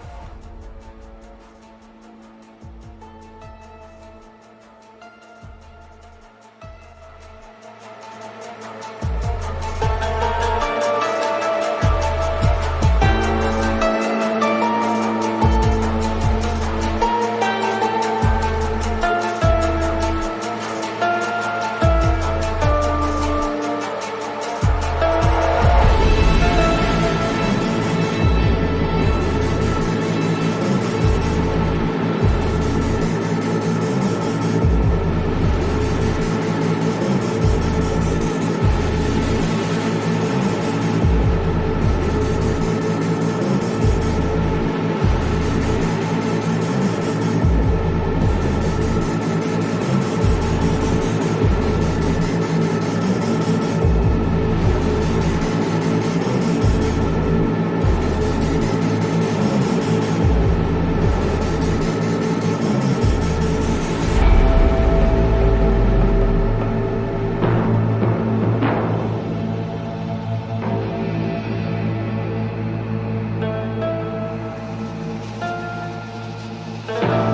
A: you